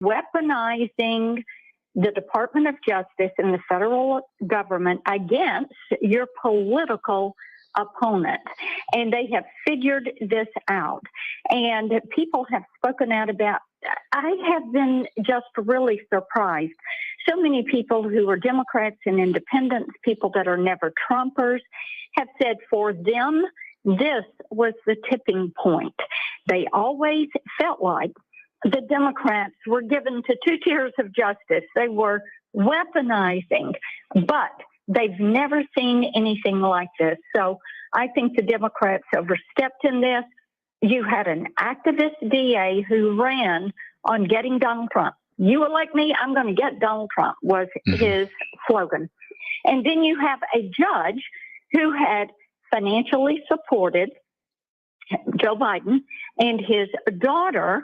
weaponizing the Department of Justice and the federal government against your political opponent. And they have figured this out. And people have spoken out about, I have been just really surprised. So many people who are Democrats and independents, people that are never Trumpers, have said for them, this was the tipping point. They always felt like the Democrats were given to two tiers of justice. They were weaponizing, but they've never seen anything like this. So I think the Democrats overstepped in this. You had an activist DA who ran on getting Donald Trump. You elect me, I'm going to get Donald Trump, was his slogan. And then you have a judge who had financially supported Joe Biden, and his daughter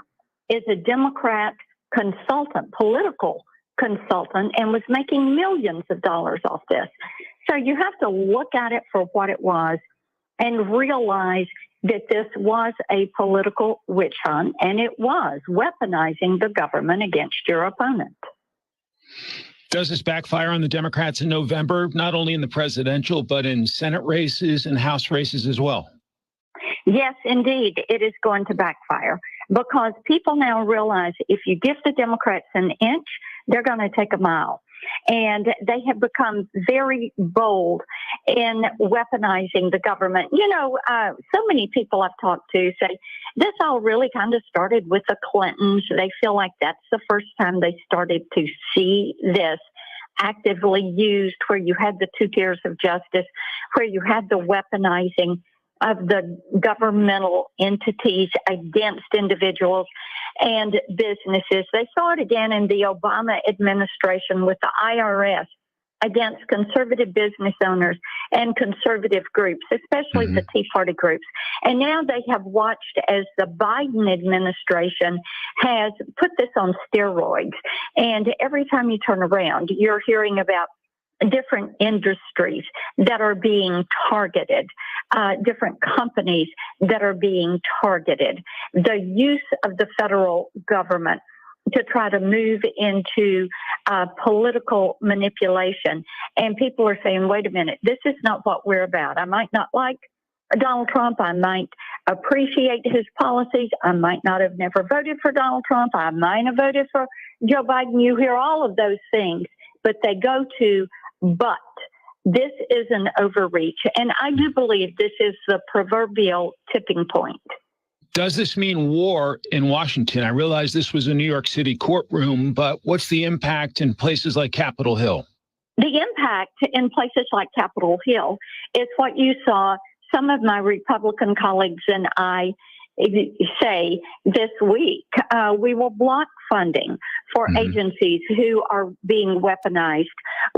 is a Democrat consultant, political consultant, and was making millions of dollars off this. So you have to look at it for what it was and realize that this was a political witch hunt, and it was weaponizing the government against your opponent. Does this backfire on the Democrats in November, not only in the presidential, but in Senate races and House races as well? Yes, indeed, it is going to backfire because people now realize if you give the Democrats an inch, they're going to take a mile. And they have become very bold in weaponizing the government. You know, so many people I've talked to say this all really kind of started with the Clintons. They feel like that's the first time they started to see this actively used, where you had the two tiers of justice, where you had the weaponizing of the governmental entities against individuals and businesses. They saw it again in the Obama administration with the IRS against conservative business owners and conservative groups, especially the Tea Party groups. And now they have watched as the Biden administration has put this on steroids. And every time you turn around, you're hearing about different industries that are being targeted, different companies that are being targeted, the use of the federal government to try to move into political manipulation. And people are saying, wait a minute, this is not what we're about. I might not like Donald Trump. I might appreciate his policies. I might not have never voted for Donald Trump. I might have voted for Joe Biden. You hear all of those things, but they go to, but this is an overreach. And I do believe this is the proverbial tipping point. Does this mean war in Washington? I realize this was a New York City courtroom, but what's the impact in places like Capitol Hill? The impact in places like Capitol Hill is what you saw some of my Republican colleagues and I say this week. We will block funding for agencies who are being weaponized.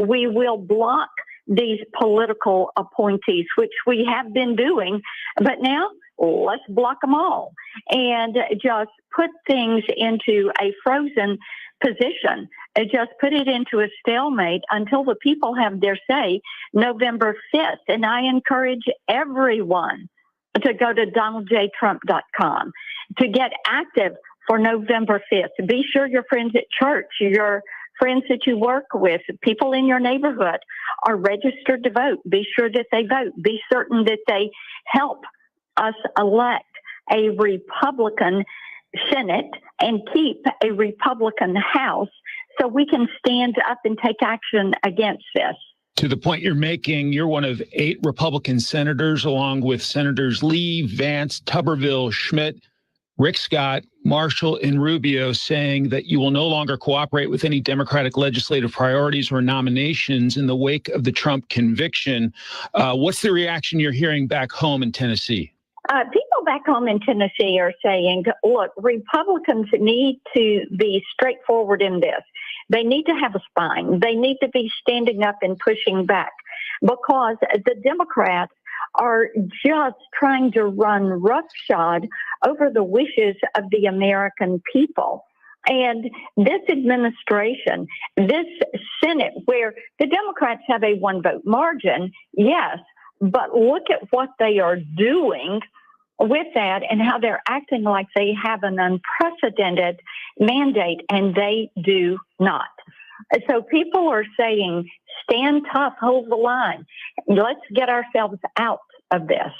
We will block these political appointees, which we have been doing, but now let's block them all and just put things into a frozen position. Just put it into a stalemate until the people have their say November 5th. And I encourage everyone to go to donaldjtrump.com to get active for November 5th. Be sure your friends at church, your friends that you work with, people in your neighborhood are registered to vote. Be sure that they vote. Be certain that they help us elect a Republican Senate and keep a Republican House so we can stand up and take action against this. To the point you're making, you're one of 8 Republican senators, along with Senators Lee, Vance, Tuberville, Schmidt, Rick Scott, Marshall, and Rubio, saying that you will no longer cooperate with any Democratic legislative priorities or nominations in the wake of the Trump conviction. What's the reaction you're hearing back home in Tennessee? People back home in Tennessee are saying, look, Republicans need to be straightforward in this. They need to have a spine. They need to be standing up and pushing back because the Democrats are just trying to run roughshod over the wishes of the American people. And this administration, this Senate, where the Democrats have a 1-vote margin, yes, but look at what they are doing with that and how they're acting like they have an unprecedented mandate, and they do not. So people are saying, stand tough, hold the line. Let's get ourselves out of this.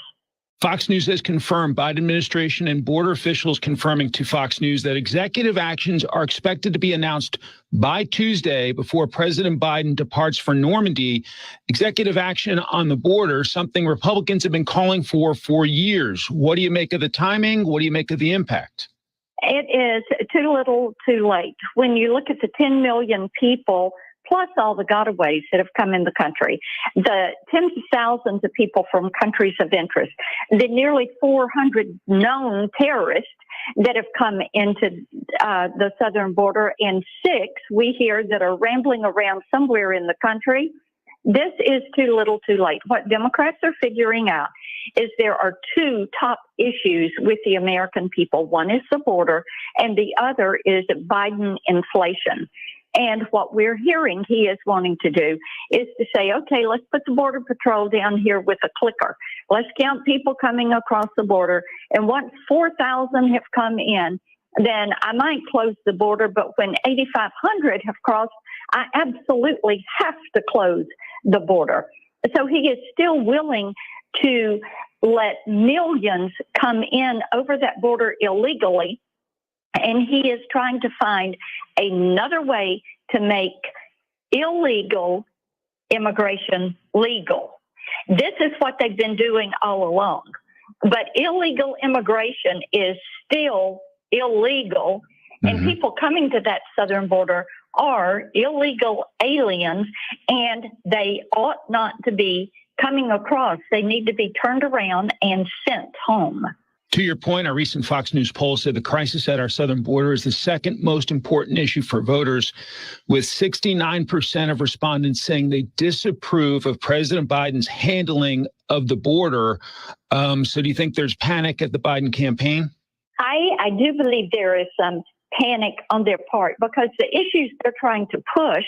Fox News has confirmed, Biden administration and border officials confirming to Fox News that executive actions are expected to be announced by Tuesday before President Biden departs for Normandy. Executive action on the border, something Republicans have been calling for years. What do you make of the timing? What do you make of the impact? It is too little, too late. When you look at the 10 million people, plus all the gotaways that have come in the country, the tens of thousands of people from countries of interest, the nearly 400 known terrorists that have come into the southern border, and 6 we hear that are rambling around somewhere in the country. This is too little, too late. What Democrats are figuring out is there are 2 top issues with the American people. One is the border, and the other is Biden inflation. And what we're hearing he is wanting to do is to say, okay, let's put the Border Patrol down here with a clicker. Let's count people coming across the border. And once 4,000 have come in, then I might close the border. But when 8,500 have crossed, I absolutely have to close the border. So he is still willing to let millions come in over that border illegally. And he is trying to find another way to make illegal immigration legal. This is what they've been doing all along. But illegal immigration is still illegal, and people coming to that southern border are illegal aliens, and they ought not to be coming across. They need to be turned around and sent home. To your point, a recent Fox News poll said the crisis at our southern border is the second most important issue for voters, with 69% of respondents saying they disapprove of President Biden's handling of the border. So do you think there's panic at the Biden campaign? I do believe there is some panic on their part because the issues they're trying to push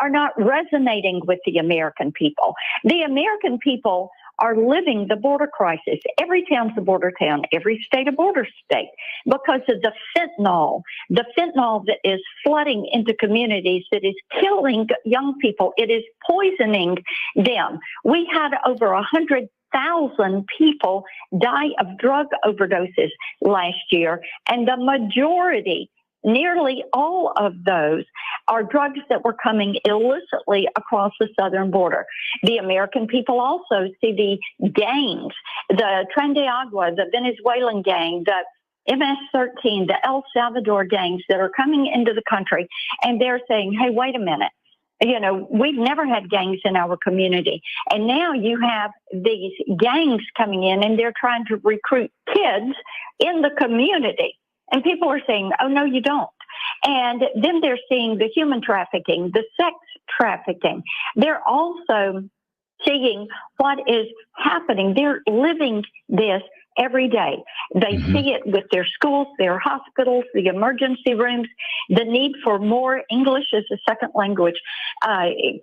are not resonating with the American people. The American people are living the border crisis. Every town's a border town, every state a border state, because of the fentanyl that is flooding into communities, that is killing young people. It is poisoning them. We had over 100,000 people die of drug overdoses last year, and the majority, nearly all of those, are drugs that were coming illicitly across the southern border. The American people also see the gangs, the Candeub, the Venezuelan gang, the MS-13, the El Salvador gangs that are coming into the country, and they're saying, hey, wait a minute. You know, we've never had gangs in our community. And now you have these gangs coming in, and they're trying to recruit kids in the community. And people are saying, oh, no, you don't. And then they're seeing the human trafficking, the sex trafficking. They're also seeing what is happening. They're living this every day. They see it with their schools, their hospitals, the emergency rooms, the need for more English as a second language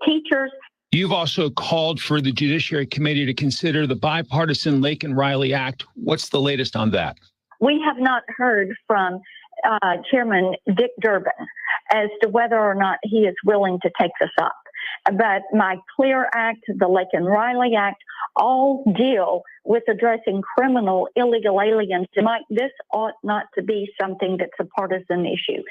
teachers. You've also called for the Judiciary Committee to consider the bipartisan Lake and Reilly Act. What's the latest on that? We have not heard from Chairman Dick Durbin as to whether or not he is willing to take this up. But my Clear Act, the Lake and Reilly Act, all deal with addressing criminal illegal aliens. This ought not to be something that's a partisan issue.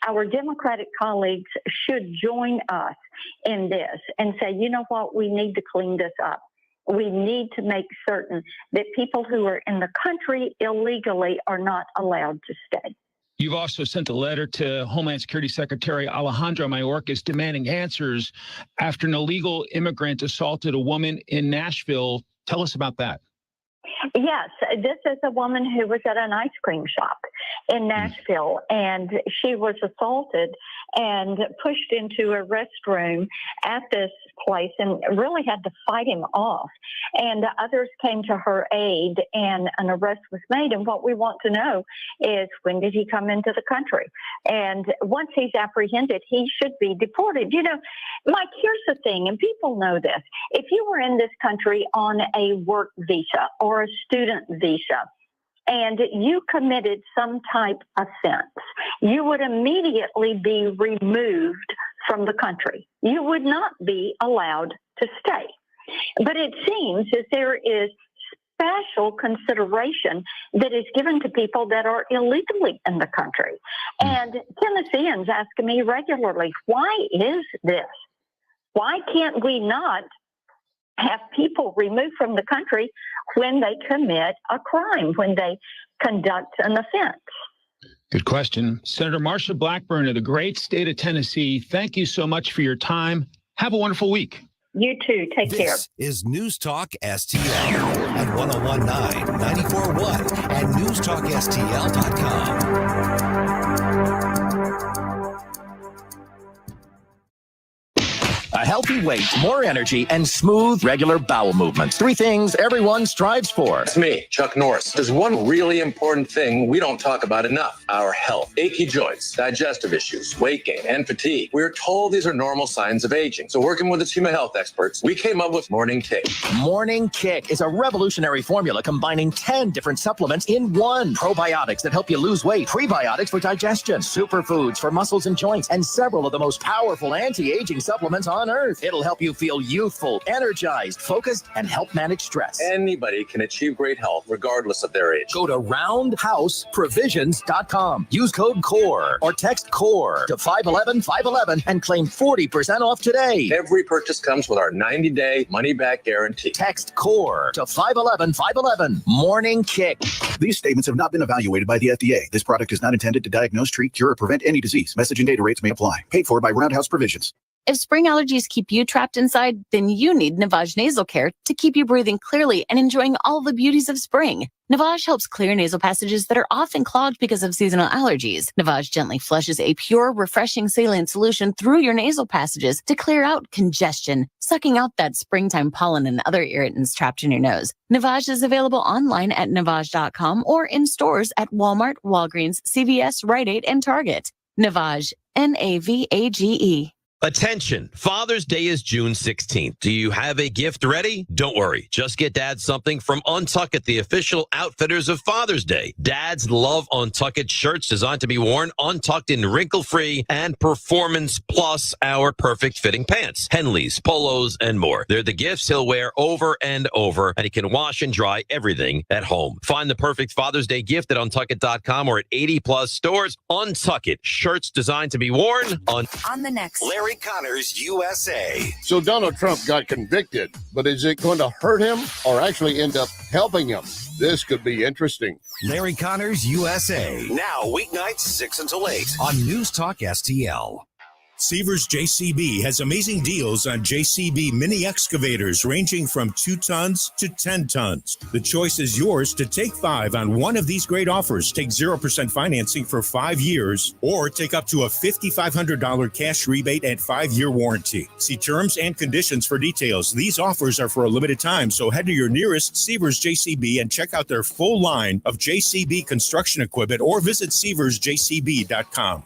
Our Democratic colleagues should join us in this and say, you know what, we need to clean this up. We need to make certain that people who are in the country illegally are not allowed to stay. You've also sent a letter to Homeland Security Secretary Alejandro Mayorkas demanding answers after an illegal immigrant assaulted a woman in Nashville. Tell us about that. Yes, this is a woman who was at an ice cream shop in Nashville, and she was assaulted and pushed into a restroom at this place and really had to fight him off. And others came to her aid, and an arrest was made. And what we want to know is, when did he come into the country? And once he's apprehended, he should be deported. You know, Mike, here's the thing, and people know this. If you were in this country on a work visa or a student visa, and you committed some type of offense, you would immediately be removed from the country. You would not be allowed to stay. But it seems that there is special consideration that is given to people that are illegally in the country. And Tennesseans ask me regularly, why is this? Why can't we not have people removed from the country when they commit a crime, when they conduct an offense? Good question. Senator Marsha Blackburn of the great state of Tennessee, thank you so much for your time. Have a wonderful week. You too. Take care. This is News Talk STL at 1019, 94.1 and newstalkstl.com. A healthy weight, more energy, and smooth, regular bowel movements. 3 things everyone strives for. It's me, Chuck Norris. There's one really important thing we don't talk about enough: our health. Achy joints, digestive issues, weight gain, and fatigue. We're told these are normal signs of aging. So working with a team of health experts, we came up with Morning Kick. Morning Kick is a revolutionary formula combining 10 different supplements in one. Probiotics that help you lose weight, prebiotics for digestion, superfoods for muscles and joints, and several of the most powerful anti-aging supplements on earth. It'll help you feel youthful, energized, focused, and help manage stress. Anybody can achieve great health regardless of their age. Go to roundhouseprovisions.com. Use code CORE or text CORE to 511-511 and claim 40% off today. Every purchase comes with our 90-day money-back guarantee. Text CORE to 511-511. Morning Kick. These statements have not been evaluated by the FDA. This product is not intended to diagnose, treat, cure, or prevent any disease. Message and data rates may apply. Paid for by Roundhouse Provisions. If spring allergies keep you trapped inside, then you need Navage Nasal Care to keep you breathing clearly and enjoying all the beauties of spring. Navage helps clear nasal passages that are often clogged because of seasonal allergies. Navage gently flushes a pure, refreshing saline solution through your nasal passages to clear out congestion, sucking out that springtime pollen and other irritants trapped in your nose. Navage is available online at Navage.com or in stores at Walmart, Walgreens, CVS, Rite Aid, and Target. Navage, Navage. Attention, Father's Day is June 16th. Do you have a gift ready? Don't worry. Just get Dad something from Untuckit, the official outfitters of Father's Day. Dads love Untuckit shirts designed to be worn untucked in wrinkle-free and performance plus our perfect fitting pants, Henleys, polos, and more. They're the gifts he'll wear over and over, and he can wash and dry everything at home. Find the perfect Father's Day gift at Untuckit.com or at 80-plus stores. Untuckit, shirts designed to be worn on the next Larry Connors USA. So Donald Trump got convicted, but is it going to hurt him or actually end up helping him? This could be interesting. Larry Connors USA. Now weeknights 6 until 8 on News Talk STL. Seavers JCB has amazing deals on JCB mini excavators ranging from 2 tons to 10 tons. The choice is yours to take 5 on one of these great offers. Take 0% financing for 5 years or take up to a $5,500 cash rebate and 5-year warranty. See terms and conditions for details. These offers are for a limited time, so head to your nearest Seavers JCB and check out their full line of JCB construction equipment or visit SeaversJCB.com.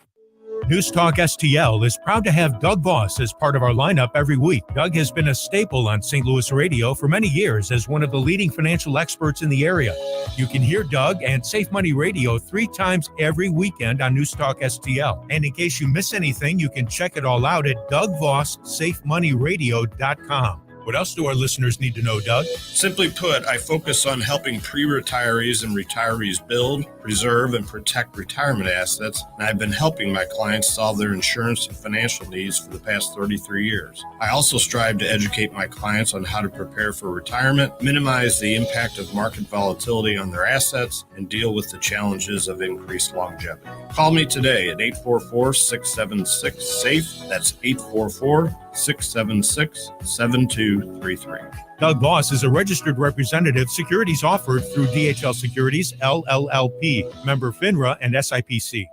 News Talk STL is proud to have Doug Voss as part of our lineup every week. Doug has been a staple on St. Louis radio for many years as one of the leading financial experts in the area. You can hear Doug and Safe Money Radio 3 times every weekend on News Talk STL. And in case you miss anything, you can check it all out at DougVossSafeMoneyRadio.com. What else do our listeners need to know, Doug? Simply put, I focus on helping pre-retirees and retirees build, preserve, and protect retirement assets, and I've been helping my clients solve their insurance and financial needs for the past 33 years. I also strive to educate my clients on how to prepare for retirement, minimize the impact of market volatility on their assets, and deal with the challenges of increased longevity. Call me today at 844-676-SAFE. That's 844-676-7233. Doug Voss is a registered representative. Securities offered through DHL Securities, LLLP, member FINRA and SIPC.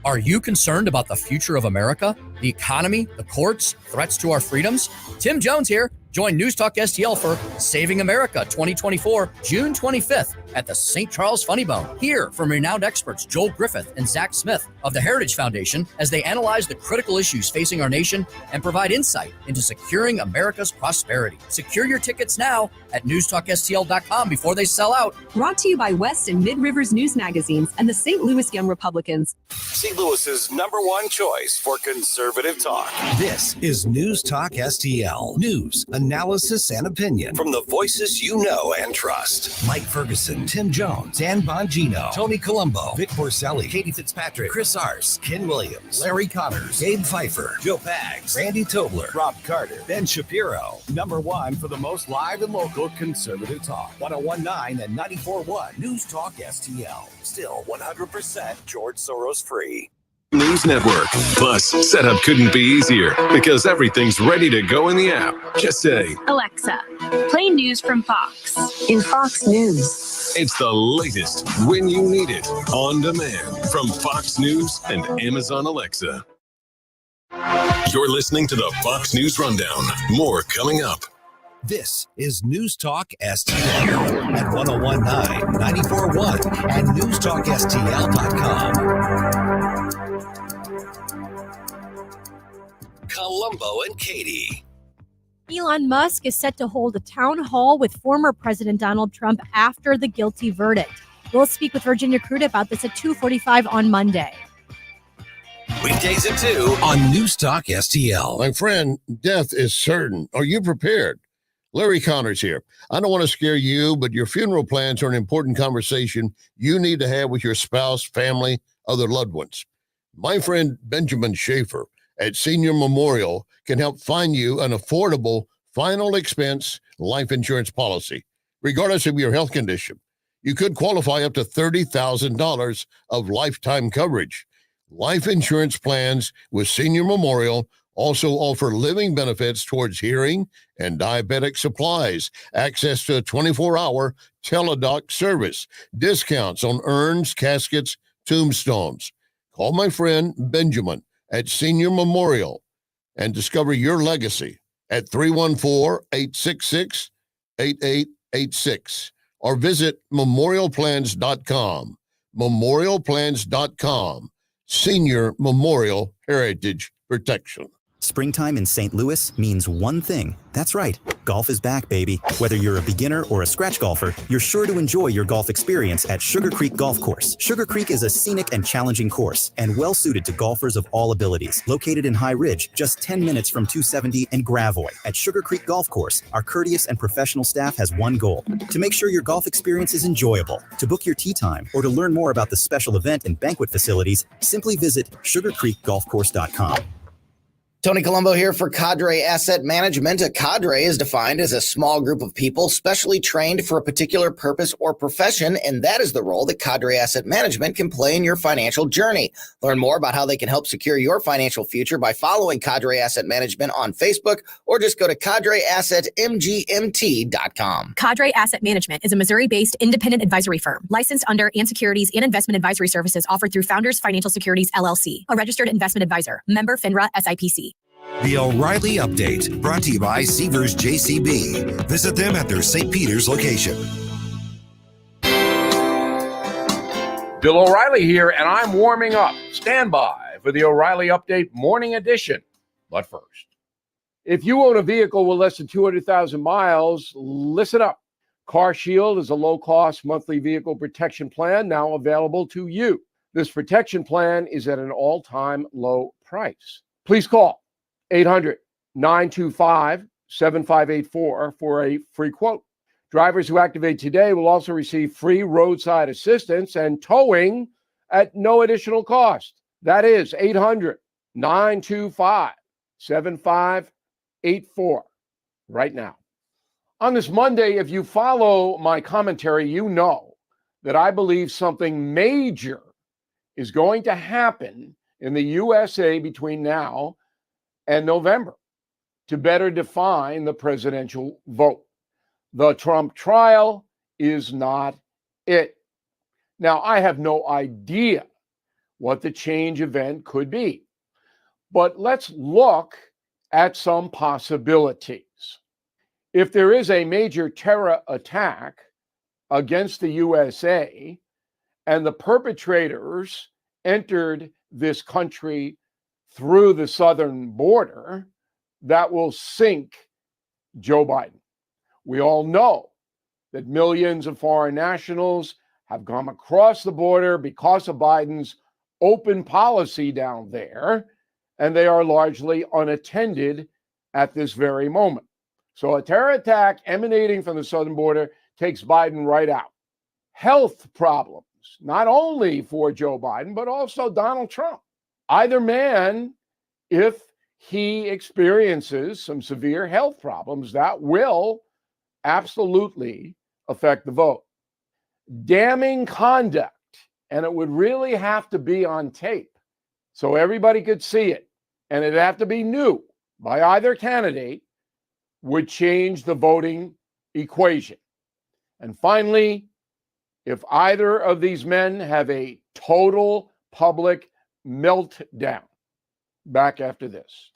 Are you concerned about the future of America, the economy, the courts, threats to our freedoms? Tim Jones here. Join News Talk STL for Saving America 2024, June 25th at the St. Charles Funny Bone. Hear from renowned experts Joel Griffith and Zach Smith of the Heritage Foundation as they analyze the critical issues facing our nation and provide insight into securing America's prosperity. Secure your tickets now at newstalkstl.com before they sell out. Brought to you by West and Mid-Rivers News Magazines and the St. Louis Young Republicans. St. Louis's #1 choice for conservative talk. This is News Talk STL. News, analysis, and opinion from the voices you know and trust. Mike Ferguson, Tim Jones, Dan Bongino, Tony Colombo, Vic Borselli, Katie Fitzpatrick, Chris Arce, Ken Williams, Larry Connors, Gabe Pfeiffer, Joe Pags, Randy Tobler, Rob Carter, Ben Shapiro. #1 for the most live and local conservative talk. 101.9 and 94.1 News Talk STL. Still 100% George Soros free. News Network. Plus, setup couldn't be easier because everything's ready to go in the app. Just say, Alexa, play news from Fox. In Fox News. It's the latest when you need it, on demand from Fox News and Amazon Alexa. You're listening to the Fox News Rundown. More coming up. This is News Talk STL at 101.9, 94.1, and newstalkstl.com. Colombo and Katie. Elon Musk is set to hold a town hall with former President Donald Trump after the guilty verdict. We'll speak with Virginia Crude about this at 2:45 on Monday. Weekdays at 2 on News Talk STL. My friend, death is certain. Are you prepared? Larry Connors here. I don't want to scare you, but your funeral plans are an important conversation you need to have with your spouse, family, other loved ones. My friend Benjamin Schaefer at Senior Memorial can help find you an affordable final expense life insurance policy, regardless of your health condition. You could qualify up to $30,000 of lifetime coverage. Life insurance plans with Senior Memorial also offer living benefits towards hearing and diabetic supplies, access to a 24-hour teledoc service, discounts on urns, caskets, tombstones. Call my friend Benjamin at Senior Memorial and discover your legacy at 314-866-8886 or visit memorialplans.com. Memorialplans.com. Senior Memorial Heritage Protection. Springtime in St. Louis means one thing. That's right. Golf is back, baby. Whether you're a beginner or a scratch golfer, you're sure to enjoy your golf experience at Sugar Creek Golf Course. Sugar Creek is a scenic and challenging course and well suited to golfers of all abilities. Located in High Ridge, just 10 minutes from 270 and Gravois. At Sugar Creek Golf Course, our courteous and professional staff has one goal: to make sure your golf experience is enjoyable. To book your tee time or to learn more about the special event and banquet facilities, simply visit sugarcreekgolfcourse.com. Tony Colombo here for Cadre Asset Management. A cadre is defined as a small group of people specially trained for a particular purpose or profession, and that is the role that Cadre Asset Management can play in your financial journey. Learn more about how they can help secure your financial future by following Cadre Asset Management on Facebook or just go to cadreassetmgmt.com. Cadre Asset Management is a Missouri-based independent advisory firm licensed under and securities and investment advisory services offered through Founders Financial Securities, LLC, a registered investment advisor, member FINRA SIPC. The O'Reilly Update, brought to you by Seavers JCB. Visit them at their St. Peter's location. Bill O'Reilly here, and I'm warming up. Stand by for the O'Reilly Update Morning Edition. But first, if you own a vehicle with less than 200,000 miles, listen up. Car Shield is a low-cost monthly vehicle protection plan now available to you. This protection plan is at an all-time low price. Please call 800-925-7584 for a free quote. Drivers who activate today will also receive free roadside assistance and towing at no additional cost. That is 800-925-7584 right now. On this Monday, if you follow my commentary, you know that I believe something major is going to happen in the USA between now and November to better define the presidential vote. The Trump trial is not it. Now, I have no idea what the change event could be, but let's look at some possibilities. If there is a major terror attack against the USA and the perpetrators entered this country through the southern border that will sink Joe Biden. We all know that millions of foreign nationals have come across the border because of Biden's open policy down there, and they are largely unattended at this very moment. So a terror attack emanating from the southern border takes Biden right out. Health problems, not only for Joe Biden, but also Donald Trump. Either man, if he experiences some severe health problems, that will absolutely affect the vote. Damning conduct, and it would really have to be on tape so everybody could see it, and it'd have to be new by either candidate, would change the voting equation. And finally, if either of these men have a total public meltdown. Back after this.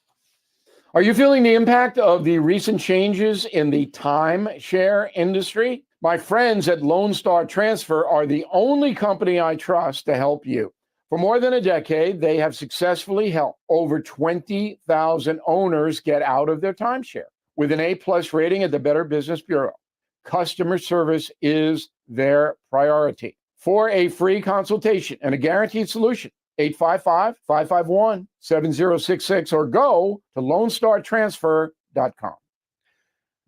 Are you feeling the impact of the recent changes in the timeshare industry? My friends at Lone Star Transfer are the only company I trust to help you. For more than a decade, they have successfully helped over 20,000 owners get out of their timeshare with an A+ rating at the Better Business Bureau. Customer service is their priority. For a free consultation and a guaranteed solution, 855-551-7066 or go to LoneStarTransfer.com.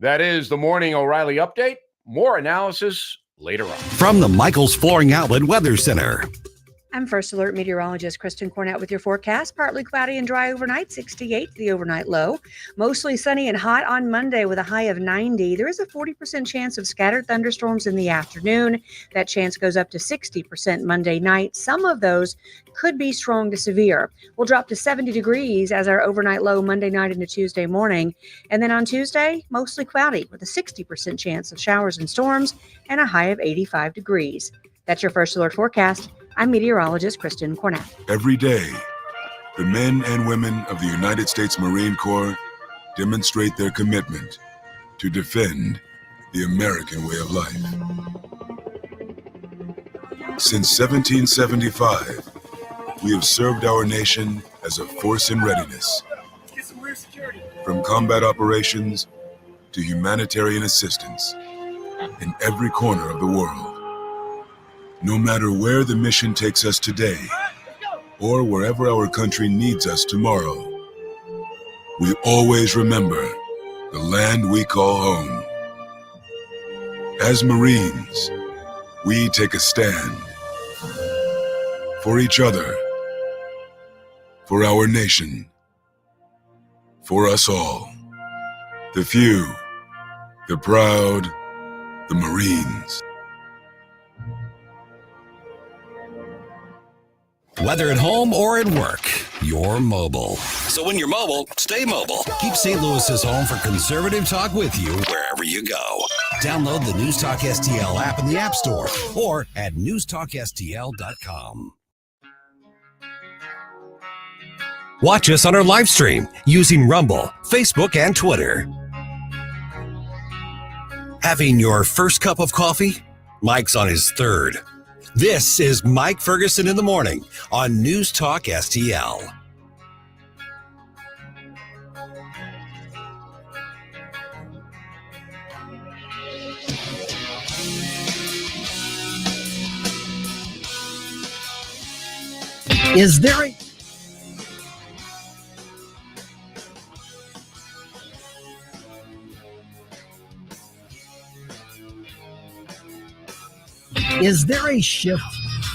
That is the Morning O'Reilly Update. More analysis later on. From the Michaels Flooring Outlet Weather Center. I'm First Alert Meteorologist Kristen Cornett with your forecast. Partly cloudy and dry overnight, 68 the overnight low. Mostly sunny and hot on Monday with a high of 90. There is a 40% chance of scattered thunderstorms in the afternoon. That chance goes up to 60% Monday night. Some of those could be strong to severe. We'll drop to 70 degrees as our overnight low Monday night into Tuesday morning. And then on Tuesday, mostly cloudy with a 60% chance of showers and storms and a high of 85 degrees. That's your First Alert forecast. I'm meteorologist Kristen Cornett. Every day, the men and women of the United States Marine Corps demonstrate their commitment to defend the American way of life. Since 1775, we have served our nation as a force in readiness. From combat operations to humanitarian assistance in every corner of the world. No matter where the mission takes us today, or wherever our country needs us tomorrow, we always remember the land we call home. As Marines, we take a stand for each other, for our nation, for us all. The few, the proud, the Marines. Whether at home or at work, you're mobile. So when you're mobile, stay mobile. Keep St. Louis's home for conservative talk with you wherever you go. Download the News Talk STL app in the App Store or at newstalkstl.com. Watch us on our live stream using Rumble, Facebook, and Twitter. Having your first cup of coffee? Mike's on his third. This is Mike Ferguson in the morning on News Talk STL. Is there a Is there a shift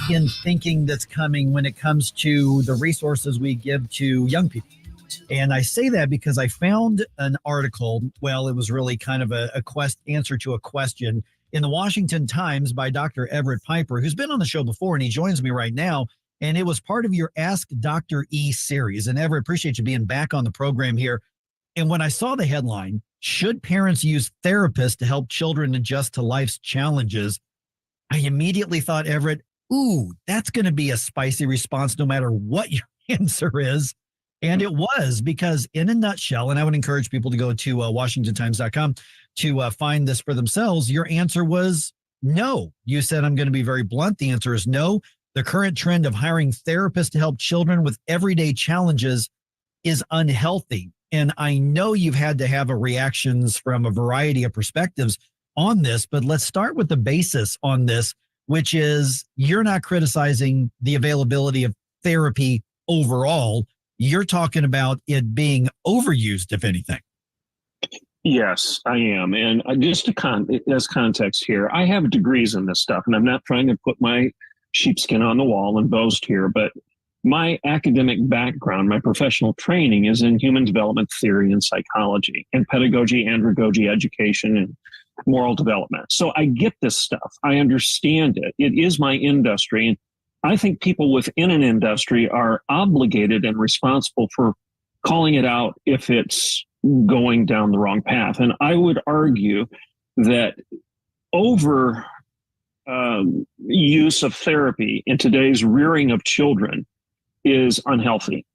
in thinking that's coming when it comes to the resources we give to young people? And I say that because I found an article, well, it was really kind of a answer to a question in the Washington Times by Dr. Everett Piper, who's been on the show before, and he joins me right now. And it was part of your Ask Dr. E series. And Everett, appreciate you being back on the program here. And when I saw the headline, should parents use therapists to help children adjust to life's challenges? I immediately thought, Everett, ooh, that's going to be a spicy response no matter what your answer is. And it was, because in a nutshell, and I would encourage people to go to WashingtonTimes.com to find this for themselves, your answer was no. You said, I'm going to be very blunt. The answer is no. The current trend of hiring therapists to help children with everyday challenges is unhealthy. And I know you've had to have reactions from a variety of perspectives on this, but let's start with the basis on this, which is you're not criticizing the availability of therapy overall. You're talking about it being overused, if anything. Yes, I am. And just as context here, I have degrees in this stuff, and I'm not trying to put my sheepskin on the wall and boast here, but my academic background, my professional training is in human development theory and psychology and pedagogy, andragogy, education, and moral development. So I get this stuff. I understand it. It is my industry. And I think people within an industry are obligated and responsible for calling it out if it's going down the wrong path. And I would argue that over use of therapy in today's rearing of children is unhealthy.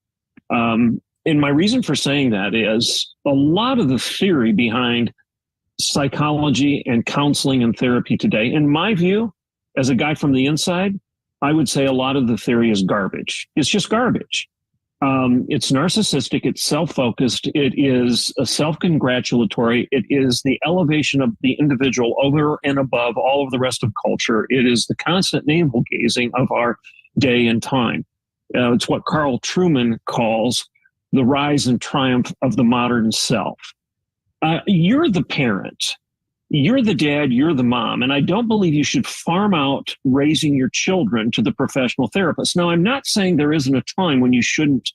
And my reason for saying that is a lot of the theory behind psychology and counseling and therapy today, in my view, as a guy from the inside, I would say a lot of the theory is garbage. It's just garbage. It's narcissistic. It's self-focused. It is self-congratulatory. It is the elevation of the individual over and above all of the rest of culture. It is the constant navel-gazing of our day and time. It's what Carl Truman calls the rise and triumph of the modern self. You're the parent. You're the dad, you're the mom, and I don't believe you should farm out raising your children to the professional therapist. Now, I'm not saying there isn't a time when you shouldn't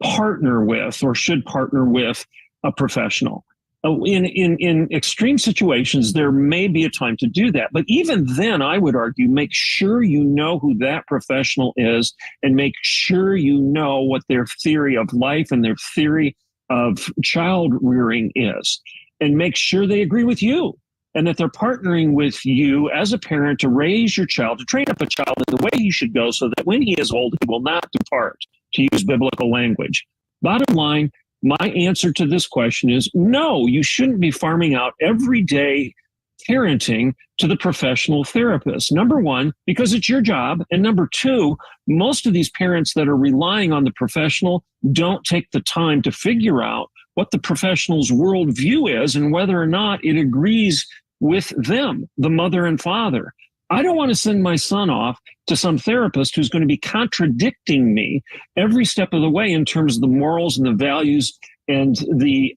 partner with or should partner with a professional. In extreme situations, there may be a time to do that. But even then, I would argue, make sure you know who that professional is and make sure you know what their theory of life and their theory of child rearing is. And make sure they agree with you and that they're partnering with you as a parent to raise your child, to train up a child in the way he should go so that when he is old, he will not depart, to use biblical language. Bottom line, my answer to this question is no, you shouldn't be farming out everyday parenting to the professional therapist. Number one, because it's your job. And number two, most of these parents that are relying on the professional don't take the time to figure out what the professional's worldview is and whether or not it agrees with them, the mother and father. I don't want to send my son off to some therapist who's going to be contradicting me every step of the way in terms of the morals and the values and the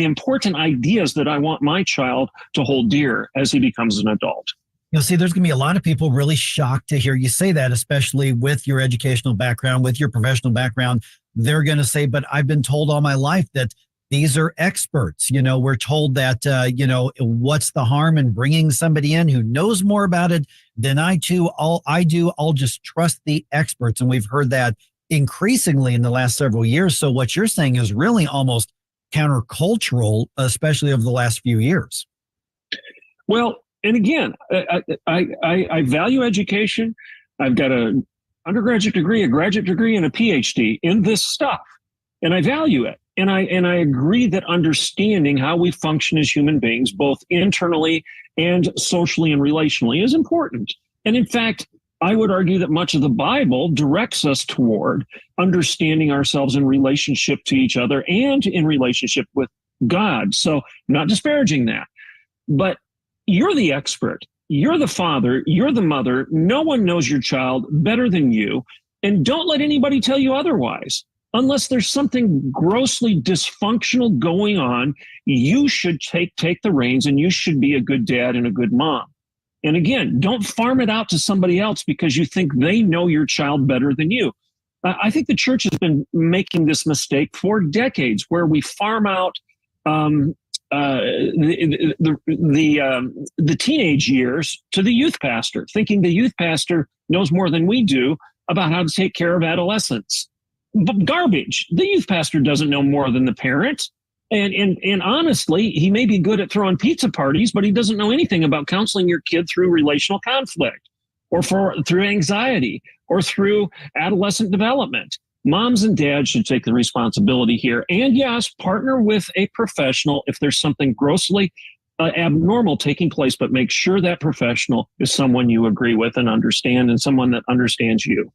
important ideas that I want my child to hold dear as he becomes an adult. You'll see there's going to be a lot of people really shocked to hear you say that, especially with your educational background, with your professional background. They're going to say, but I've been told all my life that these are experts. You know, we're told that, what's the harm in bringing somebody in who knows more about it than I do? I'll just trust the experts. And we've heard that increasingly in the last several years. So what you're saying is really almost countercultural, especially over the last few years. Well, and again, I value education. I've got an undergraduate degree, a graduate degree, and a PhD in this stuff, and I value it. And I agree that understanding how we function as human beings, both internally and socially and relationally, is important. And in fact, I would argue that much of the Bible directs us toward understanding ourselves in relationship to each other and in relationship with God. So I'm not disparaging that, but you're the expert. You're the father. You're the mother. No one knows your child better than you. And don't let anybody tell you otherwise. Unless there's something grossly dysfunctional going on, you should take the reins and you should be a good dad and a good mom. And again, don't farm it out to somebody else because you think they know your child better than you. I think the church has been making this mistake for decades where we farm out the teenage years to the youth pastor, thinking the youth pastor knows more than we do about how to take care of adolescents. But garbage. The youth pastor doesn't know more than the parent. And honestly, he may be good at throwing pizza parties, but he doesn't know anything about counseling your kid through relational conflict or through anxiety or through adolescent development. Moms and dads should take the responsibility here. And yes, partner with a professional if there's something grossly abnormal taking place, but make sure that professional is someone you agree with and understand, and someone that understands you.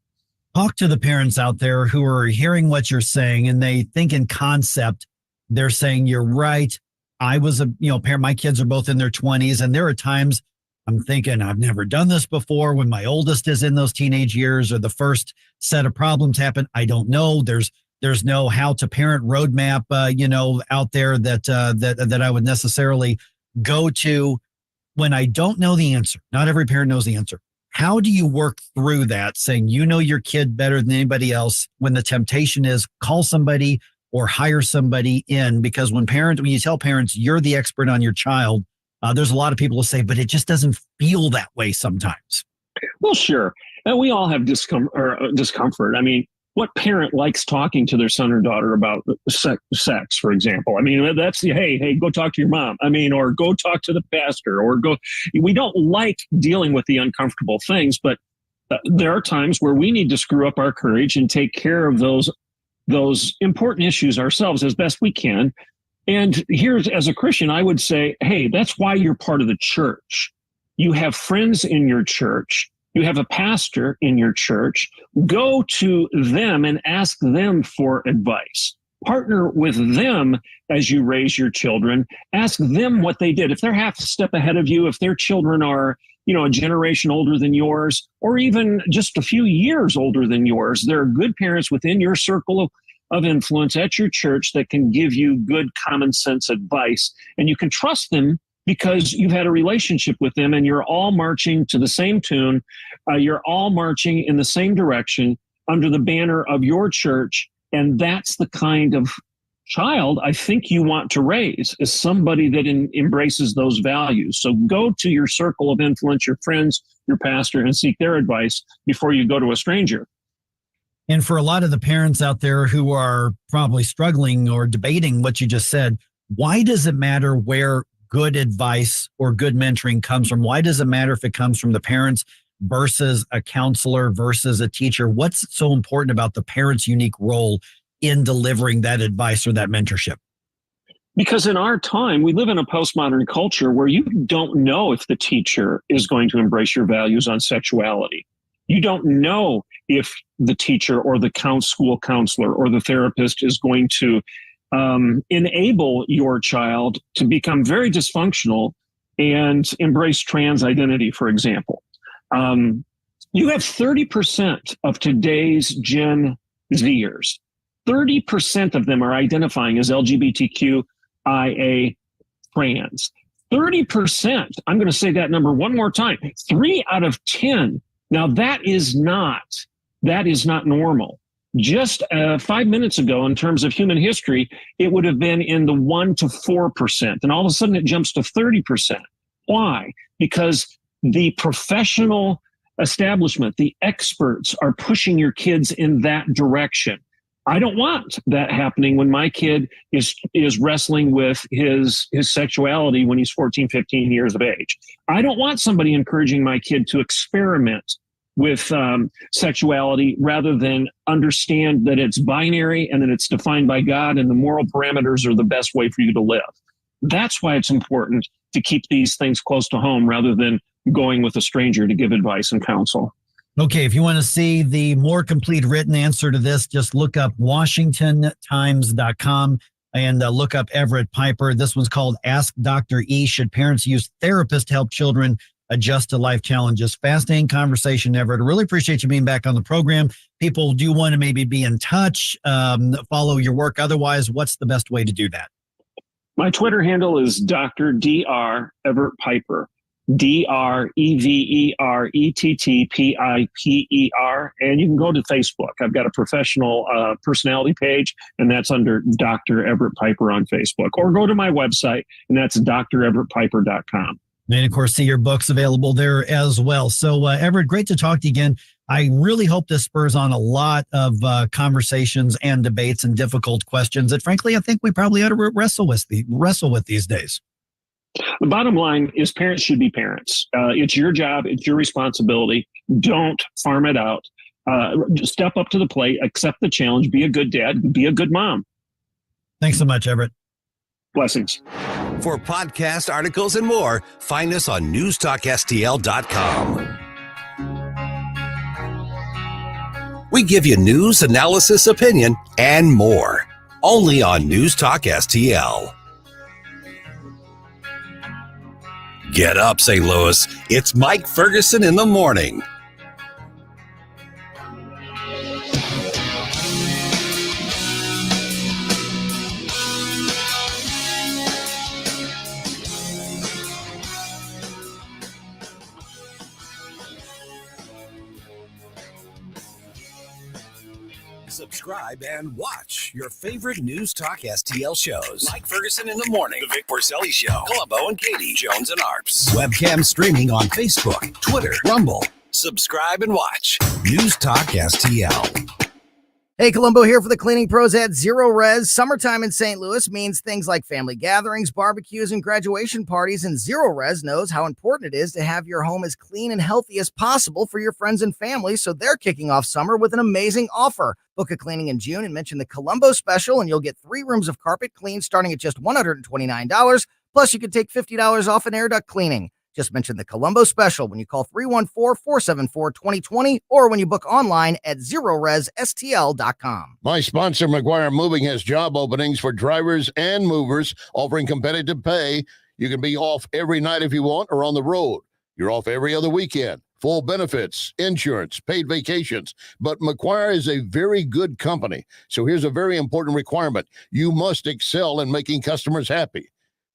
Talk to the parents out there who are hearing what you're saying and they think in concept. They're saying, you're right. I was a parent. My kids are both in their 20s. And there are times I'm thinking, I've never done this before. When my oldest is in those teenage years or the first set of problems happen, I don't know. There's no how to parent roadmap, out there that I would necessarily go to when I don't know the answer. Not every parent knows the answer. How do you work through that, saying you know your kid better than anybody else, when the temptation is call somebody or hire somebody in? Because when you tell parents you're the expert on your child, there's a lot of people who say, but it just doesn't feel that way sometimes. Well, sure. And we all have discomfort. I mean, what parent likes talking to their son or daughter about sex, for example? I mean, that's hey, go talk to your mom. I mean, or go talk to the pastor, or go. We don't like dealing with the uncomfortable things, but there are times where we need to screw up our courage and take care of those important issues ourselves as best we can. And here, as a Christian, I would say, hey, that's why you're part of the church. You have friends in your church. You have a pastor in your church. Go to them and ask them for advice. Partner with them as you raise your children. Ask them what they did. If they're half a step ahead of you, if their children are, a generation older than yours, or even just a few years older than yours, there are good parents within your circle of influence at your church that can give you good common sense advice. And you can trust them because you've had a relationship with them and you're all marching to the same tune. You're all marching in the same direction under the banner of your church. And that's the kind of child I think you want to raise, is somebody that embraces those values. So go to your circle of influence, your friends, your pastor, and seek their advice before you go to a stranger. And for a lot of the parents out there who are probably struggling or debating what you just said, why does it matter where good advice or good mentoring comes from? Why does it matter if it comes from the parents versus a counselor versus a teacher? What's so important about the parent's unique role in delivering that advice or that mentorship? Because in our time, we live in a postmodern culture where you don't know if the teacher is going to embrace your values on sexuality. You don't know if the teacher or the school counselor or the therapist is going to enable your child to become very dysfunctional and embrace trans identity, for example. You have 30% of today's Gen Zers. 30% of them are identifying as LGBTQIA trans. 30%, I'm going to say that number one more time, 3 out of 10. Now that is not normal. Just 5 minutes ago, in terms of human history, it would have been in the 1 to 4%. And all of a sudden it jumps to 30%. Why? Because the professional establishment, the experts are pushing your kids in that direction. I don't want that happening when my kid is wrestling with his sexuality when he's 14, 15 years of age. I don't want somebody encouraging my kid to experiment with sexuality rather than understand that it's binary and that it's defined by God and the moral parameters are the best way for you to live. That's why it's important to keep these things close to home rather than going with a stranger to give advice and counsel. Okay, if you want to see the more complete written answer to this, just look up WashingtonTimes.com and look up Everett Piper. This one's called Ask Dr. E. Should parents use therapists to help children adjust to life challenges? Fascinating conversation, Everett. I really appreciate you being back on the program. People do want to maybe be in touch, follow your work. Otherwise, what's the best way to do that? My Twitter handle is Dr. Dr. Everett Piper. DrEverettPiper. And you can go to Facebook. I've got a professional personality page, and that's under Dr. Everett Piper on Facebook. Or go to my website, and that's dreverettpiper.com. And, of course, see your books available there as well. So, Everett, great to talk to you again. I really hope this spurs on a lot of conversations and debates and difficult questions that, frankly, I think we probably ought to wrestle with these days. The bottom line is parents should be parents. It's your job. It's your responsibility. Don't farm it out. Step up to the plate, accept the challenge, be a good dad, be a good mom. Thanks so much, Everett. Blessings. For podcast articles and more, find us on newstalkstl.com. We give you news, analysis, opinion, and more. Only on News Talk STL. Get up, St. Louis. It's Mike Ferguson in the morning. Subscribe and watch your favorite News Talk STL shows. Mike Ferguson in the morning, The Vic Porcelli Show, Columbo and Katie, Jones and Arps. Webcam streaming on Facebook, Twitter, Rumble. Subscribe and watch News Talk STL. Hey, Columbo here for the cleaning pros at Zero Res. Summertime in St. Louis means things like family gatherings, barbecues, and graduation parties, and Zero Res knows how important it is to have your home as clean and healthy as possible for your friends and family, so they're kicking off summer with an amazing offer. Book a cleaning in June and mention the Columbo special, and you'll get 3 rooms of carpet cleaned starting at just $129. Plus, you can take $50 off an air duct cleaning. Just mention the Columbo special when you call 314-474-2020 or when you book online at ZeroResSTL.com. My sponsor, McGuire Moving, has job openings for drivers and movers, offering competitive pay. You can be off every night if you want or on the road. You're off every other weekend. Full benefits, insurance, paid vacations. But McGuire is a very good company. So here's a very important requirement. You must excel in making customers happy.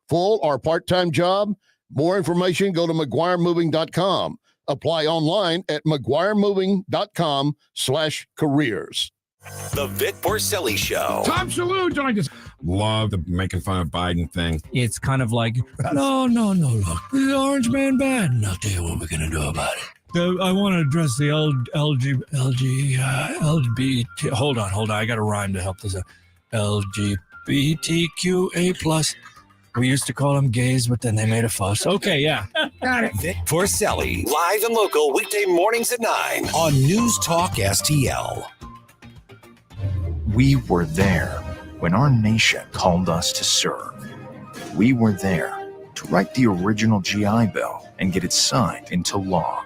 Full or part-time job? More information, go to McGuireMoving.com. Apply online at McGuireMoving.com/careers. The Vic Porcelli Show. Tom Shalhoub joined us. Love the making fun of Biden thing. It's kind of like, no, look, the orange man bad, and I'll tell you what we're going to do about it. I want to address the LGBT. Hold on. I got a rhyme to help this out. LGBTQA+. We used to call them gays, but then they made a fuss. Okay, yeah. Got it. Vic Porcelli, live and local, weekday mornings at 9 on News Talk STL. We were there when our nation called us to serve. We were there to write the original GI Bill and get it signed into law.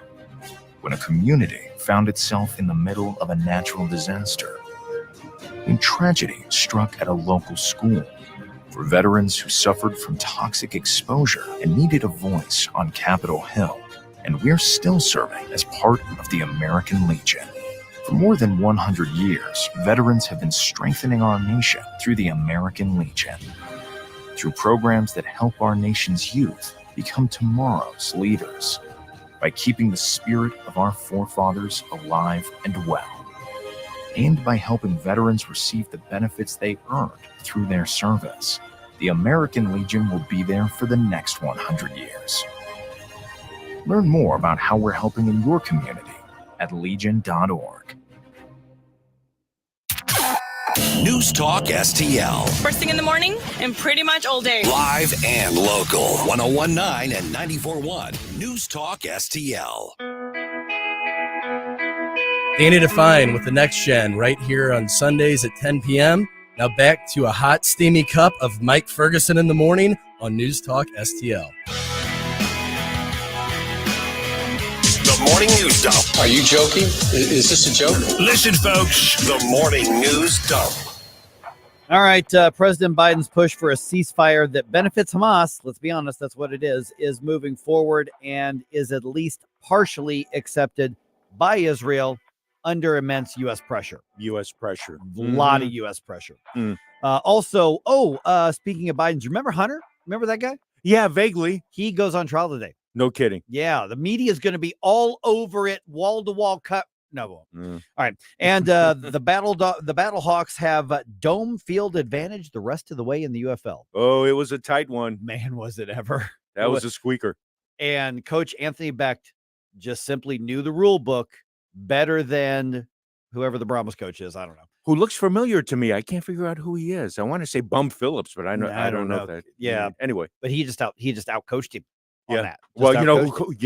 When a community found itself in the middle of a natural disaster. When tragedy struck at a local school. For veterans who suffered from toxic exposure and needed a voice on Capitol Hill. And we're still serving as part of the American Legion. For more than 100 years, veterans have been strengthening our nation through the American Legion. Through programs that help our nation's youth become tomorrow's leaders. By keeping the spirit of our forefathers alive and well. And by helping veterans receive the benefits they earned through their service. The American Legion will be there for the next 100 years. Learn more about how we're helping in your community at legion.org. News Talk STL. First thing in the morning and pretty much all day. Live and local. 101.9 and 94.1. News Talk STL. Danny Define with the Next Gen right here on Sundays at 10 p.m. Now back to a hot, steamy cup of Mike Ferguson in the morning on News Talk STL. The Morning News Dump. Are you joking? Is this a joke? Listen, folks. The Morning News Dump. All right. President Biden's push for a ceasefire that benefits Hamas, let's be honest, that's what it is moving forward and is at least partially accepted by Israel under immense U.S. pressure. U.S. pressure. A lot of U.S. pressure. Also, speaking of Biden's, remember Hunter? Remember that guy? Yeah, vaguely. He goes on trial today. No kidding. Yeah, the media is going to be all over it, wall-to-wall cut. No. All right. And the Battle Hawks have dome field advantage the rest of the way in the UFL. Oh, it was a tight one. Man, was it ever. That was a squeaker. And Coach Anthony Becht just simply knew the rule book better than whoever the Brahmas coach is. I don't know. Who looks familiar to me. I can't figure out who he is. I want to say Bum Phillips, but I don't know that. Yeah. Anyway. But he just outcoached him on that. Well, you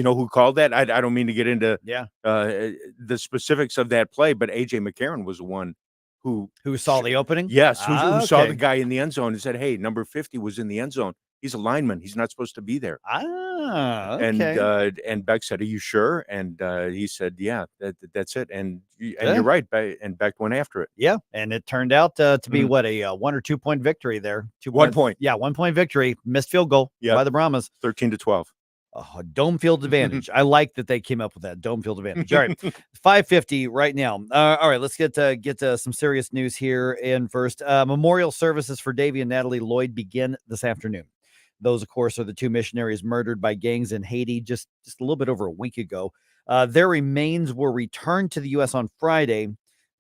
know who called that? I don't mean to get into the specifics of that play, but AJ McCarron was the one who saw the opening. Yes, who saw the Okay. guy in the end zone and said, "Hey, number 50 was in the end zone. He's a lineman. He's not supposed to be there." Okay. And Beck said, "Are you sure?" And he said, "Yeah, that's it." And Yeah. you're right. And Beck went after it. Yeah, and it turned out to be Mhm. a 1 or 2 point victory there. 1 point. Yeah, 1 point victory. Missed field goal by the Brahmas. 13-12. Dome field advantage. I like that they came up with that dome field advantage. All right, 5:50 right now. All right, let's get to some serious news here. And first, memorial services for Davy and Natalie Lloyd begin this afternoon. Those, of course, are the two missionaries murdered by gangs in Haiti just a little bit over a week ago. Their remains were returned to the U.S. on Friday.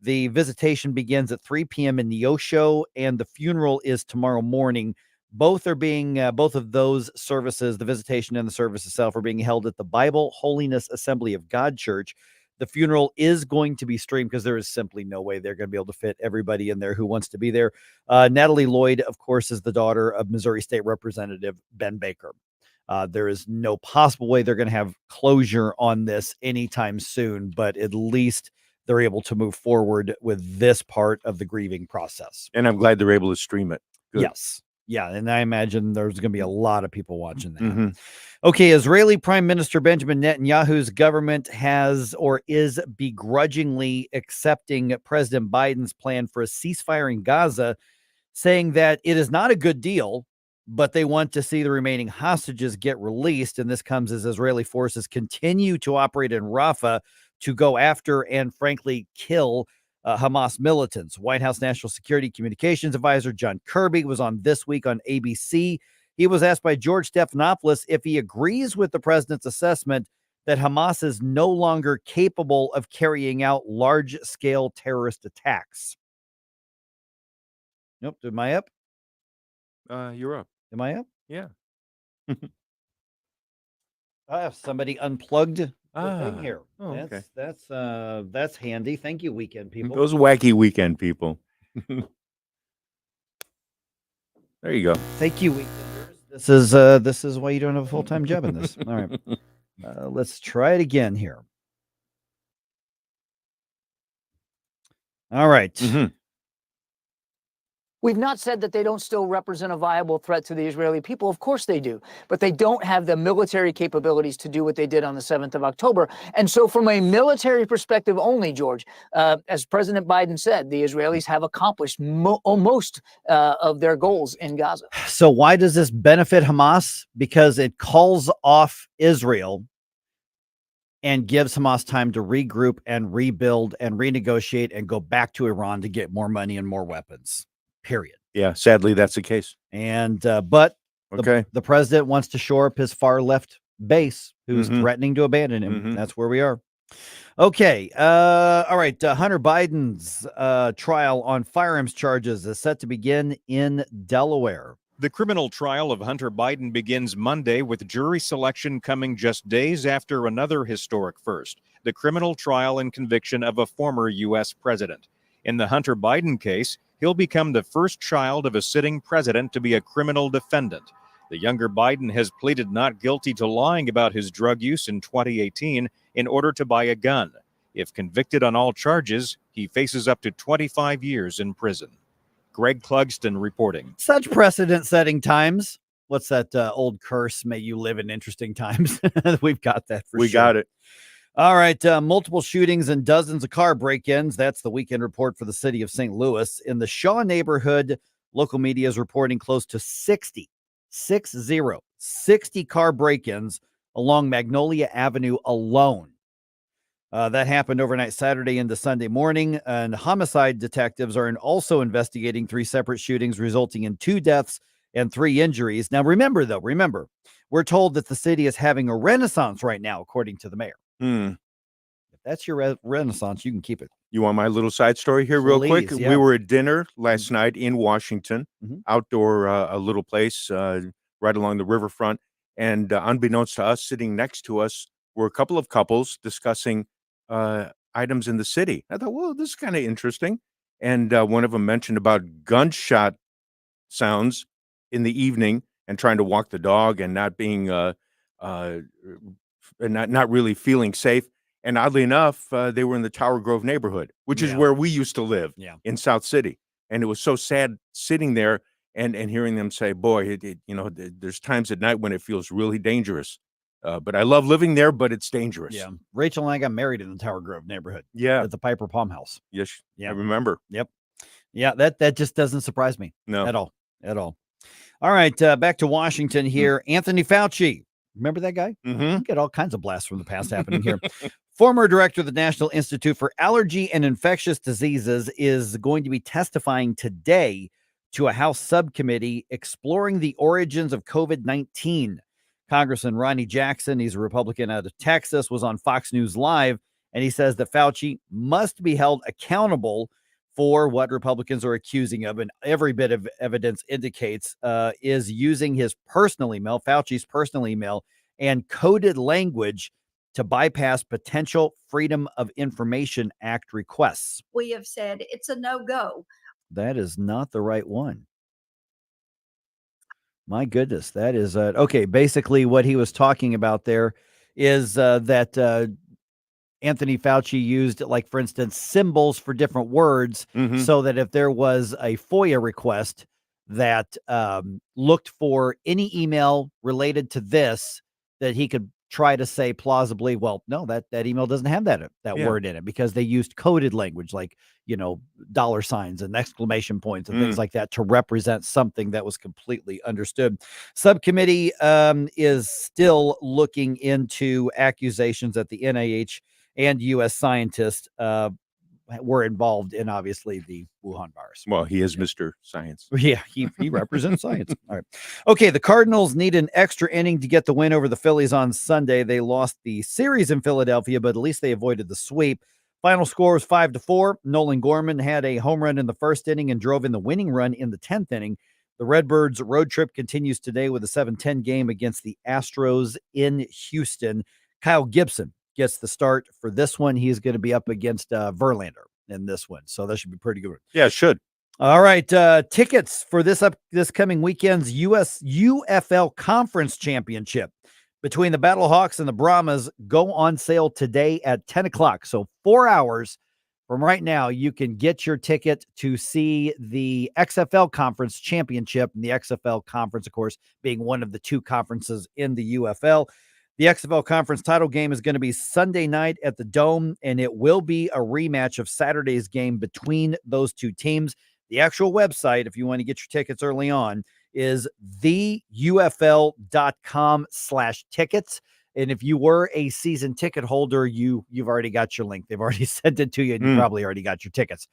The visitation begins at 3 p.m. in Neosho, and the funeral is tomorrow morning. Both of those services, the visitation and the service itself, are being held at the Bible Holiness Assembly of God Church. The funeral is going to be streamed because there is simply no way they're going to be able to fit everybody in there who wants to be there. Natalie Lloyd, of course, is the daughter of Missouri State Representative Ben Baker. There is no possible way they're going to have closure on this anytime soon, but at least they're able to move forward with this part of the grieving process. And I'm glad they're able to stream it. Good. Yes. Yeah, and I imagine there's going to be a lot of people watching that. Mhm. Okay, Israeli Prime Minister Benjamin Netanyahu's government has or is begrudgingly accepting President Biden's plan for a ceasefire in Gaza, saying that it is not a good deal, but they want to see the remaining hostages get released. And this comes as Israeli forces continue to operate in Rafah to go after and, frankly, kill Hamas militants. White House National Security Communications Advisor John Kirby was on This Week on ABC. He was asked by George Stephanopoulos if he agrees with the president's assessment that Hamas is no longer capable of carrying out large-scale terrorist attacks. Nope. Am I up? You're up. Am I up? Yeah. I have somebody unplugged the Ah. thing here. Oh, okay. That's handy. Thank you, weekend people. Those wacky weekend people. There you go. Thank you, weekenders. This is why you don't have a full-time job in this. All right. Let's try it again here. All right. We've not said that they don't still represent a viable threat to the Israeli people. Of course they do. But they don't have the military capabilities to do what they did on the 7th of October. And so from a military perspective only, George, as President Biden said, the Israelis have accomplished most of their goals in Gaza. So why does this benefit Hamas? Because it calls off Israel and gives Hamas time to regroup and rebuild and renegotiate and go back to Iran to get more money and more weapons. Period. Yeah, sadly, that's the case. And but Okay. the president wants to shore up his far left base, who's threatening to abandon him. That's where we are. Okay. All right. Hunter Biden's trial on firearms charges is set to begin in Delaware. The criminal trial of Hunter Biden begins Monday, with jury selection coming just days after another historic first, the criminal trial and conviction of a former U.S. president. In the Hunter Biden case, he'll become the first child of a sitting president to be a criminal defendant. The younger Biden has pleaded not guilty to lying about his drug use in 2018 in order to buy a gun. If convicted on all charges, he faces up to 25 years in prison. Greg Clugston reporting. Such precedent-setting times. What's that old curse? May you live in interesting times. We've got that for sure. We got it. All right. Multiple shootings and dozens of car break-ins. That's the weekend report for the city of St. Louis. In the Shaw neighborhood, local media is reporting close to 60 car break-ins along Magnolia Avenue alone. That happened overnight Saturday into Sunday morning, and homicide detectives are also investigating 3 separate shootings, resulting in 2 deaths and 3 injuries. Now, remember, we're told that the city is having a renaissance right now, according to the mayor. If that's your renaissance, you can keep it. You want my little side story here real quick? Yeah. We were at dinner last night in Washington, outdoor, a little place right along the riverfront. And unbeknownst to us, sitting next to us were a couple of couples discussing items in the city. I thought, well, this is kind of interesting. And one of them mentioned about gunshot sounds in the evening and trying to walk the dog and not being not really feeling safe. And oddly enough, they were in the Tower Grove neighborhood, which is where we used to live in South City. And it was so sad sitting there and hearing them say, boy, there's times at night when it feels really dangerous. But I love living there, but it's dangerous. Yeah. Rachel and I got married in the Tower Grove neighborhood. Yeah. At the Piper Palm House. Yes. Yeah. I remember. Yep. Yeah. That just doesn't surprise me. No. At all. All right. Back to Washington here. Anthony Fauci. Remember that guy? Mm-hmm. Get all kinds of blasts from the past happening here. Former director of the National Institute for Allergy and Infectious Diseases is going to be testifying today to a House subcommittee exploring the origins of COVID-19. Congressman Ronnie Jackson, he's a Republican out of Texas, was on Fox News Live, and he says that Fauci must be held accountable for what Republicans are accusing of, and every bit of evidence indicates is using his personal email, Fauci's personal email, and coded language to bypass potential Freedom of Information Act requests. We have said it's a no-go. That is not the right one. My goodness, that is okay. Basically, what he was talking about there is that Anthony Fauci used, like, for instance, symbols for different words, so that if there was a FOIA request that looked for any email related to this, that he could try to say plausibly, well, no, that email doesn't have that word in it, because they used coded language, like, dollar signs and exclamation points and things like that to represent something that was completely understood. Subcommittee is still looking into accusations that the NIH and U.S. scientists were involved in, obviously, the Wuhan virus. Well, he is Mr. Science. Yeah, he represents science. All right. Okay, the Cardinals need an extra inning to get the win over the Phillies on Sunday. They lost the series in Philadelphia, but at least they avoided the sweep. Final score was 5-4. Nolan Gorman had a home run in the first inning and drove in the winning run in the 10th inning. The Redbirds' road trip continues today with a 7-10 game against the Astros in Houston. Kyle Gibson gets the start for this one. He's going to be up against Verlander in this one, so that should be pretty good. Yeah, it should. All right, tickets for this coming weekend's UFL Conference Championship between the Battlehawks and the Brahmas go on sale today at 10 o'clock. So 4 hours from right now, you can get your ticket to see the XFL Conference Championship, and the XFL Conference, of course, being one of the two conferences in the UFL. The XFL Conference title game is going to be Sunday night at the Dome, and it will be a rematch of Saturday's game between those two teams. The actual website, if you want to get your tickets early on, is theufl.com/tickets. And if you were a season ticket holder, you've already got your link. They've already sent it to you, and you probably already got your tickets,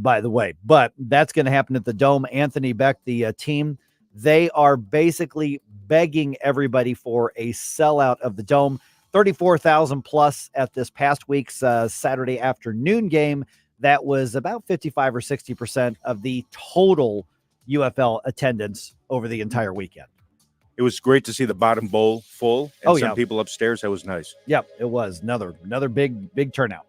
by the way. But that's going to happen at the Dome. Anthony Beck, the team, they are basically begging everybody for a sellout of the Dome. 34,000 plus at this past week's Saturday afternoon game. That was about 55 or 60% of the total UFL attendance over the entire weekend. It was great to see the bottom bowl full and some people upstairs. That was nice. Yep, it was another big turnout.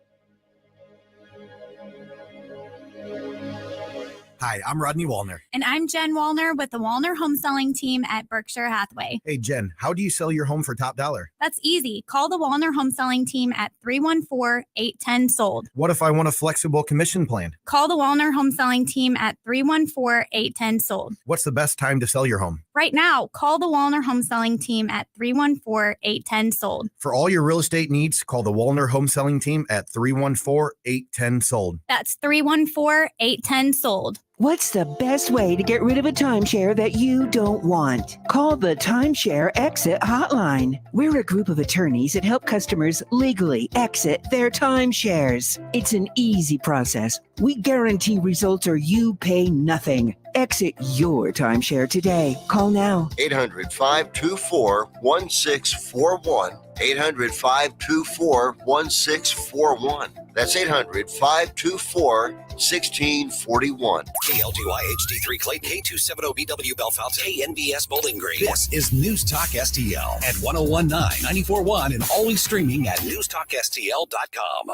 Hi, I'm Rodney Wallner. And I'm Jen Wallner with the Wallner Home Selling Team at Berkshire Hathaway. Hey, Jen, how do you sell your home for top dollar? That's easy. Call the Wallner Home Selling Team at 314-810-SOLD. What if I want a flexible commission plan? Call the Wallner Home Selling Team at 314-810-SOLD. What's the best time to sell your home? Right now, call the Wallner Home Selling Team at 314-810-SOLD. For all your real estate needs, call the Wallner Home Selling Team at 314-810-SOLD. That's 314-810-SOLD. What's the best way to get rid of a timeshare that you don't want? Call the Timeshare Exit Hotline. We're a group of attorneys that help customers legally exit their timeshares. It's an easy process. We guarantee results or you pay nothing. Exit your timeshare today. Call now. 800-524-1641. 800-524-1641. That's 800-524-1641. KLDY HD3 Clay, K270BW Bellefonte, KNBS Bowling Green. This is News Talk STL at 1019, 94.1, and always streaming at newstalkstl.com.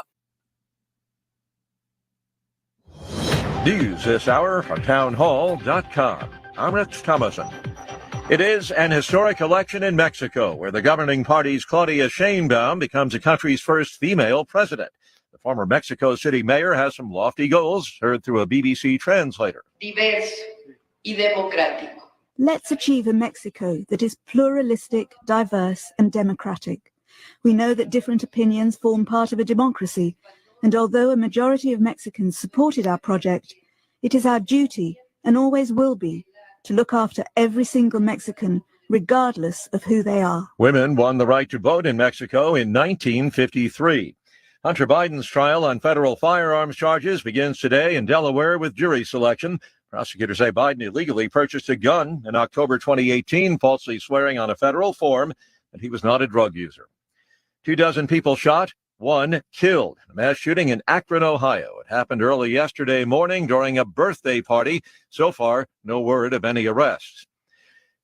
News this hour from townhall.com. I'm Rich Thomason. It is an historic election in Mexico where the governing party's Claudia Sheinbaum becomes the country's first female president. The former Mexico City mayor has some lofty goals, heard through a BBC translator. Diverso y democrático. Let's achieve a Mexico that is pluralistic, diverse, and democratic. We know that different opinions form part of a democracy, and although a majority of Mexicans supported our project, it is our duty, and always will be, to look after every single Mexican, regardless of who they are. Women won the right to vote in Mexico in 1953. Hunter Biden's trial on federal firearms charges begins today in Delaware with jury selection. Prosecutors say Biden illegally purchased a gun in October 2018, falsely swearing on a federal form that he was not a drug user. 24 people shot, 1 killed in a mass shooting in Akron, Ohio. It happened early yesterday morning during a birthday party. So far, no word of any arrests.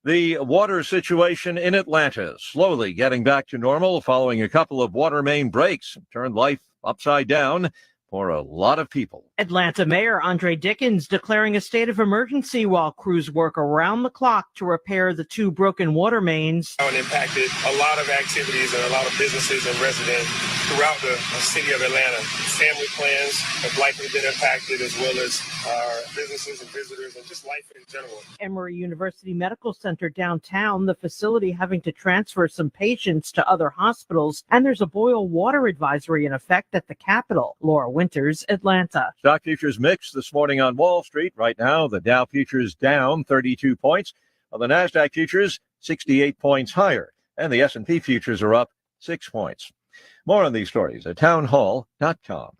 The water situation in Atlanta is slowly getting back to normal following a couple of water main breaks. Turned life upside down for a lot of people. Atlanta Mayor Andre Dickens declaring a state of emergency while crews work around the clock to repair the 2 broken water mains. It impacted a lot of activities and a lot of businesses and residents throughout the city of Atlanta. Family plans have likely been impacted, as well as our businesses and visitors and just life in general. Emory University Medical Center downtown, the facility having to transfer some patients to other hospitals, and there's a boil water advisory in effect at the Capitol. Laura Winters, Atlanta. Stock futures mixed this morning on Wall Street. Right now, the Dow futures down 32 points, while the NASDAQ futures 68 points higher, and the S&P futures are up 6 points. More on these stories at townhall.com.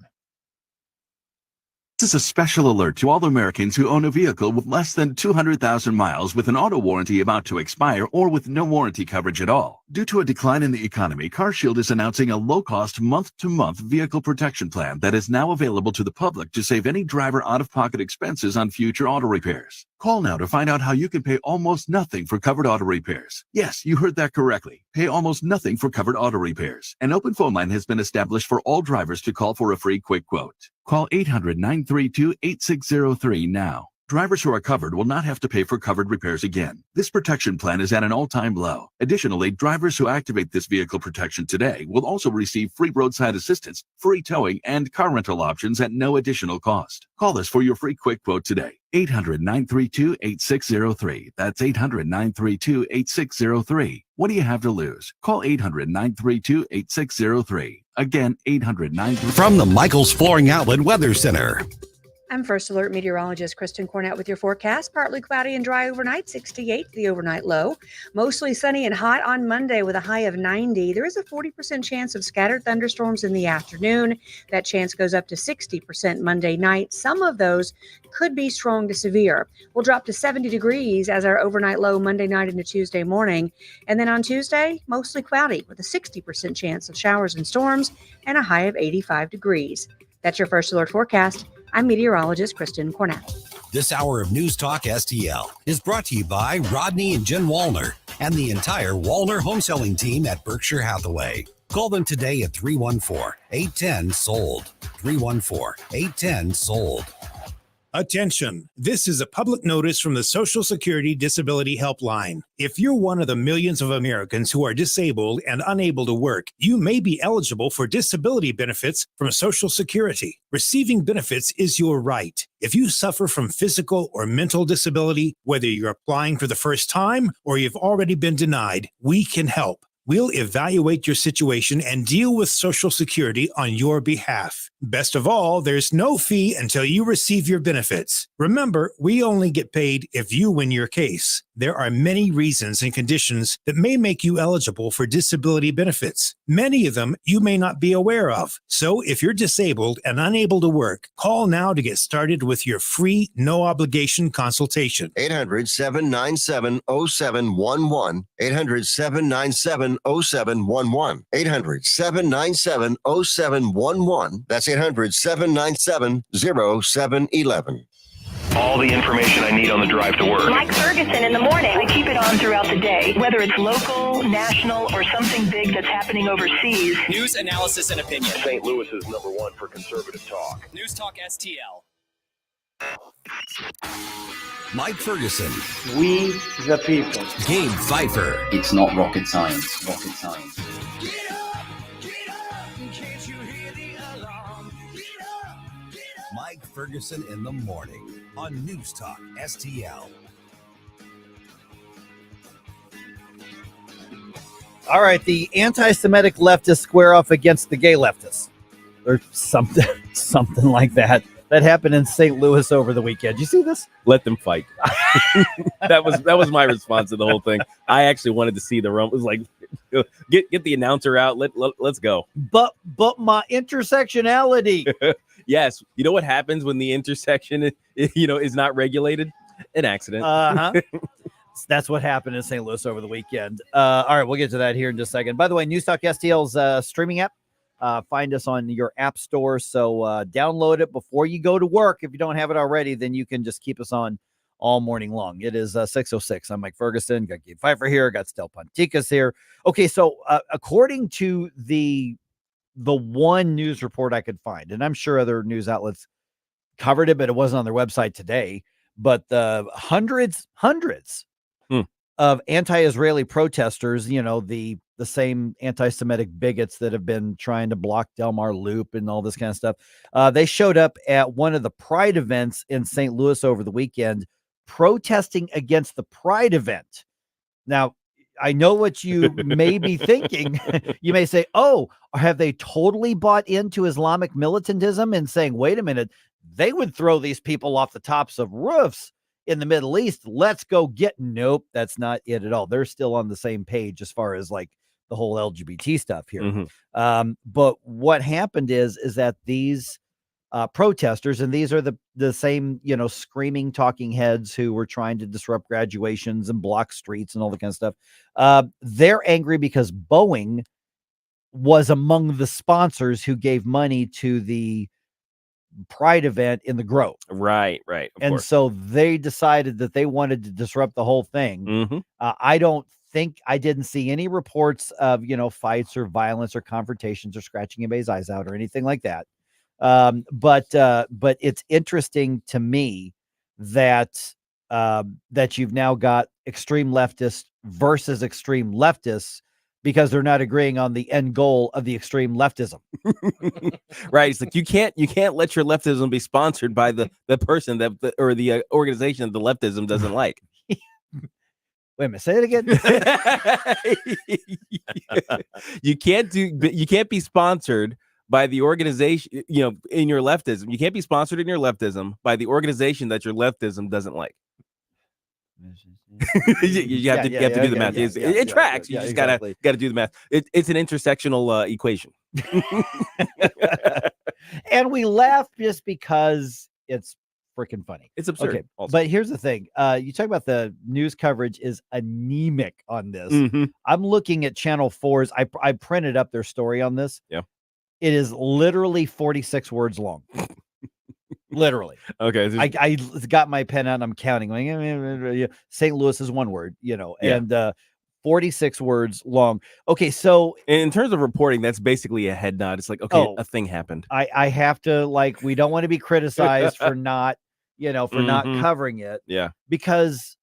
This is a special alert to all Americans who own a vehicle with less than 200,000 miles with an auto warranty about to expire or with no warranty coverage at all. Due to a decline in the economy, CarShield is announcing a low-cost month-to-month vehicle protection plan that is now available to the public to save any driver out-of-pocket expenses on future auto repairs. Call now to find out how you can pay almost nothing for covered auto repairs. Yes, you heard that correctly. Pay almost nothing for covered auto repairs. An open phone line has been established for all drivers to call for a free quick quote. Call 800-932-8603 now. Drivers who are covered will not have to pay for covered repairs again. This protection plan is at an all-time low. Additionally, drivers who activate this vehicle protection today will also receive free roadside assistance, free towing, and car rental options at no additional cost. Call us for your free quick quote today. 800-932-8603. That's 800-932-8603. What do you have to lose? Call 800-932-8603. Again, 800-932. From the Michaels Flooring Outlet Weather Center. I'm First Alert meteorologist Kristen Cornett with your forecast. Partly cloudy and dry overnight, 68 the overnight low. Mostly sunny and hot on Monday with a high of 90. There is a 40% chance of scattered thunderstorms in the afternoon. That chance goes up to 60% Monday night. Some of those could be strong to severe. We'll drop to 70 degrees as our overnight low Monday night into Tuesday morning. And then on Tuesday, mostly cloudy with a 60% chance of showers and storms and a high of 85 degrees. That's your First Alert forecast. I'm meteorologist Kristen Cornett. This hour of News Talk STL is brought to you by Rodney and Jen Wallner and the entire Wallner home selling team at Berkshire Hathaway. Call them today at 314-810-SOLD. 314-810-SOLD. Attention! This is a public notice from the Social Security Disability Helpline. If you're one of the millions of Americans who are disabled and unable to work, you may be eligible for disability benefits from Social Security. Receiving benefits is your right. If you suffer from physical or mental disability, whether you're applying for the first time or you've already been denied, we can help. We'll evaluate your situation and deal with Social Security on your behalf. Best of all, there's no fee until you receive your benefits. Remember, we only get paid if you win your case. There are many reasons and conditions that may make you eligible for disability benefits. Many of them you may not be aware of. So if you're disabled and unable to work, call now to get started with your free, no-obligation consultation. 800-797-0711. 800-797-0711. 800-797-0711. That's 800-797-0711. All the information I need on the drive to work. Like Ferguson in the morning. I keep it on throughout the day, whether it's local, national, or something big that's happening overseas. News, analysis, and opinion. St. Louis is #1 for conservative talk. News Talk STL. Mike Ferguson. We the people. Gabe Pfeiffer. It's not rocket science. Rocket science. Mike Ferguson in the morning on News Talk STL. All right, the anti-Semitic leftists square off against the gay leftists, or something like that. That happened in St. Louis over the weekend. You see this? Let them fight. that was my response to the whole thing. I actually wanted to see the rumble. It was like, get the announcer out. Let's go. But my intersectionality. Yes. You know what happens when the intersection is not regulated? An accident. That's what happened in St. Louis over the weekend. All right, we'll get to that here in just a second. By the way, Newstalk STL's streaming app. Find us on your app store. So download it before you go to work. If you don't have it already, then you can just keep us on all morning long. It is 6:06. I'm Mike Ferguson. Got Gabe Pfeiffer here. Got Stel Ponticus here. Okay, so according to the one news report I could find, and I'm sure other news outlets covered it, but it wasn't on their website today. But the hundreds of anti-Israeli protesters, the same anti-Semitic bigots that have been trying to block Delmar Loop and all this kind of stuff. They showed up at one of the Pride events in St. Louis over the weekend, protesting against the Pride event. Now, I know what you may be thinking. You may say, oh, have they totally bought into Islamic militantism and saying, wait a minute, they would throw these people off the tops of roofs in the Middle East. Let's go get. Nope, that's not it at all. They're still on the same page as far as like the whole LGBT stuff here. Mm-hmm. But what happened is that these protesters, and these are the same, screaming talking heads who were trying to disrupt graduations and block streets and all that kind of stuff. They're angry because Boeing was among the sponsors who gave money to the Pride event in the Grove. Right. And course. so they decided that they wanted to disrupt the whole thing. Mm-hmm. I didn't see any reports of, fights or violence or confrontations or scratching anybody's eyes out or anything like that. But it's interesting to me that you've now got extreme leftists versus extreme leftists because they're not agreeing on the end goal of the extreme leftism. Right. It's like you can't let your leftism be sponsored by the person or the organization that the leftism doesn't like. Wait a minute, say it again. You can't be sponsored by the organization, in your leftism. You can't be sponsored in your leftism by the organization that your leftism doesn't like. You have to do the math. It tracks. You just gotta do the math. It's an intersectional equation. And we laugh just because it's freaking funny. It's absurd. Okay, but here's the thing. You talk about the news coverage is anemic on this. Mm-hmm. I'm looking at Channel 4's. I printed up their story on this. Yeah. It is literally 46 words long. Literally. Okay. I got my pen out and I'm counting. St. Louis is one word, and 46 words long. Okay, so in terms of reporting, that's basically a head nod. It's like, okay, a thing happened. I have to, we don't want to be criticized for not, not covering it. Yeah. Because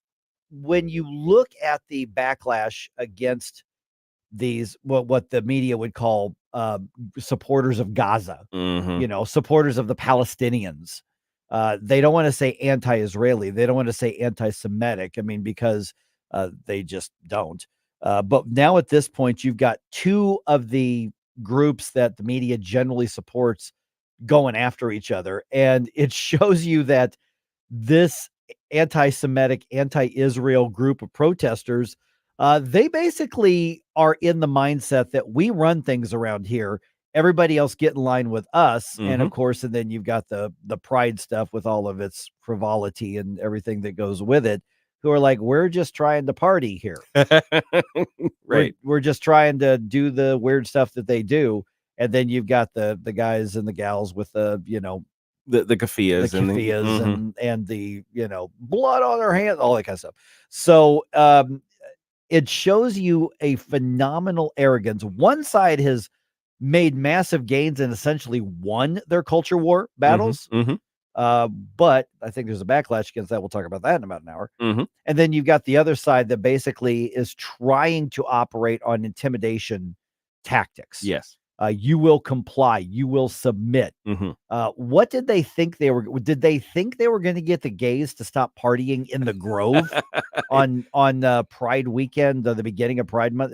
when you look at the backlash against these, what the media would call supporters of Gaza, supporters of the Palestinians, they don't want to say anti-Israeli. They don't want to say anti-Semitic. I mean, because they just don't. But now at this point, you've got two of the groups that the media generally supports going after each other. And it shows you that this anti-Semitic, anti-Israel group of protesters, they basically are in the mindset that we run things around here. Everybody else get in line with us. And of course, and then you've got the pride stuff with all of its frivolity and everything that goes with it, who are like, we're just trying to party here. Right. We're just trying to do the weird stuff that they do. And then you've got the guys and the gals with the keffiyehs and the blood on their hands, all that kind of stuff. So it shows you a phenomenal arrogance. One side has made massive gains and essentially won their culture war battles. But I think there's a backlash against that. We'll talk about that in about an hour. Mm-hmm. And then you've got the other side that basically is trying to operate on intimidation tactics. Yes. You will comply. You will submit. Mm-hmm. What did they think they were? Did they think they were going to get the gays to stop partying in the Grove on Pride weekend, or the beginning of Pride Month?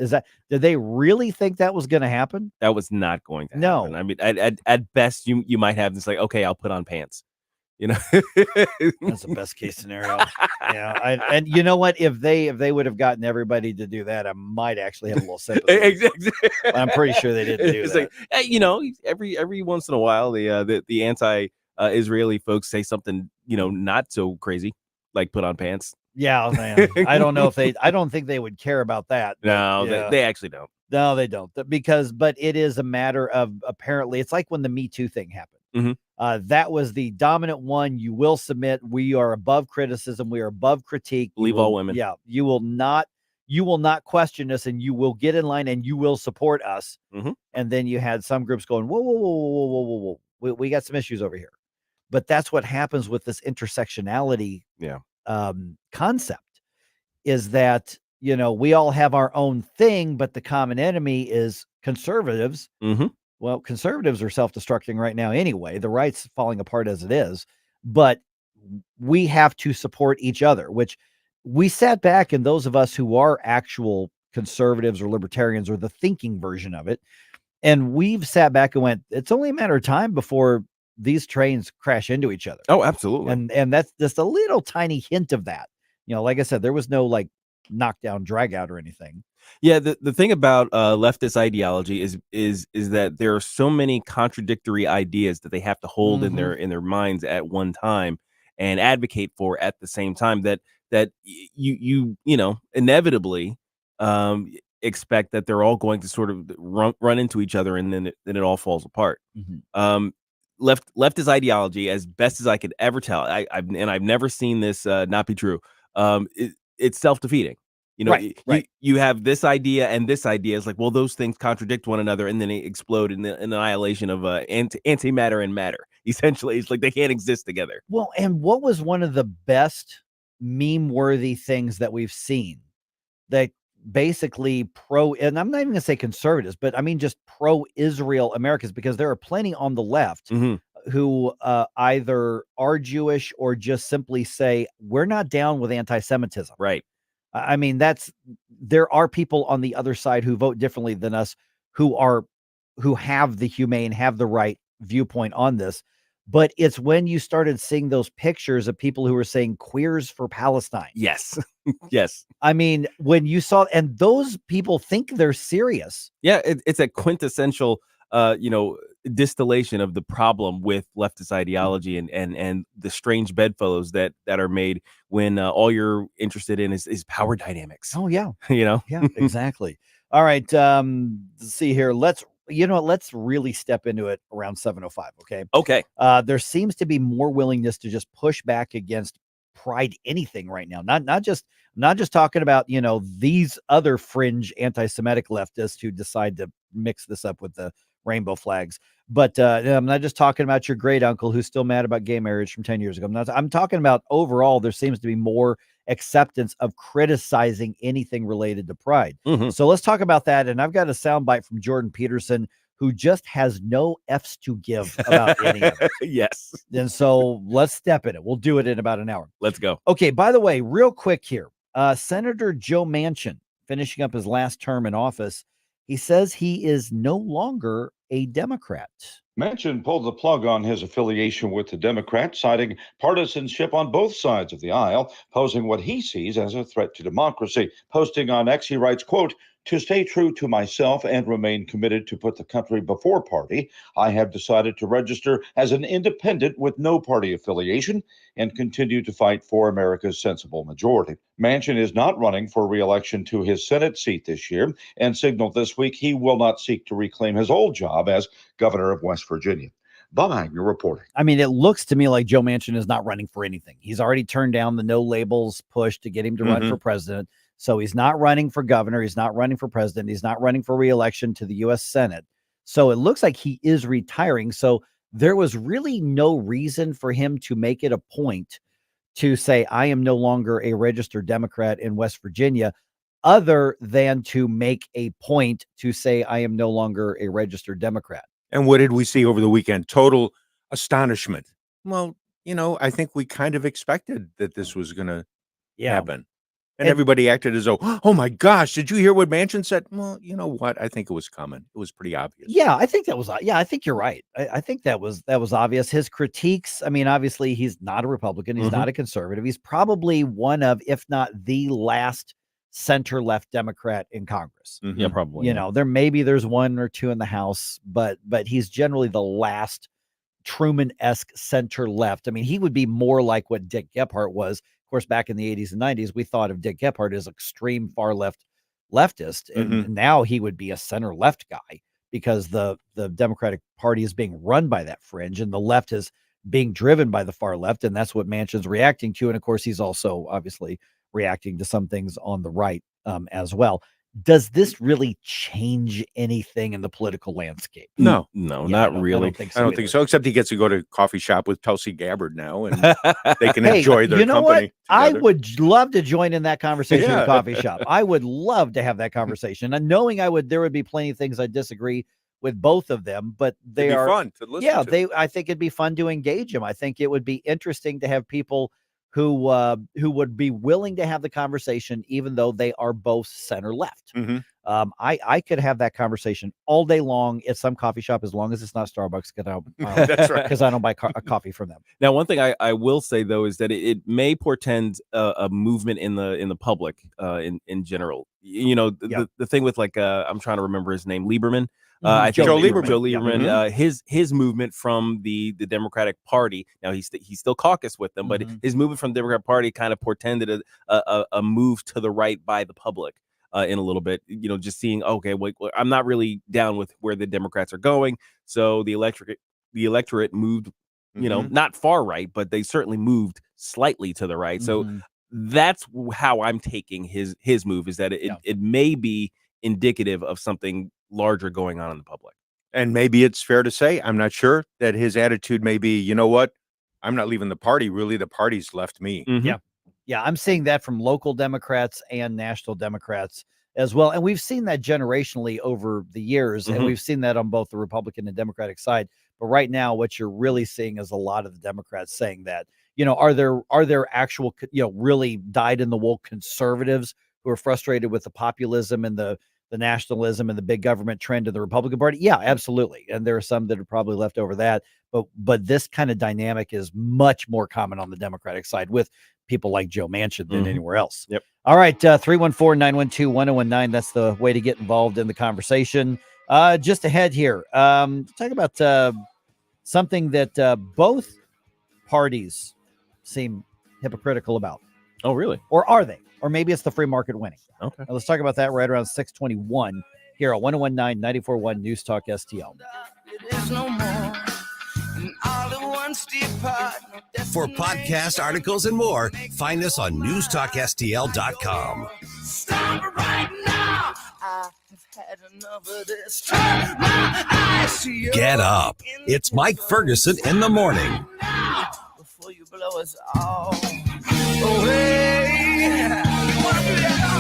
Did they really think that was going to happen? That was not going to No. happen. I mean, at best, you might have this like, okay, I'll put on pants. That's the best case scenario. Yeah, and you know what? If they would have gotten everybody to do that, I might actually have a little sympathy. Exactly. I'm pretty sure they didn't do It's that. like, hey, every once in a while, the anti-Israeli folks say something, not so crazy, like put on pants. Yeah, man. I don't know I don't think they would care about that. No, yeah. they actually don't. No, they don't. But it is a matter of, apparently, it's like when the Me Too thing happened. Mm-hmm. That was the dominant one. You will submit. We are above criticism. We are above critique. Believe all women. Yeah. You will not question us, and you will get in line, and you will support us. Mm-hmm. And then you had some groups going, whoa. We got some issues over here. But that's what happens with this intersectionality concept, is that, we all have our own thing, but the common enemy is conservatives. Mm-hmm. Well, conservatives are self-destructing right now anyway. The right's falling apart as it is, but we have to support each other, which we sat back, and those of us who are actual conservatives or libertarians, or the thinking version of it, and we've sat back and went, it's only a matter of time before these trains crash into each other. Oh, absolutely. And that's just a little tiny hint of that. Like I said, there was no like knockdown, drag out or anything. Yeah, the thing about leftist ideology is that there are so many contradictory ideas that they have to hold in their minds at one time and advocate for at the same time, that you inevitably expect that they're all going to sort of run into each other, and then it all falls apart. Mm-hmm. Leftist ideology, as best as I could ever tell, I've never seen this not be true. It's self-defeating. Right. You have this idea and this idea. It's like, well, those things contradict one another, and then they explode in the annihilation of antimatter and matter. Essentially, it's like they can't exist together. Well, and what was one of the best meme-worthy things that we've seen that basically and I'm not even gonna say conservatives, but I mean just pro-Israel Americans, because there are plenty on the left who either are Jewish or just simply say, we're not down with anti-Semitism. Right. I mean, there are people on the other side who vote differently than us, who have the humane, have the right viewpoint on this. But it's when you started seeing those pictures of people who were saying queers for Palestine. Yes. Yes. I mean, when you saw, and those people think they're serious. Yeah. It's a quintessential, distillation of the problem with leftist ideology and the strange bedfellows that are made when all you're interested in is power dynamics. Oh yeah. Yeah, exactly. All right. Let's see here. Let's really step into it around 7:05. Okay. There seems to be more willingness to just push back against Pride anything right now. Not just talking about, these other fringe anti-Semitic leftists who decide to mix this up with the rainbow flags. But I'm not just talking about your great uncle who's still mad about gay marriage from 10 years ago. I'm talking about overall, there seems to be more acceptance of criticizing anything related to Pride. So let's talk about that. And I've got a soundbite from Jordan Peterson, who just has no F's to give about any of it. Yes. And so let's step in it. We'll do it in about an hour. Let's go. Okay. By the way, real quick here, Senator Joe Manchin, finishing up his last term in office, he says he is no longer a Democrat. Manchin pulled the plug on his affiliation with the Democrats, citing partisanship on both sides of the aisle, posing what he sees as a threat to democracy. Posting on X, he writes, quote, "To stay true to myself and remain committed to put the country before party, I have decided to register as an independent with no party affiliation and continue to fight for America's sensible majority." Manchin is not running for re-election to his Senate seat this year and signaled this week he will not seek to reclaim his old job as governor of West Virginia. Bob Agnew reporting. I mean, it looks to me like Joe Manchin is not running for anything. He's already turned down the no labels push to get him to run for president. So he's not running for governor. He's not running for president. He's not running for re-election to the U.S. Senate. So it looks like he is retiring. So there was really no reason for him to make it a point to say, I am no longer a registered Democrat in West Virginia, other than to make a point to say, I am no longer a registered Democrat. And what did we see over the weekend? Total astonishment. Well, I think we kind of expected that this was going to happen. And everybody acted as though, oh my gosh, did you hear what Manchin said? Well, you know what? I think it was coming. It was pretty obvious. Yeah, I think I think you're right. I think that was obvious. His critiques, I mean, obviously he's not a Republican. He's not a conservative. He's probably one of, if not the last center-left Democrat in Congress. Yeah, probably. There's one or two in the House, but he's generally the last Truman-esque center-left. I mean, he would be more like what Dick Gephardt was. Of course, back in the 80s and 90s, we thought of Dick Gephardt as extreme far leftist, and now he would be a center left guy because the Democratic Party is being run by that fringe, and the left is being driven by the far left, and that's what Manchin's reacting to. And of course, he's also obviously reacting to some things on the right as well. Does this really change anything in the political landscape? No, not really. I don't think so. Except he gets to go to a coffee shop with Tulsi Gabbard now, and they can enjoy their company. What? I would love to join in that conversation at a coffee shop. I would love to have that conversation, and knowing there would be plenty of things I disagree with both of them, but they are fun to listen to. I think it'd be fun to engage them. I think it would be interesting to have people who would be willing to have the conversation, even though they are both center left. I could have that conversation all day long at some coffee shop, as long as it's not Starbucks, that's right, because I don't buy a coffee from them. Now, one thing I will say though is that it may portend a movement in the public in general. The thing with I'm trying to remember his name, Lieberman. I think Joe Lieberman, his movement from the Democratic Party. Now he still caucused with them, but his movement from the Democratic Party kind of portended a move to the right by the public in a little bit. Just seeing, okay, well, I'm not really down with where the Democrats are going, so the electorate moved, not far right, but they certainly moved slightly to the right. So that's how I'm taking his move, is that it may be indicative of something larger going on in the public. And maybe it's fair to say, I'm not sure, that his attitude may be, you know what, I'm not leaving the party. Really, the party's left me. Yeah, I'm seeing that from local Democrats and national Democrats as well. And we've seen that generationally over the years, and we've seen that on both the Republican and Democratic side. But right now, what you're really seeing is a lot of the Democrats saying that, are there actual, really dyed-in-the-wool conservatives who are frustrated with the populism and the nationalism and the big government trend of the Republican Party? Yeah, absolutely. And there are some that are probably left over that. But this kind of dynamic is much more common on the Democratic side with people like Joe Manchin than anywhere else. Yep. All right, 314-912-1019. That's the way to get involved in the conversation. Just ahead here, talk about something that both parties seem hypocritical about. Oh, really? Or are they? Or maybe it's the free market winning. Okay. Now, let's talk about that right around 6:21 here on 1019 94.1 News Talk STL. For podcast articles and more, find us on newstalkstl.com. Stop right now. I've had enough of this. Turn my eyes to you. Get up. It's Mike Ferguson in the morning. Before you blow us all away.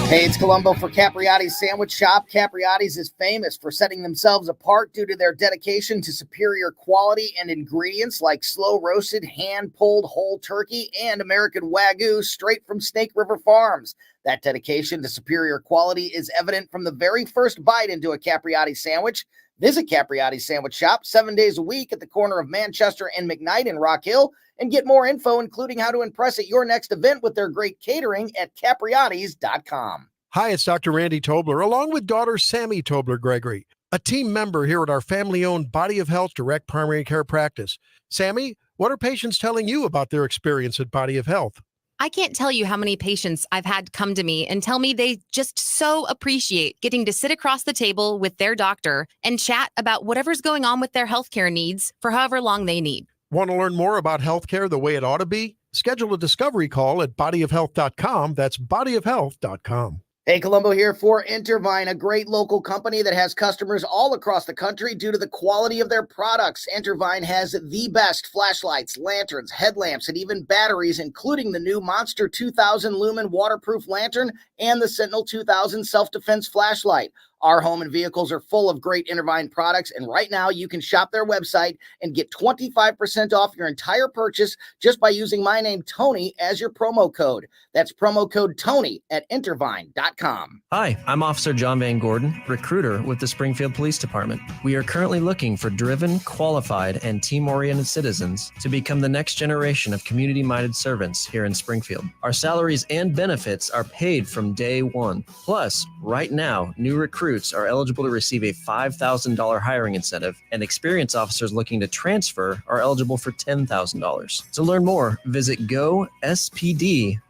Hey, it's Columbo for Capriotti's Sandwich Shop. Capriotti's is famous for setting themselves apart due to their dedication to superior quality and ingredients like slow-roasted, hand-pulled whole turkey and American Wagyu straight from Snake River Farms. That dedication to superior quality is evident from the very first bite into a Capriotti sandwich. Visit Capriotti's Sandwich Shop 7 days a week at the corner of Manchester and McKnight in Rock Hill, and get more info, including how to impress at your next event with their great catering at capriottis.com. Hi, it's Dr. Randy Tobler, along with daughter Sammy Tobler-Gregory, a team member here at our family-owned Body of Health Direct Primary Care Practice. Sammy, what are patients telling you about their experience at Body of Health? I can't tell you how many patients I've had come to me and tell me they just so appreciate getting to sit across the table with their doctor and chat about whatever's going on with their healthcare needs for however long they need. Want to learn more about healthcare the way it ought to be? Schedule a discovery call at bodyofhealth.com. That's bodyofhealth.com. Hey, Columbo here for Intervine, a great local company that has customers all across the country due to the quality of their products. Intervine has the best flashlights, lanterns, headlamps, and even batteries, including the new Monster 2000 Lumen waterproof lantern and the Sentinel 2000 self-defense flashlight. Our home and vehicles are full of great Intervine products, and right now you can shop their website and get 25% off your entire purchase just by using my name, Tony, as your promo code. That's promo code Tony at intervine.com. Hi, I'm Officer John Van Gordon, recruiter with the Springfield Police Department. We are currently looking for driven, qualified, and team-oriented citizens to become the next generation of community-minded servants here in Springfield. Our salaries and benefits are paid from day one. Plus, right now, new recruits are eligible to receive a $5,000 hiring incentive, and experienced officers looking to transfer are eligible for $10,000. To learn more, visit gospd.com.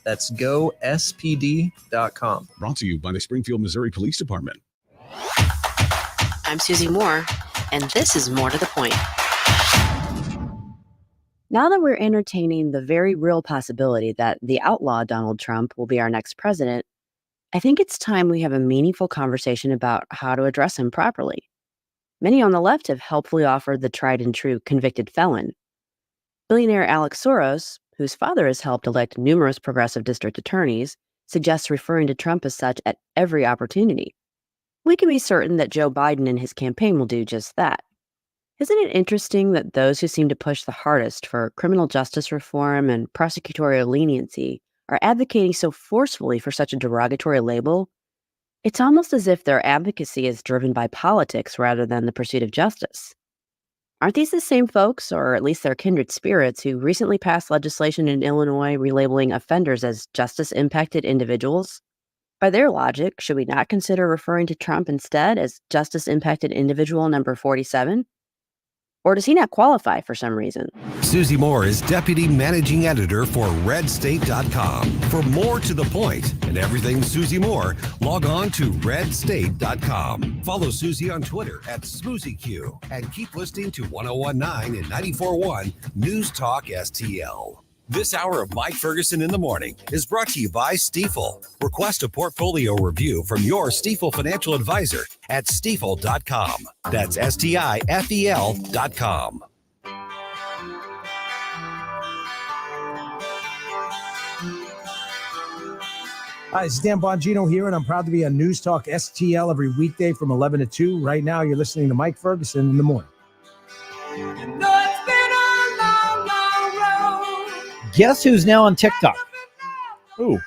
That's gospd.com. Brought to you by the Springfield, Missouri Police Department. I'm Susie Moore, and this is More to the Point. Now that we're entertaining the very real possibility that the outlaw Donald Trump will be our next president, I think it's time we have a meaningful conversation about how to address him properly. Many on the left have helpfully offered the tried and true convicted felon. Billionaire Alex Soros, whose father has helped elect numerous progressive district attorneys, suggests referring to Trump as such at every opportunity. We can be certain that Joe Biden and his campaign will do just that. Isn't it interesting that those who seem to push the hardest for criminal justice reform and prosecutorial leniency are advocating so forcefully for such a derogatory label? It's almost as if their advocacy is driven by politics rather than the pursuit of justice. Aren't these the same folks, or at least their kindred spirits, who recently passed legislation in Illinois relabeling offenders as justice-impacted individuals? By their logic, should we not consider referring to Trump instead as justice-impacted individual number 47? Or does he not qualify for some reason? Susie Moore is Deputy Managing Editor for RedState.com. For more to the point and everything Susie Moore, log on to RedState.com. Follow Susie on Twitter at SmoozyQ and keep listening to 1019 and 94.1 News Talk STL. This hour of Mike Ferguson in the Morning is brought to you by Stifel. Request a portfolio review from your Stifel financial advisor at Stifel.com. That's STIFEL.com. Hi, it's Dan Bongino here, and I'm proud to be on News Talk STL every weekday from 11 to 2. Right now, you're listening to Mike Ferguson in the Morning. Guess who's now on TikTok? Ooh.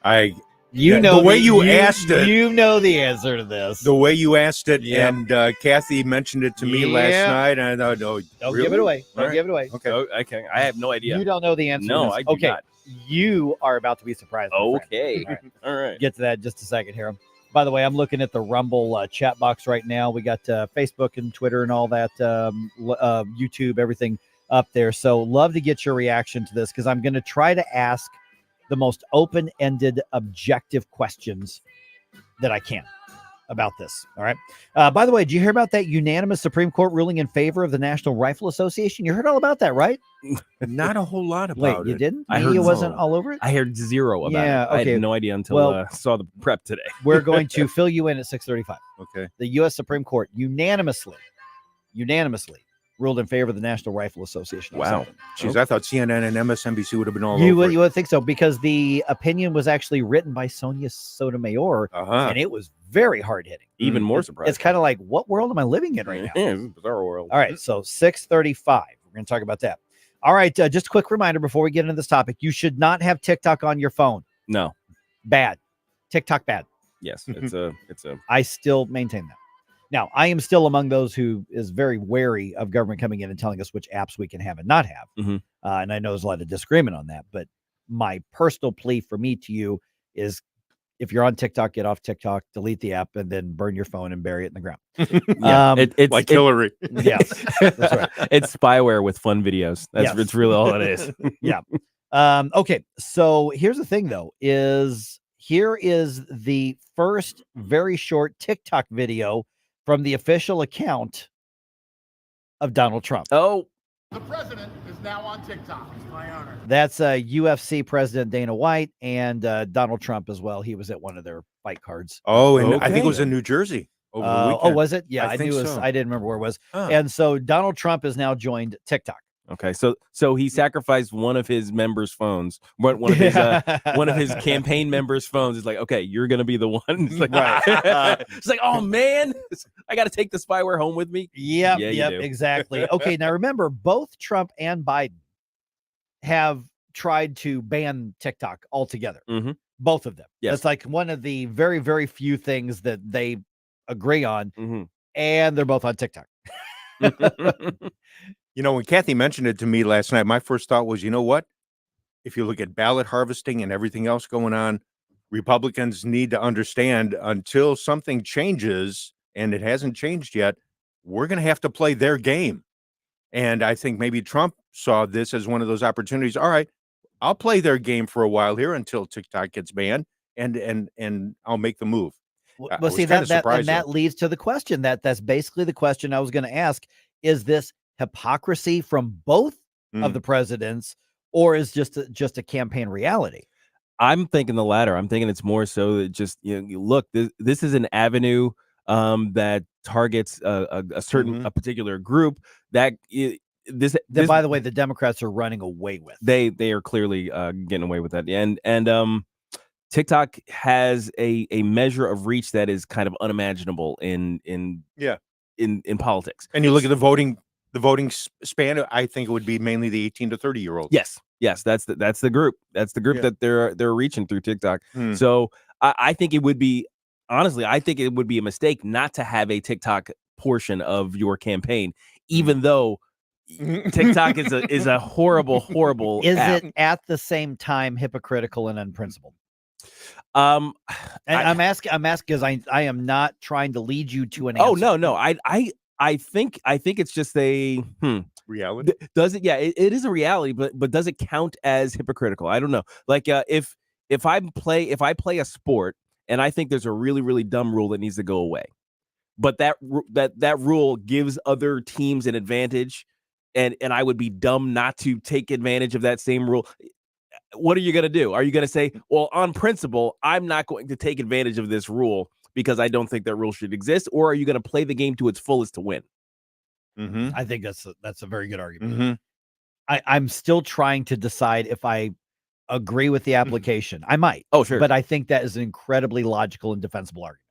The way you asked it. You know the answer to this. The way you asked it, and Kathy mentioned it to me last night, and I thought, Don't give it away. Don't give it away. Okay. Okay. I have no idea. You don't know the answer. No, to this. I do not. You are about to be surprised. Okay. All right. Get to that in just a second here. By the way, I'm looking at the Rumble chat box right now. We got Facebook and Twitter and all that, YouTube, everything up there. So love to get your reaction to this, because I'm going to try to ask the most open-ended, objective questions that I can about this. All right. By the way, did you hear about that unanimous Supreme Court ruling in favor of the National Rifle Association? You heard all about that, right? Not a whole lot about Wait, you didn't? I heard Media wasn't all over it? I heard zero about it. I had no idea until I saw the prep today. We're going to fill you in at 6:35. Okay. The U.S. Supreme Court unanimously ruled in favor of the National Rifle Association. Wow. Jeez, I thought CNN and MSNBC would have been all You over would, you would think so, because the opinion was actually written by Sonia Sotomayor, and it was very hard-hitting. Even more surprising. It's kind of like, what world am I living in right now? Yeah, it's a bizarre world. All right, so 6:35. We're going to talk about that. All right, just a quick reminder before we get into this topic. You should not have TikTok on your phone. No. Bad. TikTok bad. Yes, it's a I still maintain that. Now, I am still among those who is very wary of government coming in and telling us which apps we can have and not have. And I know there's a lot of disagreement on that, but my personal plea for me to you is, if you're on TikTok, get off TikTok, delete the app, and then burn your phone and bury it in the ground. It's like Hillary. Yes, that's right. It's spyware with fun videos. It's really all it is. Yeah. Okay. So here's the thing, though, here is the first very short TikTok video from the official account of Donald Trump. Oh, The president is now on TikTok. It's my honor. That's UFC President Dana White and Donald Trump as well. He was at one of their fight cards. Oh, and I think it was in New Jersey over the weekend. Oh, was it? Yeah, I think knew it was. so. I didn't remember where it was. Huh. And so Donald Trump has now joined TikTok. Okay, so he sacrificed one of his members' phones, one of his campaign members' phones. Is like, okay, you're gonna be the one. It's like, it's like, oh man, I got to take the spyware home with me. Yep, Yeah, exactly. Okay, now remember, both Trump and Biden have tried to ban TikTok altogether. Mm-hmm. Both of them. Yes. That's like one of the very, very few things that they agree on, Mm-hmm. and they're both on TikTok. You know, when Kathy mentioned it to me last night, my first thought was, you know what? If you look at ballot harvesting and everything else going on, Republicans need to understand until something changes, and it hasn't changed yet, we're going to have to play their game. And I think maybe Trump saw this as one of those opportunities. All right, I'll play their game for a while here until TikTok gets banned, and I'll make the move. Well, see, that leads to the question that's basically the question I was going to ask. Is this hypocrisy from both of the presidents, or is just a campaign reality? I'm thinking the latter. I'm thinking it's more so that just, look, this is an avenue that targets a certain a particular group that this by the way, the Democrats are running away with. They are clearly getting away with that. And TikTok has a measure of reach that is kind of unimaginable in politics. And you look at the voting span, I think it would be mainly the 18 to 30 year olds. Yes, that's the group. That's the group that they're reaching through TikTok. Mm. So I think it would be, honestly, I think it would be a mistake not to have a TikTok portion of your campaign, even though TikTok is a horrible app. It at the same time hypocritical and unprincipled? And I'm asking because I am not trying to lead you to an answer. answer. No. I think it's just a reality. Does it? Yeah, it is a reality, but does it count as hypocritical? I don't know. Like if I play a sport and I think there's a really, really dumb rule that needs to go away, but that rule gives other teams an advantage, and I would be dumb not to take advantage of that same rule. What are you going to do? Are you going to say, well, on principle, I'm not going to take advantage of this rule because I don't think that rule should exist? Or are you going to play the game to its fullest to win? Mm-hmm. I think that's a very good argument. Mm-hmm. I'm still trying to decide if I agree with the application. I might. Oh, sure. But I think that is an incredibly logical and defensible argument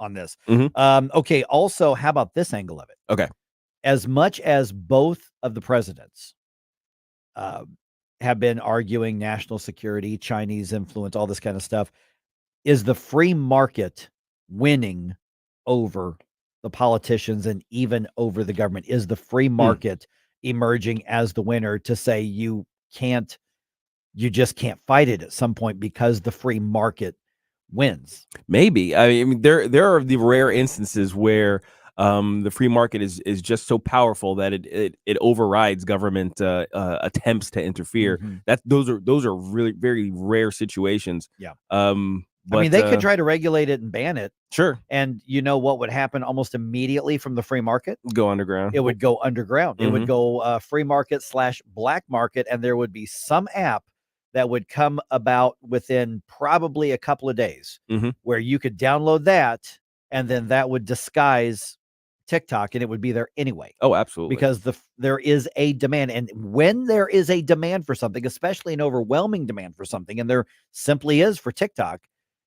on this. Mm-hmm. Okay. Also, how about this angle of it? Okay. As much as both of the presidents have been arguing national security, Chinese influence, all this kind of stuff, is the free market winning over the politicians and even over the government? Is the free market emerging as the winner to say you just can't fight it at some point because the free market wins? Maybe. I mean, there are the rare instances where the free market is just so powerful that it overrides government attempts to interfere. Mm-hmm. Those are really very rare situations. Yeah. But, I mean, they could try to regulate it and ban it. Sure. And you know what would happen almost immediately from the free market? Go underground. It would go underground. It would go free market / black market, and there would be some app that would come about within probably a couple of days where you could download that, and then that would disguise TikTok, and it would be there anyway. Oh, absolutely. Because there is a demand, and when there is a demand for something, especially an overwhelming demand for something, and there simply is for TikTok,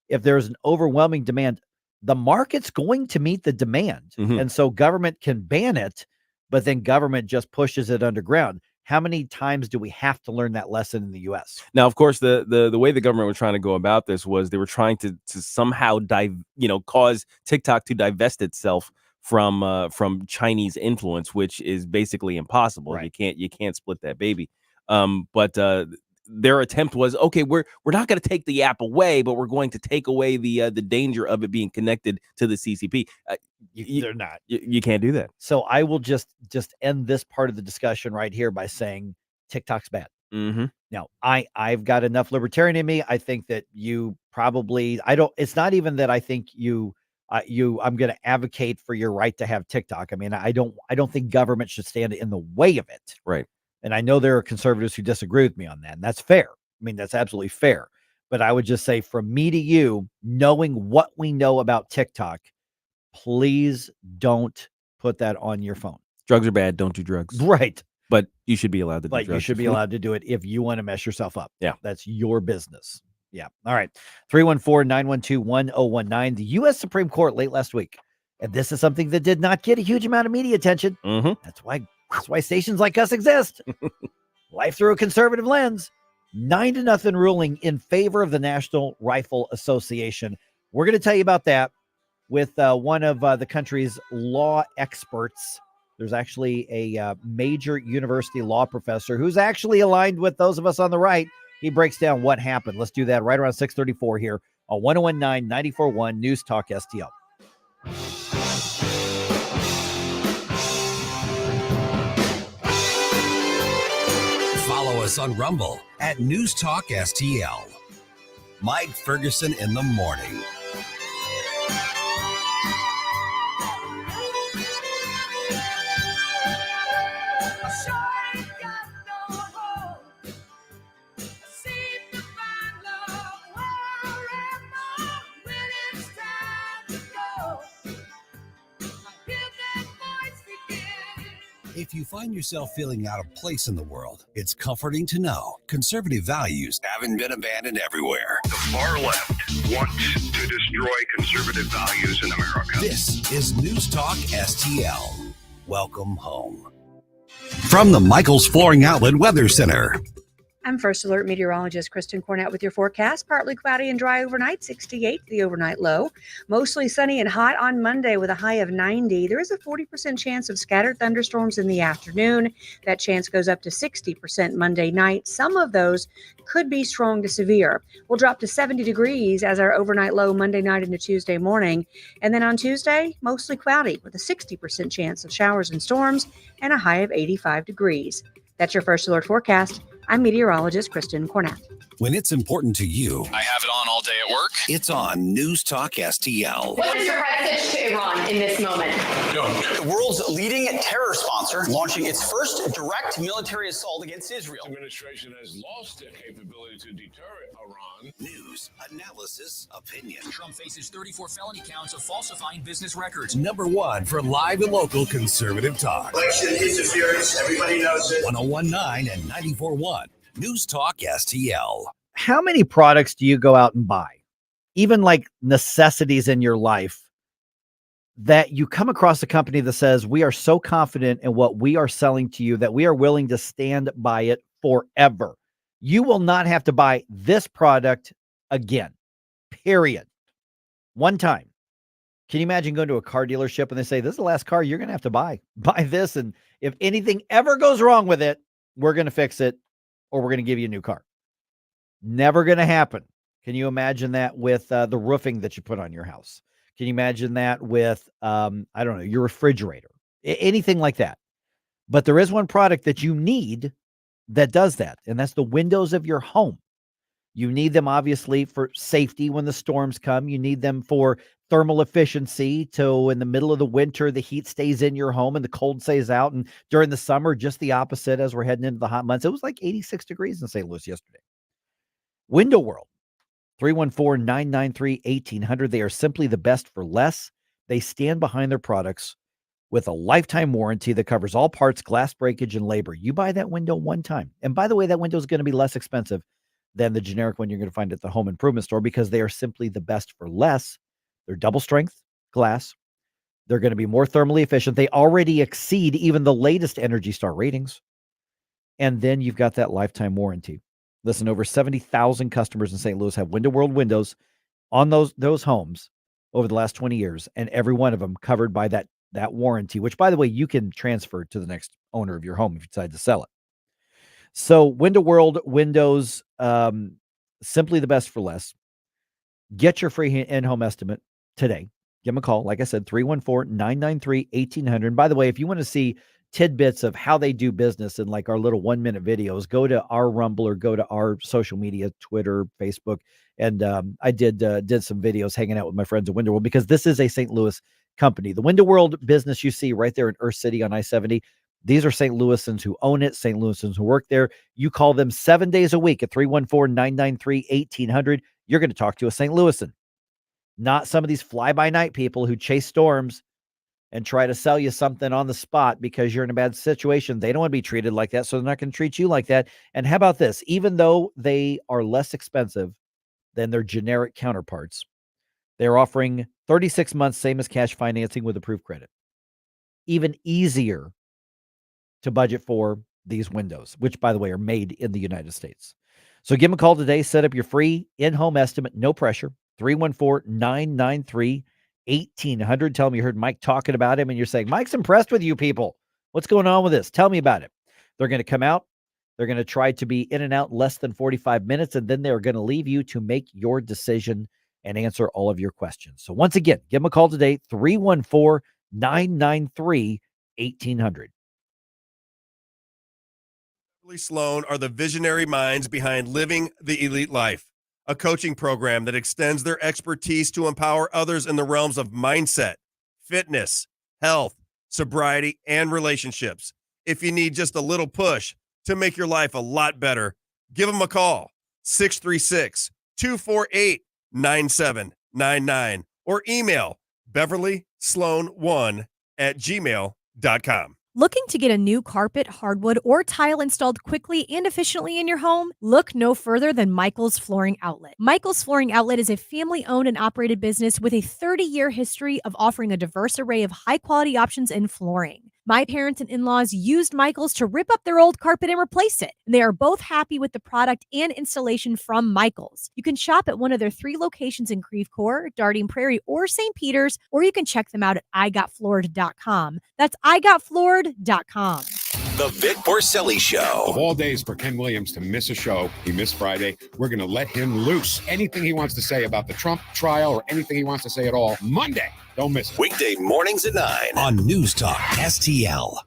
if there's an overwhelming demand, the market's going to meet the demand. And so government can ban it, but then government just pushes it underground. How many times do we have to learn that lesson in the U.S.? Now, of course, the way the government was trying to go about this was they were trying to somehow cause TikTok to divest itself from Chinese influence, which is basically impossible. Right. You can't split that baby. But their attempt was, okay, we're not going to take the app away, but we're going to take away the danger of it being connected to the CCP. They're not. You can't do that. So I will just end this part of the discussion right here by saying TikTok's bad. Now, I've got enough libertarian in me. I think that you probably, it's not even that I think I'm going to advocate for your right to have TikTok. I mean, I don't think government should stand in the way of it. Right. And I know there are conservatives who disagree with me on that, and that's fair. I mean, that's absolutely fair. But I would just say from me to you, knowing what we know about TikTok, please don't put that on your phone. Drugs are bad. Don't do drugs. Right. But you should be allowed to do drugs. You should be allowed to do it if you want to mess yourself up. Yeah. That's your business. Yeah. All right. 314-912-1019. The U.S. Supreme Court late last week. And this is something that did not get a huge amount of media attention. Mm-hmm. That's why stations like us exist. Life through a conservative lens. 9-0 ruling in favor of the National Rifle Association. We're going to tell you about that with one of the country's law experts. There's actually a major university law professor who's actually aligned with those of us on the right. He breaks down what happened. Let's do that right around 6:34 here on 1019 94.1 News Talk STL. Follow us on Rumble at News Talk STL. Mike Ferguson in the morning. If you find yourself feeling out of place in the world, it's comforting to know conservative values haven't been abandoned everywhere. The far left wants to destroy conservative values in America. This is News Talk STL. Welcome home. From the Michaels Flooring Outlet Weather Center. I'm First Alert meteorologist Kristen Cornett with your forecast. Partly cloudy and dry overnight, 68 the overnight low. Mostly sunny and hot on Monday with a high of 90. There is a 40% chance of scattered thunderstorms in the afternoon. That chance goes up to 60% Monday night. Some of those could be strong to severe. We'll drop to 70 degrees as our overnight low Monday night into Tuesday morning. And then on Tuesday, mostly cloudy with a 60% chance of showers and storms and a high of 85 degrees. That's your First Alert forecast. I'm meteorologist Kristen Cornett. When it's important to you, I have it on all day at work. it's on News Talk STL. What is your message to Iran in this moment? The world's leading terror sponsor launching its first direct military assault against Israel. The administration has lost their capability to deter Iran. News, analysis, opinion. Trump faces 34 felony counts of falsifying business records. Number one for live and local conservative talk. Election interference, everybody knows it. 1019 and 94.1 News Talk STL. How many products do you go out and buy, even like necessities in your life, that you come across a company that says, we are so confident in what we are selling to you that we are willing to stand by it forever. You will not have to buy this product again, period. One time. Can you imagine going to a car dealership and they say, this is the last car you're going to have to buy. Buy this, and if anything ever goes wrong with it, we're going to fix it, or we're going to give you a new car. Never going to happen. Can you imagine that with the roofing that you put on your house? Can you imagine that with, I don't know, your refrigerator, anything like that? But there is one product that you need that does that, and that's the windows of your home. You need them, obviously, for safety when the storms come. You need them for thermal efficiency, so in the middle of the winter, the heat stays in your home and the cold stays out. And during the summer, just the opposite as we're heading into the hot months. It was like 86 degrees in St. Louis yesterday. Window World, 314-993-1800. They are simply the best for less. They stand behind their products with a lifetime warranty that covers all parts, glass breakage, and labor. You buy that window one time. And by the way, that window is going to be less expensive than the generic one you're going to find at the home improvement store, because they are simply the best for less. They're double strength glass. They're going to be more thermally efficient. They already exceed even the latest Energy Star ratings. And then you've got that lifetime warranty. Listen, over 70,000 customers in St. Louis have Window World windows on those homes over the last 20 years, and every one of them covered by that warranty, which, by the way, you can transfer to the next owner of your home if you decide to sell it. So Window World windows, simply the best for less. Get your free in-home estimate today. Give them a call. Like I said, 314-993-1800. And by the way, if you want to see tidbits of how they do business in like our little 1-minute videos, go to our Rumble or go to our social media, Twitter, Facebook. And I did some videos hanging out with my friends at Window World, because this is a St. Louis company. The Window World business you see right there in Earth City on I-70, These are St. Louisans who own it, St. Louisans who work there. You call them 7 days a week at 314-993-1800. You're going to talk to a St. Louisan, not some of these fly-by-night people who chase storms and try to sell you something on the spot because you're in a bad situation. They don't want to be treated like that, so they're not going to treat you like that. And how about this? Even though they are less expensive than their generic counterparts, they're offering 36 months, same as cash financing with approved credit. Even easier to budget for these windows, which, by the way, are made in the United States. So give them a call today. Set up your free in-home estimate. No pressure. 314-993-1800. Tell them you heard Mike talking about him and you're saying, Mike's impressed with you people. What's going on with this? Tell me about it. They're going to come out. They're going to try to be in and out in less than 45 minutes, and then they're going to leave you to make your decision and answer all of your questions. So once again, give them a call today, 314-993-1800. Sloan are the visionary minds behind Living the Elite Life, a coaching program that extends their expertise to empower others in the realms of mindset, fitness, health, sobriety, and relationships. If you need just a little push to make your life a lot better, give them a call, 636-248-9799, or email beverlysloan1@gmail.com. Looking to get a new carpet, hardwood, or tile installed quickly and efficiently in your home? Look no further than Michael's Flooring Outlet. Michael's Flooring Outlet is a family-owned and operated business with a 30-year history of offering a diverse array of high-quality options in flooring. My parents and in-laws used Michael's to rip up their old carpet and replace it. They are both happy with the product and installation from Michael's. You can shop at one of their 3 locations in Creve Coeur, Darting Prairie, or St. Peters, or you can check them out at igotfloored.com. That's igotfloored.com. The Vic Porcelli Show. Of all days for Ken Williams to miss a show, he missed Friday. We're going to let him loose. Anything he wants to say about the Trump trial or anything he wants to say at all, Monday. Don't miss it. Weekday mornings at 9 on News Talk STL.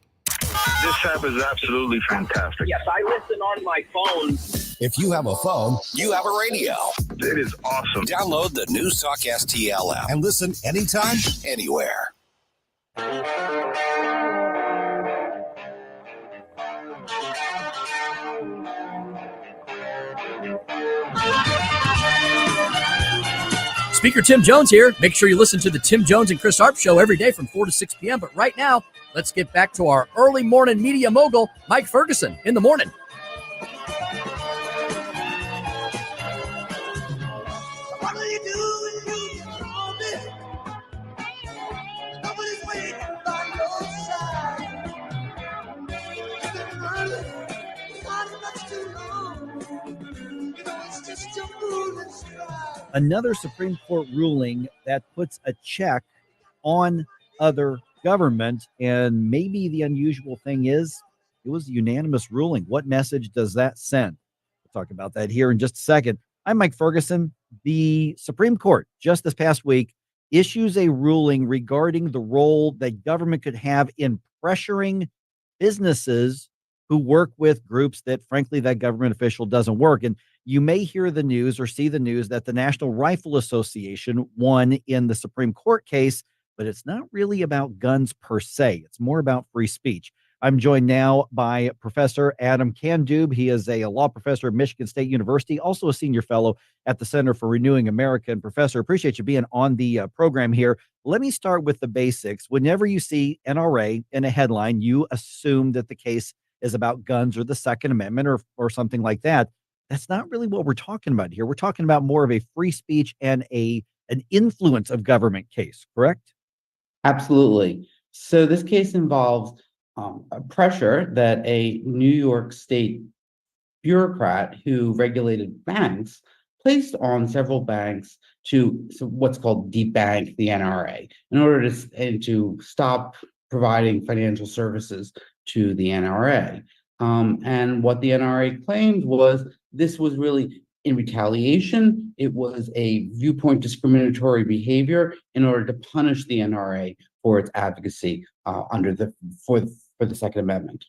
This app is absolutely fantastic. Yes, I listen on my phone. If you have a phone, you have a radio. It is awesome. Download the News Talk STL app and listen anytime, anywhere. Speaker Tim Jones here. Make sure you listen to the Tim Jones and Chris Harp Show every day from 4 to 6 p.m. But right now, let's get back to our early morning media mogul, Mike Ferguson, in the morning. What will you do when you call me? Nobody's waiting by your side. You've been running, not much too long. You know it's just your moving stride. Another Supreme Court ruling that puts a check on other government. And maybe the unusual thing is it was a unanimous ruling. What message does that send? We'll talk about that here in just a second. I'm Mike Ferguson. The Supreme Court just this past week issues a ruling regarding the role that government could have in pressuring businesses who work with groups that, frankly, that government official doesn't work. And you may hear the news or see the news that the National Rifle Association won in the Supreme Court case, but it's not really about guns per se. It's more about free speech. I'm joined now by Professor Adam Candeub. He is a law professor at Michigan State University, also a senior fellow at the Center for Renewing America. And Professor, appreciate you being on the program here. Let me start with the basics. Whenever you see NRA in a headline, you assume that the case is about guns or the Second Amendment or something like that. That's not really what we're talking about here. We're talking about more of a free speech and an influence of government case, correct? Absolutely. So this case involves a pressure that a New York State bureaucrat who regulated banks placed on several banks to what's called debank the NRA in order to stop providing financial services to the NRA. And what the NRA claimed was this was really in retaliation. It was a viewpoint discriminatory behavior in order to punish the NRA for its advocacy for the Second Amendment.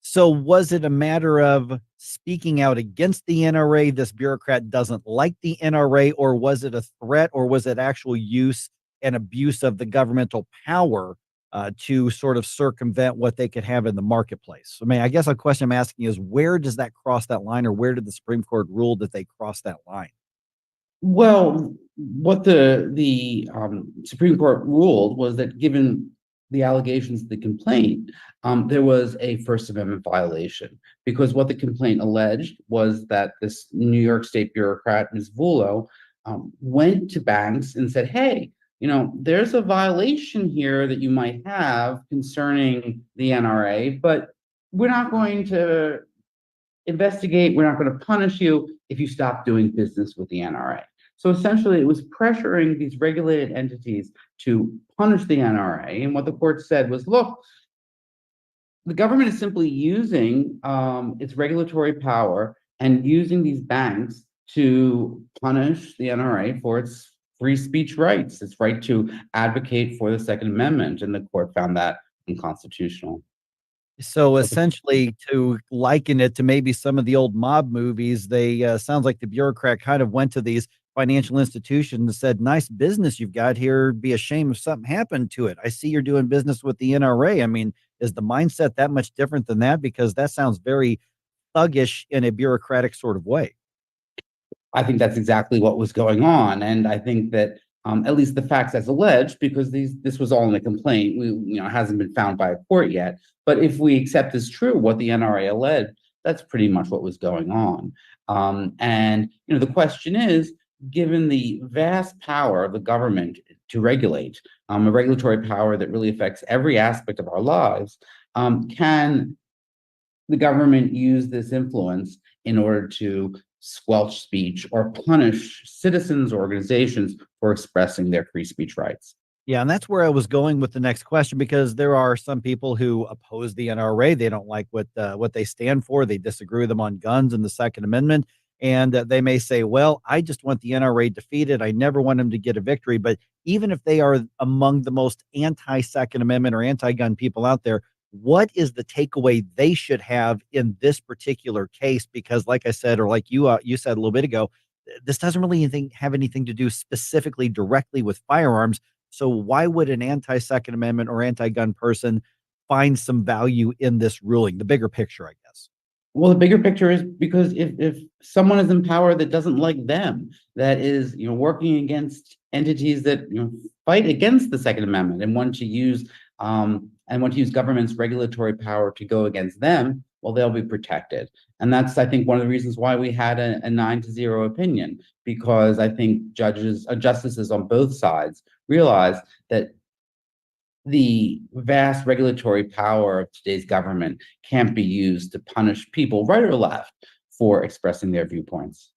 So was it a matter of speaking out against the NRA? This bureaucrat doesn't like the NRA, or was it a threat, or was it actual use and abuse of the governmental power to sort of circumvent what they could have in the marketplace. I mean, I guess a question I'm asking is, where does that cross that line, or where did the Supreme Court rule that they crossed that line? Well, what the Supreme Court ruled was that given the allegations of the complaint, there was a First Amendment violation, because what the complaint alleged was that this New York State bureaucrat, Ms. Vullo, went to banks and said, hey, there's a violation here that you might have concerning the NRA, but we're not going to investigate, we're not going to punish you if you stop doing business with the NRA. So essentially, it was pressuring these regulated entities to punish the NRA. And what the court said was, look, the government is simply using its regulatory power and using these banks to punish the NRA for its free speech rights, its right to advocate for the Second Amendment. And the court found that unconstitutional. So essentially, to liken it to maybe some of the old mob movies, they sounds like the bureaucrat kind of went to these financial institutions and said, nice business you've got here. It'd be a shame if something happened to it. I see you're doing business with the NRA. I mean, is the mindset that much different than that? Because that sounds very thuggish in a bureaucratic sort of way. I think that's exactly what was going on. And I think that at least the facts as alleged, because this was all in a complaint, it hasn't been found by a court yet. But if we accept as true what the NRA alleged, that's pretty much what was going on. And the question is, given the vast power of the government to regulate, a regulatory power that really affects every aspect of our lives, can the government use this influence in order to squelch speech or punish citizens or organizations for expressing their free speech rights? Yeah, and that's where I was going with the next question, because there are some people who oppose the NRA. They don't like what they stand for. They disagree with them on guns and the Second Amendment. And they may say, well, I just want the NRA defeated. I never want them to get a victory. But even if they are among the most anti-Second Amendment or anti-gun people out there, what is the takeaway they should have in this particular case? Because like I said, or like you said a little bit ago, this doesn't really have anything to do specifically directly with firearms. So why would an anti-Second Amendment or anti-gun person find some value in this ruling? The bigger picture, I guess. Well, the bigger picture is because if someone is in power that doesn't like them, that is, working against entities that fight against the Second Amendment and want to use government's regulatory power to go against them, well, they'll be protected. And that's, I think, one of the reasons why we had a 9-0 opinion, because I think justices on both sides realize that the vast regulatory power of today's government can't be used to punish people, right or left, for expressing their viewpoints.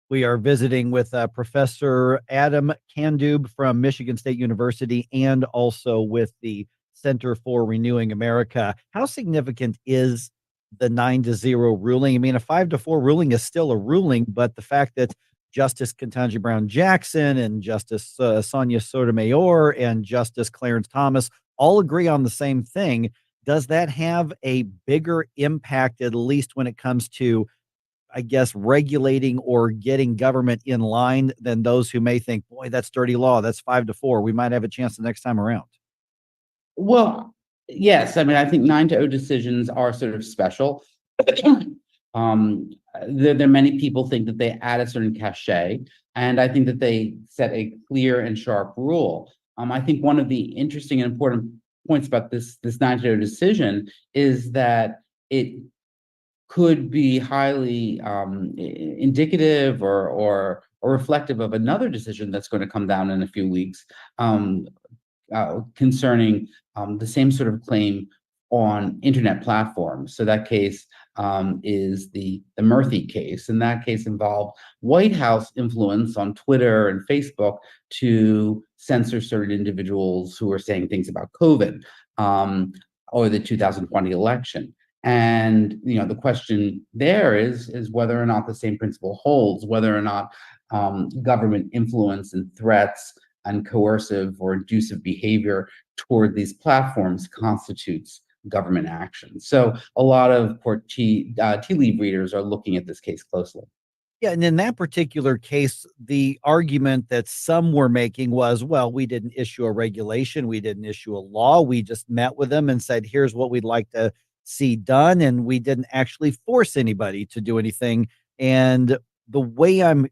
We are visiting with Professor Adam Candeub from Michigan State University, and also with the Center for Renewing America. How significant is the 9-0 ruling? I mean, a 5-4 ruling is still a ruling, but the fact that Justice Ketanji Brown Jackson and Justice Sonia Sotomayor and Justice Clarence Thomas all agree on the same thing, does that have a bigger impact, at least when it comes to, I guess, regulating or getting government in line, than those who may think, boy, that's dirty law, that's 5-4, we might have a chance the next time around? Well, yes. I mean, I think 9-0 decisions are sort of special. There many people think that they add a certain cachet, and I think that they set a clear and sharp rule. I think one of the interesting and important points about this 9-0 decision is that it could be highly indicative or reflective of another decision that's going to come down in a few weeks, concerning the same sort of claim on internet platforms. So that case is the Murthy case, and that case involved White House influence on Twitter and Facebook to censor certain individuals who were saying things about COVID or the 2020 election. And the question there is whether or not the same principle holds, whether or not government influence and threats and coercive or inducive behavior toward these platforms constitutes government action. So a lot of court tea leaf readers are looking at this case closely. Yeah, and in that particular case, the argument that some were making was, well, we didn't issue a regulation, we didn't issue a law, we just met with them and said, here's what we'd like to see done, and we didn't actually force anybody to do anything. And the way I'm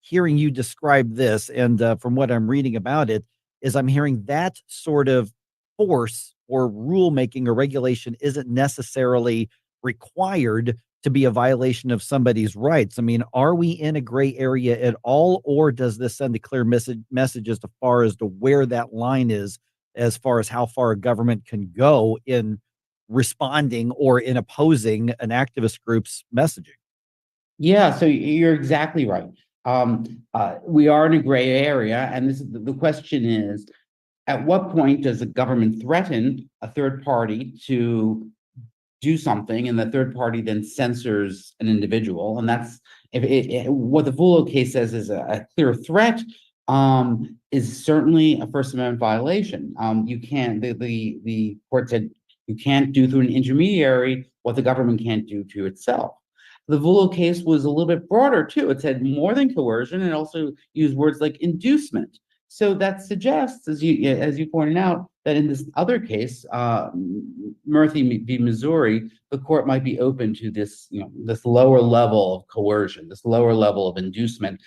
hearing you describe this, and from what I'm reading about it, is I'm hearing that sort of force or rulemaking or regulation isn't necessarily required to be a violation of somebody's rights. I mean, are we in a gray area at all, or does this send a clear message as far as to where that line is, as far as how far a government can go in responding or in opposing an activist group's messaging? Yeah, so you're exactly right. We are in a gray area, and this is the question is, at what point does the government threaten a third party to do something, and the third party then censors an individual? And that's what the Vulo case says is a clear threat. Is certainly a First Amendment violation. You can't. The court said you can't do through an intermediary what the government can't do to itself. The Vulo case was a little bit broader too. It said more than coercion, and also used words like inducement. So that suggests, as you pointed out, that in this other case, Murphy v. Missouri, the court might be open to this, this lower level of coercion, this lower level of inducement,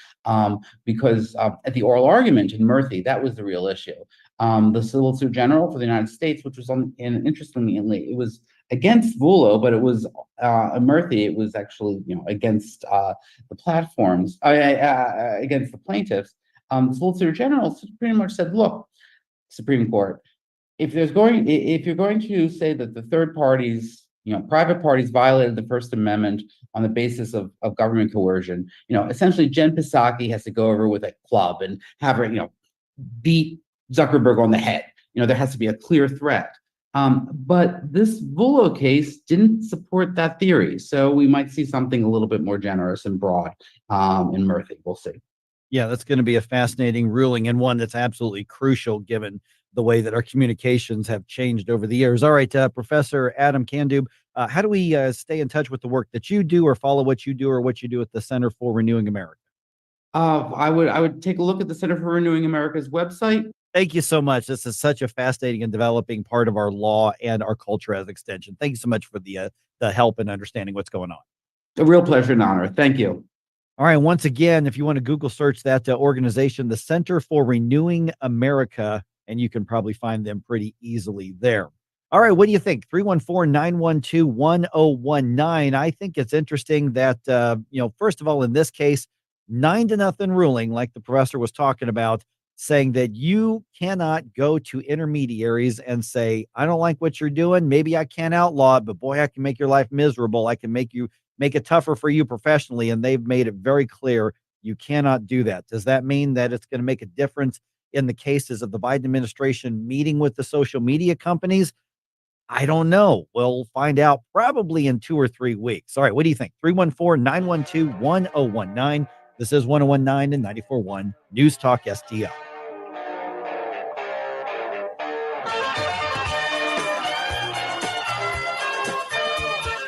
because at the oral argument in Murphy, that was the real issue. The Solicitor General for the United States, which was interestingly, it was against Vulo, but it was Murphy. It was actually against the platforms, against the plaintiffs. The Solicitor General pretty much said, "Look, Supreme Court, if you're going to say that the third parties, private parties violated the First Amendment on the basis of government coercion, essentially Jen Psaki has to go over with a club and have her, beat Zuckerberg on the head. There has to be a clear threat." But this Vulo case didn't support that theory, so we might see something a little bit more generous and broad in Murphy. We'll see. Yeah, that's going to be a fascinating ruling, and one that's absolutely crucial given the way that our communications have changed over the years. All right, Professor Adam Candeub, how do we stay in touch with the work that you do, or follow what you do, or what you do at the Center for Renewing America? I would take a look at the Center for Renewing America's website. Thank you so much. This is such a fascinating and developing part of our law and our culture as extension. Thank you so much for the help in understanding what's going on. A real pleasure and honor. Thank you. All right. Once again, if you want to Google search that organization, the Center for Renewing America, and you can probably find them pretty easily there. All right. What do you think? 314-912-1019. I think it's interesting that, first of all, in this case, 9-0 ruling, like the professor was talking about, saying that you cannot go to intermediaries and say, I don't like what you're doing. Maybe I can't outlaw it, but boy, I can make your life miserable. I can make it tougher for you professionally. And they've made it very clear you cannot do that. Does that mean that it's going to make a difference in the cases of the Biden administration meeting with the social media companies? I don't know. We'll find out probably in 2 or 3 weeks. All right. What do you think? 314-912-1019. This is 1019 and 94.1 News Talk STL.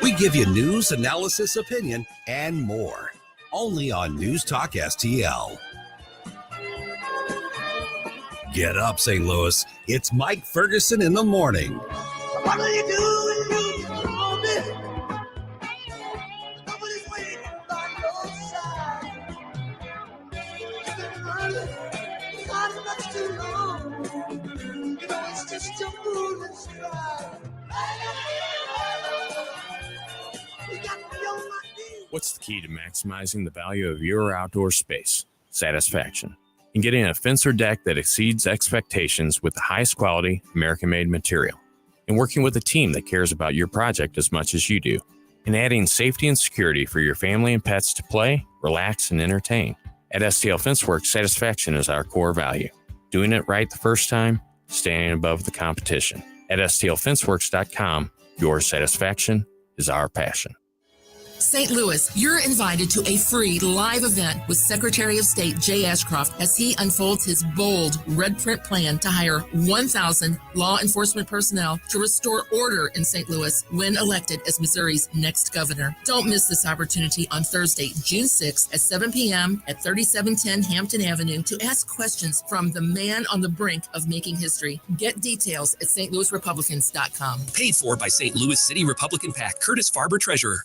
We give you news, analysis, opinion, and more. Only on News Talk STL. Get up, St. Louis. It's Mike Ferguson in the morning. What do you do when you call me? Nobody's waiting by your side. You've been running, not much too long. It's just your foolish pride. What's the key to maximizing the value of your outdoor space? Satisfaction. And getting a fence or deck that exceeds expectations with the highest quality American-made material. And working with a team that cares about your project as much as you do. And adding safety and security for your family and pets to play, relax, and entertain. At STL Fenceworks, satisfaction is our core value. Doing it right the first time, staying above the competition. At STLFenceworks.com, your satisfaction is our passion. St. Louis, you're invited to a free live event with Secretary of State Jay Ashcroft as he unfolds his bold red print plan to hire 1,000 law enforcement personnel to restore order in St. Louis when elected as Missouri's next governor. Don't miss this opportunity on Thursday, June 6th at 7 p.m. at 3710 Hampton Avenue to ask questions from the man on the brink of making history. Get details at stlouisrepublicans.com. Paid for by St. Louis City Republican PAC, Curtis Farber, Treasurer.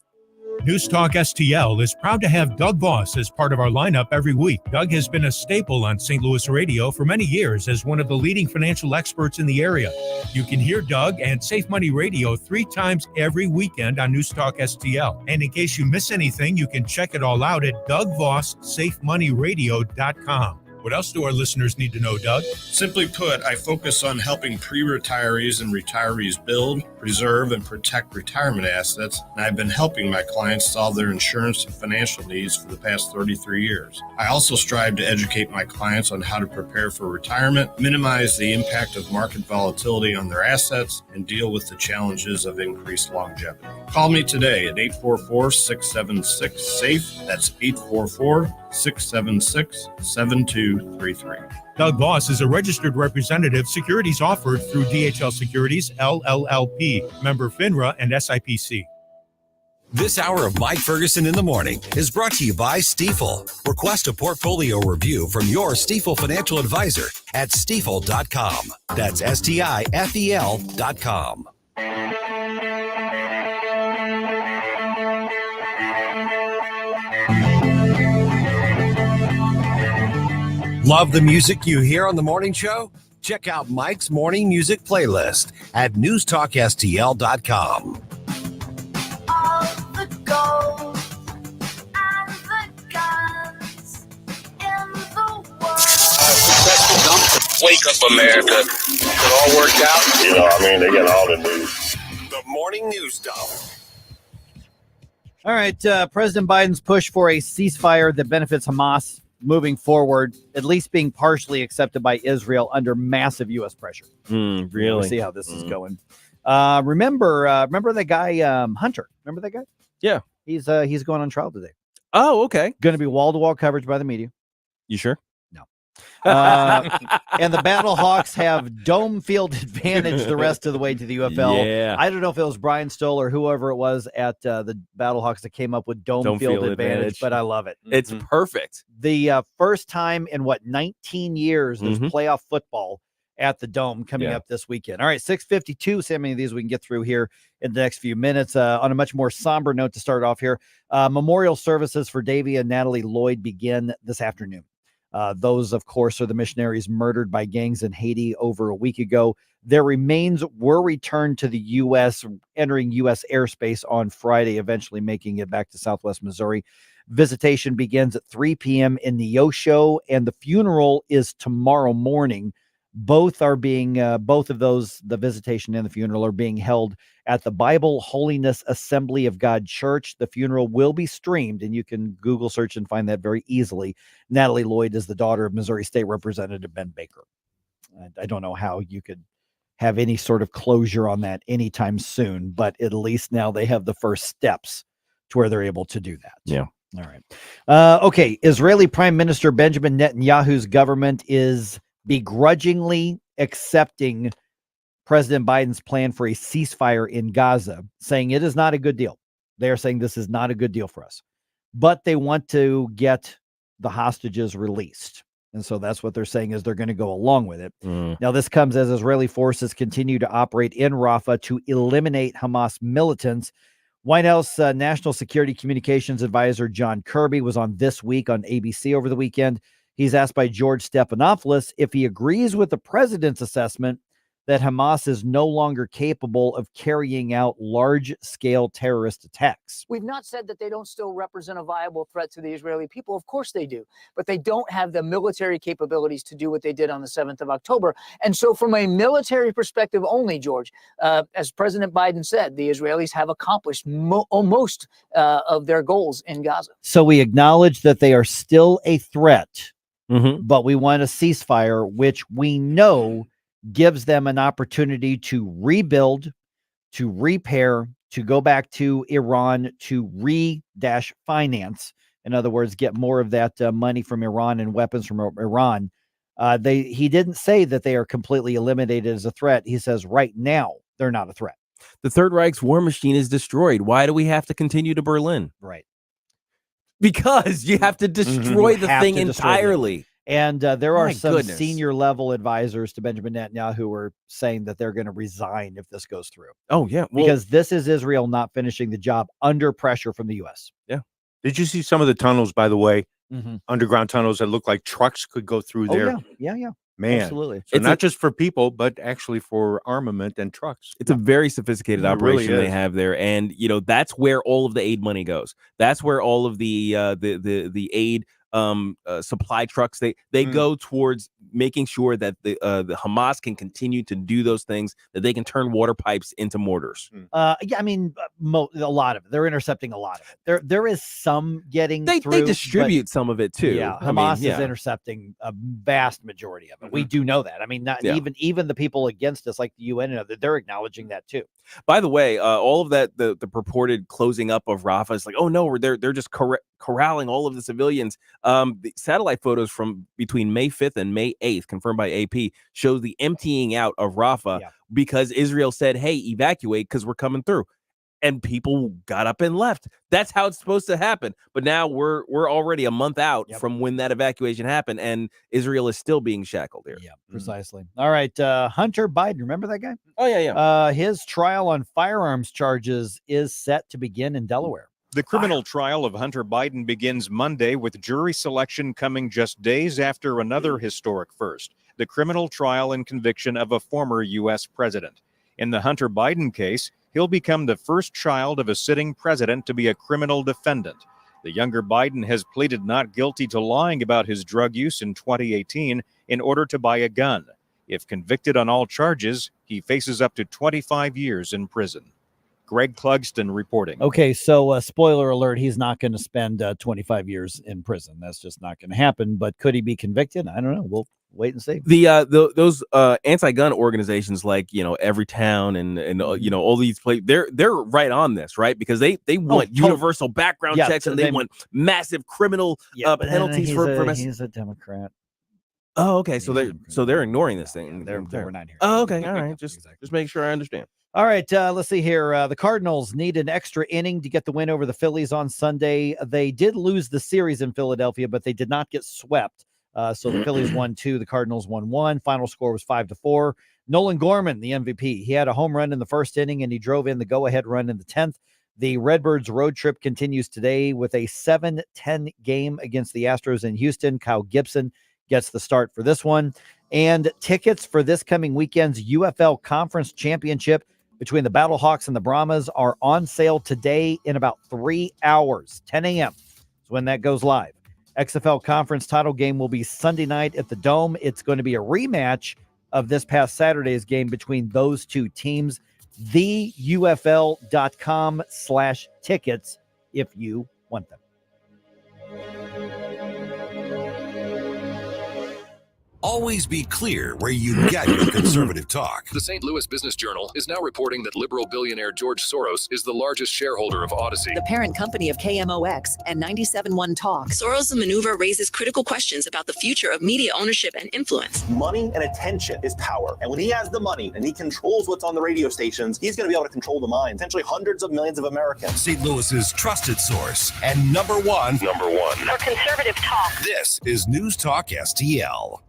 News Talk STL is proud to have Doug Voss as part of our lineup every week. Doug has been a staple on St. Louis radio for many years as one of the leading financial experts in the area. You can hear Doug and Safe Money Radio 3 times every weekend on News Talk STL. And in case you miss anything, you can check it all out at DougVossSafeMoneyRadio.com. What else do our listeners need to know, Doug? Simply put, I focus on helping pre-retirees and retirees build, preserve, and protect retirement assets, and I've been helping my clients solve their insurance and financial needs for the past 33 years. I also strive to educate my clients on how to prepare for retirement, minimize the impact of market volatility on their assets, and deal with the challenges of increased longevity. Call me today at 844-676-SAFE. That's 844-676-7233. Doug Voss is a registered representative. Securities offered through DHL Securities, LLLP, member FINRA and SIPC. This hour of Mike Ferguson in the Morning is brought to you by Stifel. Request a portfolio review from your Stifel financial advisor at stifel.com. That's STIFEL.com. Love the music you hear on the morning show? Check out Mike's morning music playlist at newstalkstl.com. All the gold and the guns in the world. Wake up, America. It all worked out. You know, I mean, they got all the news. The morning news dump. All right, President Biden's push for a ceasefire that benefits Hamas moving forward, at least being partially accepted by Israel under massive U.S. pressure. Really? We'll see how this is going. Remember that guy, Hunter? Remember that guy? Yeah. He's going on trial today. Oh, okay. Going to be wall-to-wall coverage by the media. You sure? No. And the Battlehawks have dome field advantage the rest of the way to the UFL. Yeah. I don't know if it was Brian Stoll or whoever it was at the Battlehawks that came up with dome field advantage, but I love it. It's perfect. The first time in 19 years there's playoff football at the Dome coming up this weekend. All right, 6:52. See how many of these we can get through here in the next few minutes. On a much more somber note to start off here, memorial services for Davy and Natalie Lloyd begin this afternoon. Those, of course, are the missionaries murdered by gangs in Haiti over a week ago. Their remains were returned to the U.S., entering U.S. airspace on Friday, eventually making it back to Southwest Missouri. Visitation begins at 3 p.m. in Neosho, and the funeral is tomorrow morning. Both are being, both of those, the visitation and the funeral, are being held at the Bible Holiness Assembly of God Church. The funeral will be streamed, and you can Google search and find that very easily. Natalie Lloyd is the daughter of Missouri State Representative Ben Baker. I don't know how you could have any sort of closure on that anytime soon, but at least now they have the first steps to where they're able to do that. Yeah. All right. Okay. Israeli Prime Minister Benjamin Netanyahu's government is begrudgingly accepting President Biden's plan for a ceasefire in Gaza, saying it is not a good deal. They are saying this is not a good deal for us, but they want to get the hostages released. And so that's what they're saying, is they're going to go along with it. Now, this comes as Israeli forces continue to operate in Rafah to eliminate Hamas militants. White House National Security Communications Advisor John Kirby was on This Week on ABC over the weekend. He's asked by George Stephanopoulos if he agrees with the president's assessment that Hamas is no longer capable of carrying out large-scale terrorist attacks. We've not said that they don't still represent a viable threat to the Israeli people. Of course they do. But they don't have the military capabilities to do what they did on the 7th of October. And so from a military perspective only, George, as President Biden said, the Israelis have accomplished most of their goals in Gaza. So we acknowledge that they are still a threat, but we want a ceasefire, which we know gives them an opportunity to rebuild, to repair, to go back to Iran to finance. In other words, get more of that money from Iran and weapons from Iran. He didn't say that they are completely eliminated as a threat. He says right now they're not a threat. The Third Reich's war machine is destroyed. Why do we have to continue to Berlin? Right. Because you have to destroy the thing entirely. And there are some senior level advisors to Benjamin Netanyahu who are saying that they're going to resign if this goes through. Oh, yeah. Because this is Israel not finishing the job under pressure from the U.S. Yeah. Did you see some of the tunnels, by the way? Underground tunnels that look like trucks could go through there. Yeah. Man. Absolutely. So it's not just for people, but actually for armament and trucks. It's a very sophisticated operation they have there. And, that's where all of the aid money goes. That's where all of the aid supply trucks, they go towards making sure that the Hamas can continue to do those things, that they can turn water pipes into mortars. A lot of it. They're intercepting a lot of it. There is some getting through. They distribute some of it too. Yeah, Hamas is intercepting a vast majority of it. We do know that. I mean, even the people against us, like the UN, they're acknowledging that too. By the way, all of that, the purported closing up of Rafah is like, oh no, they're just corralling all of the civilians. The satellite photos from between May 5th and May 8th, confirmed by AP, shows the emptying out of Rafah because Israel said, hey, evacuate because we're coming through. And people got up and left. That's how it's supposed to happen. But now we're already a month out from when that evacuation happened, and Israel is still being shackled here. Yeah, precisely. All right, Hunter Biden, remember that guy? Oh, yeah. His trial on firearms charges is set to begin in Delaware. The criminal trial of Hunter Biden begins Monday, with jury selection coming just days after another historic first, the criminal trial and conviction of a former U.S. president. In the Hunter Biden case, he'll become the first child of a sitting president to be a criminal defendant. The younger Biden has pleaded not guilty to lying about his drug use in 2018 in order to buy a gun. If convicted on all charges, he faces up to 25 years in prison. Greg Clugston reporting. Okay, so spoiler alert, he's not going to spend 25 years in prison. That's just not going to happen. But could he be convicted? I don't know. We'll wait and see. Those anti-gun organizations like Everytown and all these places, they're right on this, right? Because they want universal background checks, and they want massive criminal penalties for he's a Democrat. Oh, okay. So they're ignoring this thing. They're not here. Oh, okay. All right. Just make sure I understand. All right, let's see here. The Cardinals need an extra inning to get the win over the Phillies on Sunday. They did lose the series in Philadelphia, but they did not get swept. So the Phillies won 2, the Cardinals won 1. Final score was 5-4. Nolan Gorman, the MVP, he had a home run in the first inning, and he drove in the go-ahead run in the 10th. The Redbirds road trip continues today with a 7-10 game against the Astros in Houston. Kyle Gibson gets the start for this one. And tickets for this coming weekend's UFL Conference Championship between the Battlehawks and the Brahmas are on sale today in about 3 hours. 10 a.m. is when that goes live. XFL Conference title game will be Sunday night at the Dome. It's going to be a rematch of this past Saturday's game between those two teams. TheUFL.com/tickets if you want them. Always be clear where you get your conservative talk. The St. Louis Business Journal is now reporting that liberal billionaire George Soros is the largest shareholder of Odyssey, the parent company of KMOX and 97.1 Talk. Soros' maneuver raises critical questions about the future of media ownership and influence. Money and attention is power. And when he has the money and he controls what's on the radio stations, he's going to be able to control the minds, potentially hundreds of millions of Americans. St. Louis's trusted source and number one for conservative talk. This is News Talk STL.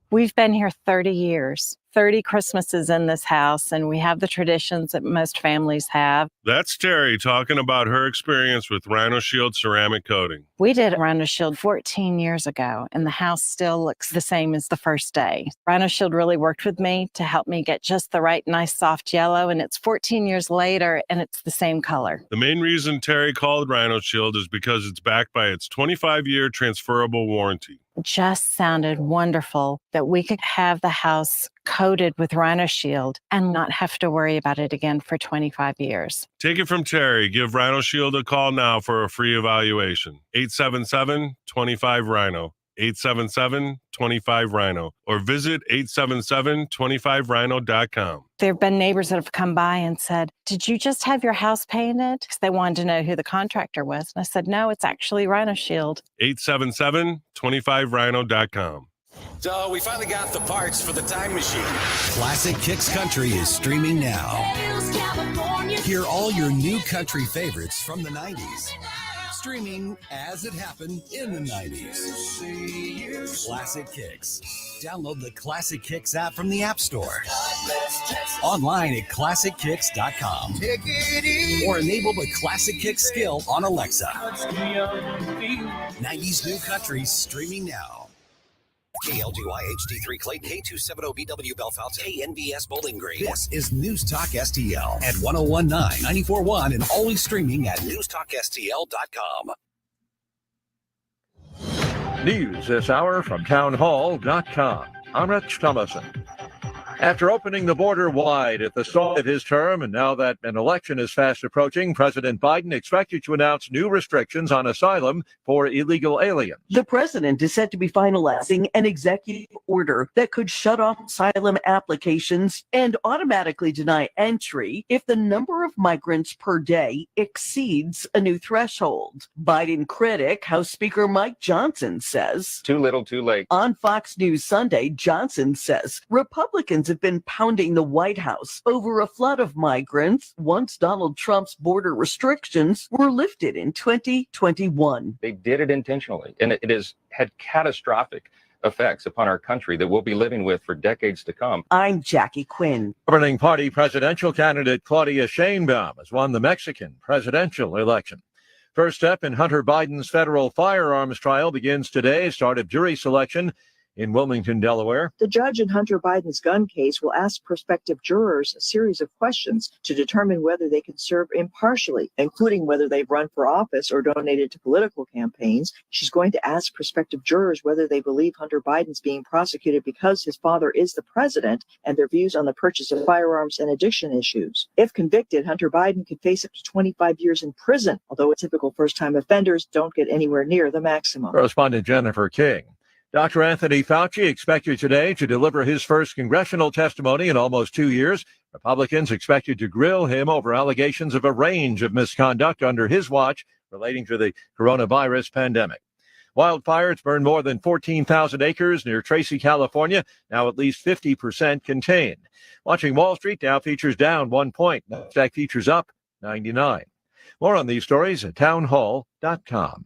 We've been here 30 years, 30 Christmases in this house, and we have the traditions that most families have. That's Terry talking about her experience with Rhino Shield ceramic coating. We did Rhino Shield 14 years ago, and the house still looks the same as the first day. Rhino Shield really worked with me to help me get just the right, nice, soft yellow, and it's 14 years later, and it's the same color. The main reason Terry called Rhino Shield is because it's backed by its 25-year transferable warranty. Just sounded wonderful that we could have the house coated with Rhino Shield and not have to worry about it again for 25 years. Take it from Terry. Give Rhino Shield a call now for a free evaluation. 877-25-RHINO. 877-25-RHINO or visit 877-25rhino.com. There have been neighbors that have come by and said, "Did you just have your house painted?" Because they wanted to know who the contractor was. And I said, "No, it's actually Rhino Shield." 877-25rhino.com. So we finally got the parts for the time machine. Classic Kicks Country is streaming now. Hear all your new country favorites from the 90s. Streaming as it happened in the 90s. Classic Kicks. Download the Classic Kicks app from the App Store. Online at ClassicKicks.com. Or enable the Classic Kicks skill on Alexa. 90s new country streaming now. KLGY HD3 Clayton, K270BW Belfast, KNBS Bowling Green. This is News Talk STL at 1019, 94.1 and always streaming at newstalkstl.com. News this hour from townhall.com. I'm Rich Thomason. After opening the border wide at the start of his term, and now that an election is fast approaching, President Biden expected to announce new restrictions on asylum for illegal aliens. The president is set to be finalizing an executive order that could shut off asylum applications and automatically deny entry if the number of migrants per day exceeds a new threshold. Biden critic, House Speaker Mike Johnson says, "Too little, too late." On Fox News Sunday, Johnson says Republicans have been pounding the White House over a flood of migrants once Donald Trump's border restrictions were lifted in 2021. They did it intentionally, and it has had catastrophic effects upon our country that we'll be living with for decades to come. I'm Jackie Quinn. Governing Party presidential candidate Claudia Sheinbaum has won the Mexican presidential election. First step in Hunter Biden's federal firearms trial begins today. Start of jury selection in Wilmington, Delaware. The judge in Hunter Biden's gun case will ask prospective jurors a series of questions to determine whether they can serve impartially, including whether they've run for office or donated to political campaigns. She's going to ask prospective jurors whether they believe Hunter Biden's being prosecuted because his father is the president and their views on the purchase of firearms and addiction issues. If convicted, Hunter Biden could face up to 25 years in prison, although typical first-time offenders don't get anywhere near the maximum. Correspondent Jennifer King. Dr. Anthony Fauci expected today to deliver his first congressional testimony in almost 2 years. Republicans expected to grill him over allegations of a range of misconduct under his watch relating to the coronavirus pandemic. Wildfires burned more than 14,000 acres near Tracy, California, now at least 50% contained. Watching Wall Street, Dow futures down 1 point. Nasdaq futures up 99. More on these stories at townhall.com.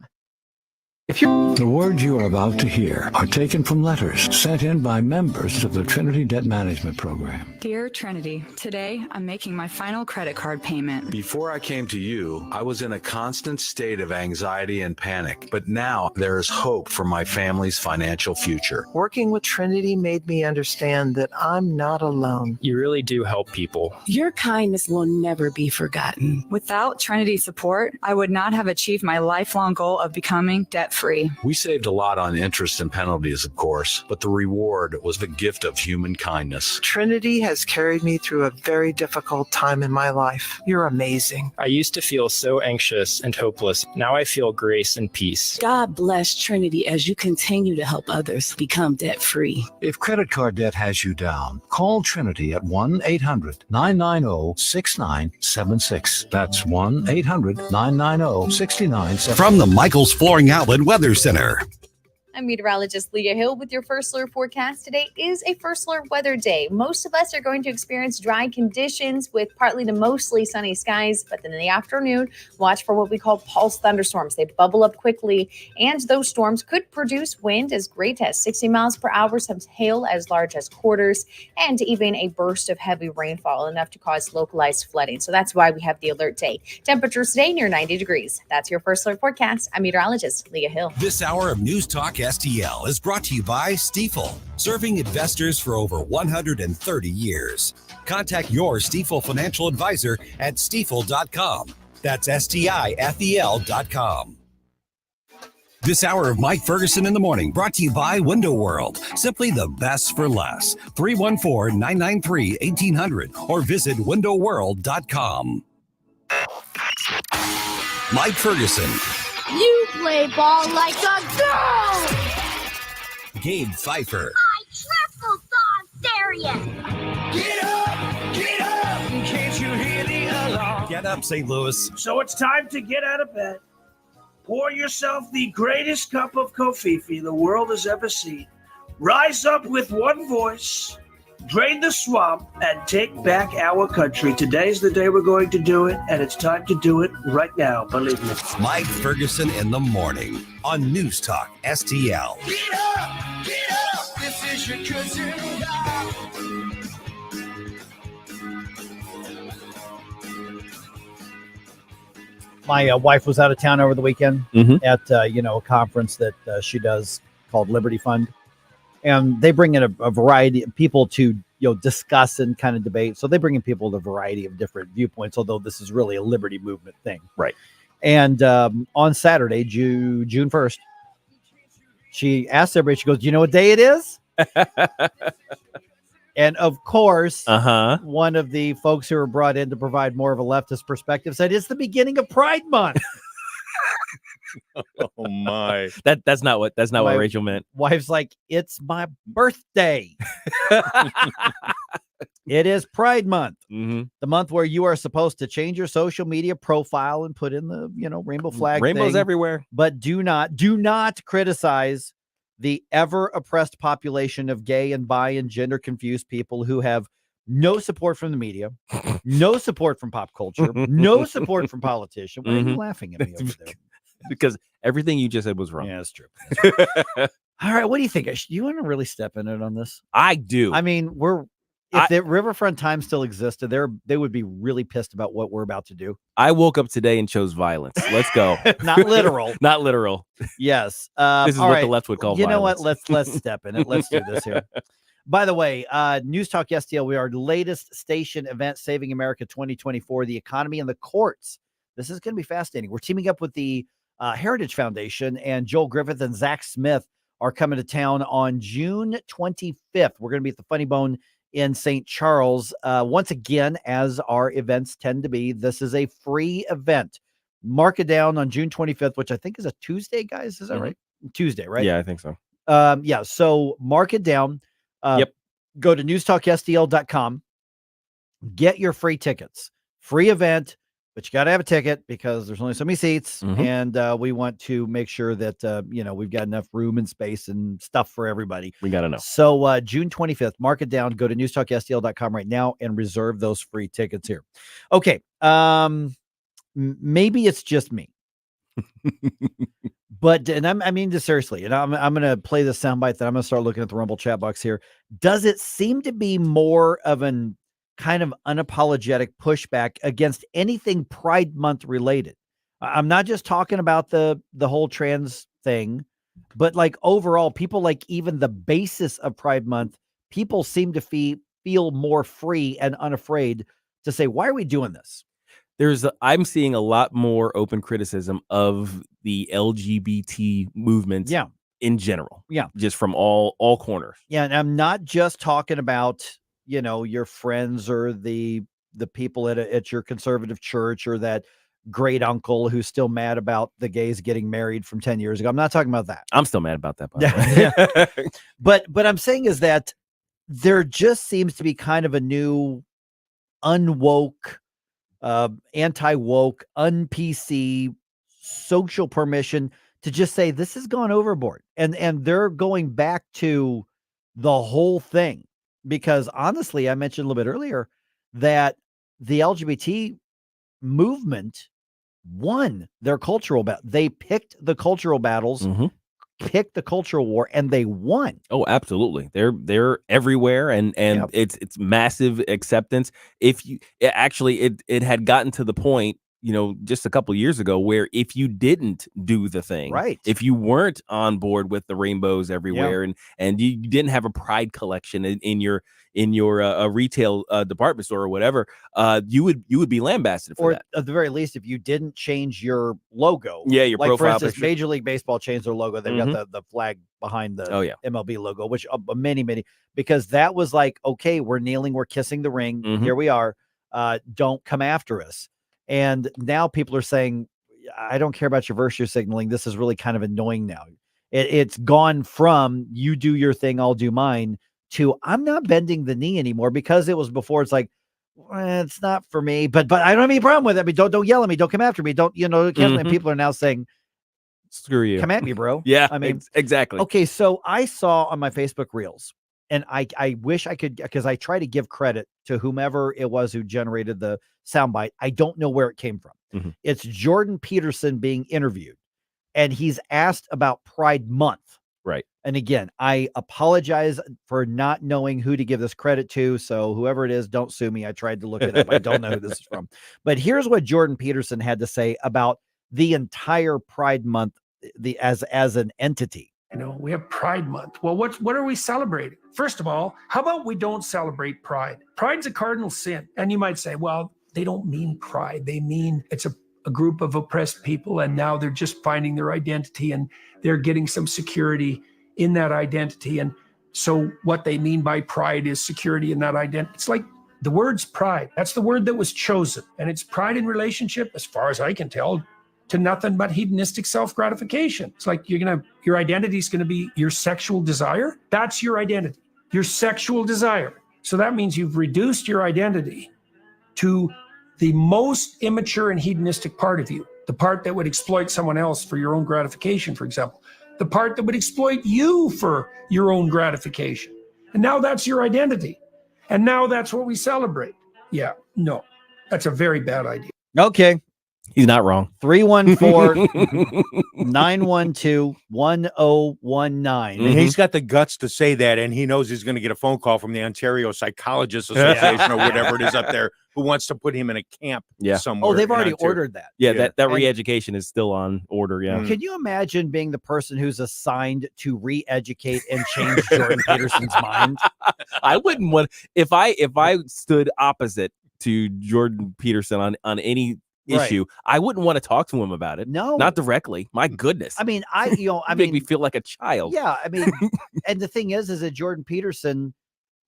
The words you are about to hear are taken from letters sent in by members of the Trinity Debt Management Program. Dear Trinity, today I'm making my final credit card payment. Before I came to you, I was in a constant state of anxiety and panic, but now there is hope for my family's financial future. Working with Trinity made me understand that I'm not alone. You really do help people. Your kindness will never be forgotten. Without Trinity's support, I would not have achieved my lifelong goal of becoming debt-free. We saved a lot on interest and penalties, of course, but the reward was the gift of human kindness. Trinity has carried me through a very difficult time in my life. You're amazing. I used to feel so anxious and hopeless. Now I feel grace and peace. God bless Trinity as you continue to help others become debt-free. If credit card debt has you down, call Trinity at 1-800-990-6976. That's 1-800-990-6976. From the Michaels Flooring Outlet Weather Center. I'm meteorologist Leah Hill with your First Alert forecast. Today is a First Alert weather day. Most of us are going to experience dry conditions with partly to mostly sunny skies, but then in the afternoon, watch for what we call pulse thunderstorms. They bubble up quickly, and those storms could produce wind as great as 60 miles per hour, some hail as large as quarters, and even a burst of heavy rainfall, enough to cause localized flooding. So that's why we have the alert day. Temperatures today near 90 degrees. That's your First Alert forecast. I'm meteorologist Leah Hill. This hour of News Talk STL is brought to you by Stifel, serving investors for over 130 years. Contact your Stifel financial advisor at stifel.com. That's STIFEL.com. This hour of Mike Ferguson in the Morning brought to you by Window World. Simply the best for less. 314-993-1800 or visit windowworld.com. Mike Ferguson. You play ball like a girl! Gabe Pfeiffer. Triple song stereo. Get up, can't you hear the alarm? Get up, St. Louis. So it's time to get out of bed. Pour yourself the greatest cup of Kofifi the world has ever seen. Rise up with one voice, drain the swamp, and take back our country. Today's the day we're going to do it, and it's time to do it right now, believe me. Mike Ferguson in the morning on News Talk STL. Get up, this is your cousin God. My wife was out of town over the weekend at a conference that she does called Liberty Fund, and they bring in a variety of people to discuss and kind of debate. So they bring in people with a variety of different viewpoints, although this is really a liberty movement thing, right? And on Saturday, June 1st, she asked everybody. She goes, "Do you know what day it is?" And of course, one of the folks who were brought in to provide more of a leftist perspective said, "It's the beginning of Pride Month." Oh my! That's not what Rachel meant. Wife's like, "It's my birthday." It is Pride Month, the month where you are supposed to change your social media profile and put in the rainbow flag. Rainbows thing, everywhere, but do not criticize the ever oppressed population of gay and bi and gender confused people who have no support from the media, no support from pop culture, no support from politicians. Why are you laughing at me over there? Because everything you just said was wrong. Yeah, that's true. That's true. All right, what do you think? You want to really step in it on this? I do. I mean, if the Riverfront Times still existed, they would be really pissed about what we're about to do. I woke up today and chose violence. Let's go. Not literal. Not literal. Yes. This is what the left would call You violence. know what? Let's step in it. Let's do this here. By the way, News Talk STL, we are the latest station event, Saving America 2024, the economy and the courts. This is going to be fascinating. We're teaming up with the Heritage Foundation, and Joel Griffith and Zach Smith are coming to town on June 25th. We're going to be at the Funny Bone in St. Charles. Once again, as our events tend to be, this is a free event. Mark it down on June 25th, which I think is a Tuesday, guys. Is that right? Tuesday, right? Yeah, I think so. Yeah. So mark it down. Go to newstalkstl.com. Get your free tickets. Free event, but you got to have a ticket because there's only so many seats, and we want to make sure that we've got enough room and space and stuff for everybody. We got to know. So June 25th, mark it down. Go to newstalkstl.com right now and reserve those free tickets here. Okay. Maybe it's just me, but I mean this seriously, and I'm going to play the soundbite that I'm going to start looking at the Rumble chat box here. Does it seem to be more of an kind of unapologetic pushback against anything Pride Month related? I'm not just talking about the whole trans thing, but like overall, people like even the basis of Pride Month, people seem to feel more free and unafraid to say, why are we doing this? I'm seeing a lot more open criticism of the LGBT movement. Yeah. In general. Yeah. Just from all corners. Yeah. And I'm not just talking about, your friends or the people at your conservative church or that great uncle who's still mad about the gays getting married from 10 years ago. I'm not talking about that. I'm still mad about that. By the way. But I'm saying is that there just seems to be kind of a new unwoke, anti-woke, un-PC social permission to just say this has gone overboard. And they're going back to the whole thing. Because honestly, I mentioned a little bit earlier that the LGBT movement won their cultural battle. They picked the cultural battles, picked the cultural war, and they won. Oh, absolutely. They're everywhere, and it's massive acceptance. It had gotten to the point, just a couple of years ago where if you didn't do the thing, right, if you weren't on board with the rainbows everywhere, and you didn't have a pride collection in your retail department store or whatever, you would be lambasted for that. At the very least, if you didn't change your logo, your like profile for instance, picture. Major League Baseball changed their logo. They've got the flag behind the MLB logo, which many, because that was like, okay, we're kneeling, we're kissing the ring. Here we are. Don't come after us. And now people are saying, I don't care about your virtue signaling. This is really kind of annoying now. It's gone from you do your thing, I'll do mine, to I'm not bending the knee anymore, because it was before. It's like, it's not for me, but I don't have any problem with it. I mean, don't yell at me. Don't come after me. Don't, and people are now saying, screw you. Come at me, bro. Yeah, I mean, exactly. Okay. So I saw on my Facebook Reels, and I wish I could, because I try to give credit to whomever it was who generated the soundbite. I don't know where it came from. Mm-hmm. It's Jordan Peterson being interviewed, and he's asked about Pride Month. Right. And again, I apologize for not knowing who to give this credit to. So whoever it is, don't sue me. I tried to look it up. I don't know who this is from. But here's what Jordan Peterson had to say about the entire Pride Month, as an entity. We have Pride Month. Well, what are we celebrating? First of all, how about we don't celebrate pride? Pride's a cardinal sin. And you might say, well, they don't mean pride. They mean it's a group of oppressed people, and now they're just finding their identity, and they're getting some security in that identity. And so what they mean by pride is security in that identity. It's like the word's pride. That's the word that was chosen. And it's pride in relationship, as far as I can tell, to nothing but hedonistic self-gratification. It's like your identity is going to be your sexual desire. That's your identity, your sexual desire. So that means you've reduced your identity to the most immature and hedonistic part of you, the part that would exploit someone else for your own gratification, for example, the part that would exploit you for your own gratification. And now that's your identity. And now that's what we celebrate. Yeah, no, that's a very bad idea. Okay. He's not wrong. 314-912-1019. And he's got the guts to say that, and he knows he's going to get a phone call from the Ontario Psychologists Association or whatever it is up there, who wants to put him in a camp somewhere. Oh, they've already ordered that. Yeah, that re-education is still on order. Yeah. Can you imagine being the person who's assigned to re-educate and change Jordan Peterson's mind? I wouldn't want, if I stood opposite to Jordan Peterson on any issue, I wouldn't want to talk to him about it. No, not directly. My goodness. I mean, make me feel like a child. Yeah, I mean, and the thing is that Jordan Peterson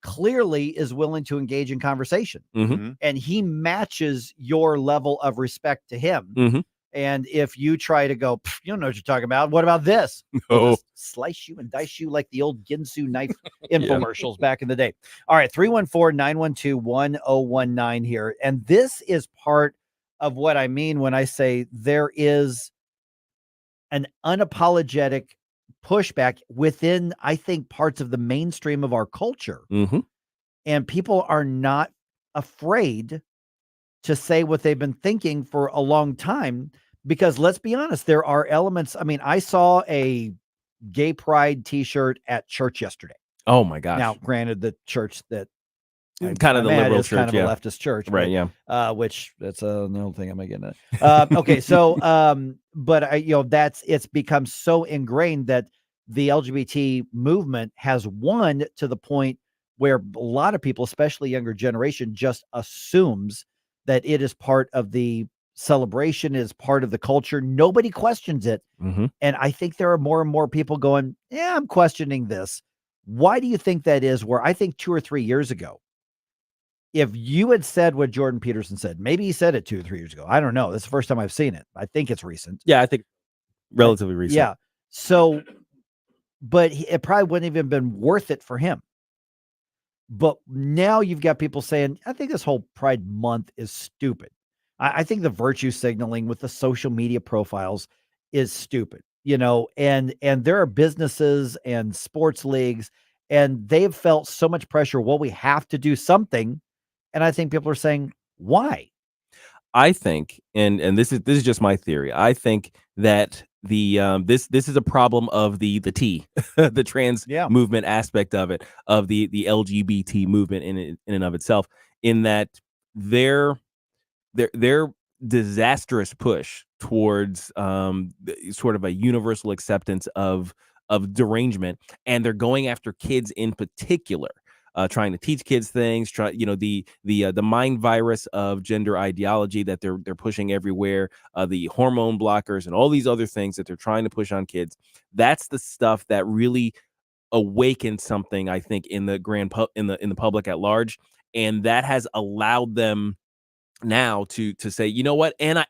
clearly is willing to engage in conversation, and he matches your level of respect to him. And if you try to go, you don't know what you're talking about. What about this? No. Slice you and dice you like the old Ginsu knife infomercials back in the day. All right, 314-912-1019 here. And this is part of what I mean when I say there is an unapologetic pushback within, I think, parts of the mainstream of our culture. And people are not afraid to say what they've been thinking for a long time, because let's be honest, there are elements. I mean, I saw a gay pride t-shirt at church yesterday. Oh my gosh. Now, granted, the church that kind of the liberal church, kind of a leftist church, right? Yeah, which that's another thing I'm getting at. Okay, so but it's become so ingrained that the LGBT movement has won to the point where a lot of people, especially younger generation, just assumes that it is part of the celebration, is part of the culture. Nobody questions it, and I think there are more and more people going, "Yeah, I'm questioning this." Why do you think that is? Where I think 2 or 3 years ago, if you had said what Jordan Peterson said, maybe he said it 2 or 3 years ago. I don't know. That's the first time I've seen it. I think it's recent. Yeah, I think relatively recent. Yeah. So, but it probably wouldn't even been worth it for him. But now you've got people saying, I think this whole Pride Month is stupid. I think the virtue signaling with the social media profiles is stupid, and there are businesses and sports leagues, and they've felt so much pressure. Well, we have to do something. And I think people are saying, why? I think, and this is just my theory. I think that the this is a problem of the T, the trans movement aspect of it, of the LGBT movement in and of itself, in that their disastrous push towards sort of a universal acceptance of derangement, and they're going after kids in particular. Trying to teach kids things, the mind virus of gender ideology that they're pushing everywhere, the hormone blockers and all these other things that they're trying to push on kids. That's the stuff that really awakened something, I think, in the in the public at large, and that has allowed them now to say, you know what, and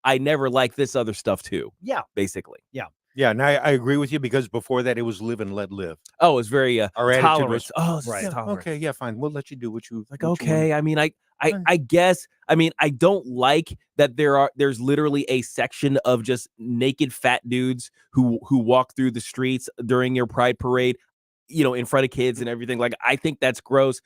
I never liked this other stuff too. Yeah, basically. Yeah. Yeah, and I agree with you because before that it was live and let live. Oh, it's very Our attitude tolerance. was, Right. yeah, Tolerance. okay, yeah, fine. We'll let you do what you Like, what you okay. want. I mean, I guess. I mean, I don't like that there's literally a section of just naked fat dudes who walk through the streets during your pride parade, in front of kids and everything. Like, I think that's gross.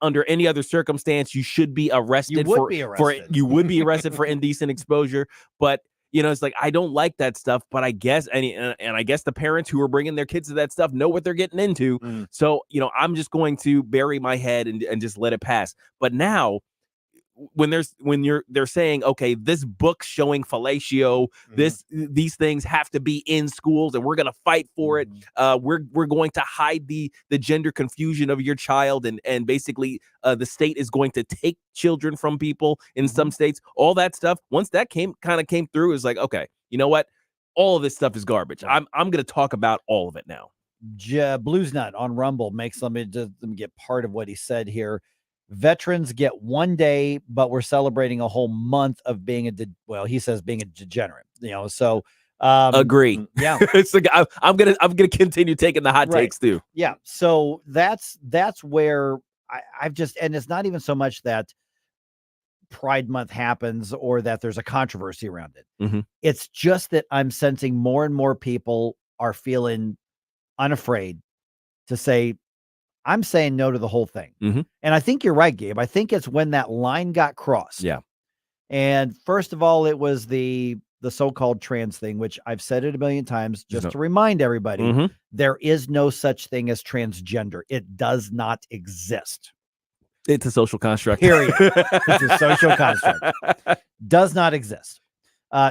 Under any other circumstance, you should be arrested. You would be arrested for indecent exposure. But it's like, I don't like that stuff. But I guess and I guess the parents who are bringing their kids to that stuff know what they're getting into. So I'm just going to bury my head and just let it pass. But now, when they're saying, okay, this book showing fellatio, these things have to be in schools, and we're gonna fight for it. We're going to hide the gender confusion of your child, and basically the state is going to take children from people in some states. All that stuff. Once that came through, is like, okay, you know what? All of this stuff is garbage. I'm gonna talk about all of it now. Blues Nut on Rumble makes let me get part of what he said here. Veterans get 1 day, but we're celebrating a whole month of being he says being a degenerate. So agree. Yeah, it's like I'm gonna continue taking the hot takes too. Yeah, so that's where I've just, and it's not even so much that Pride Month happens or that there's a controversy around it. It's just that I'm sensing more and more people are feeling unafraid to say, I'm saying no to the whole thing. And I think you're right, Gabe. I think it's when that line got crossed. Yeah. And first of all, it was the so-called trans thing, which I've said it a million times, just to remind everybody, there is no such thing as transgender. It does not exist. It's a social construct. Period. It's a social construct. Does not exist.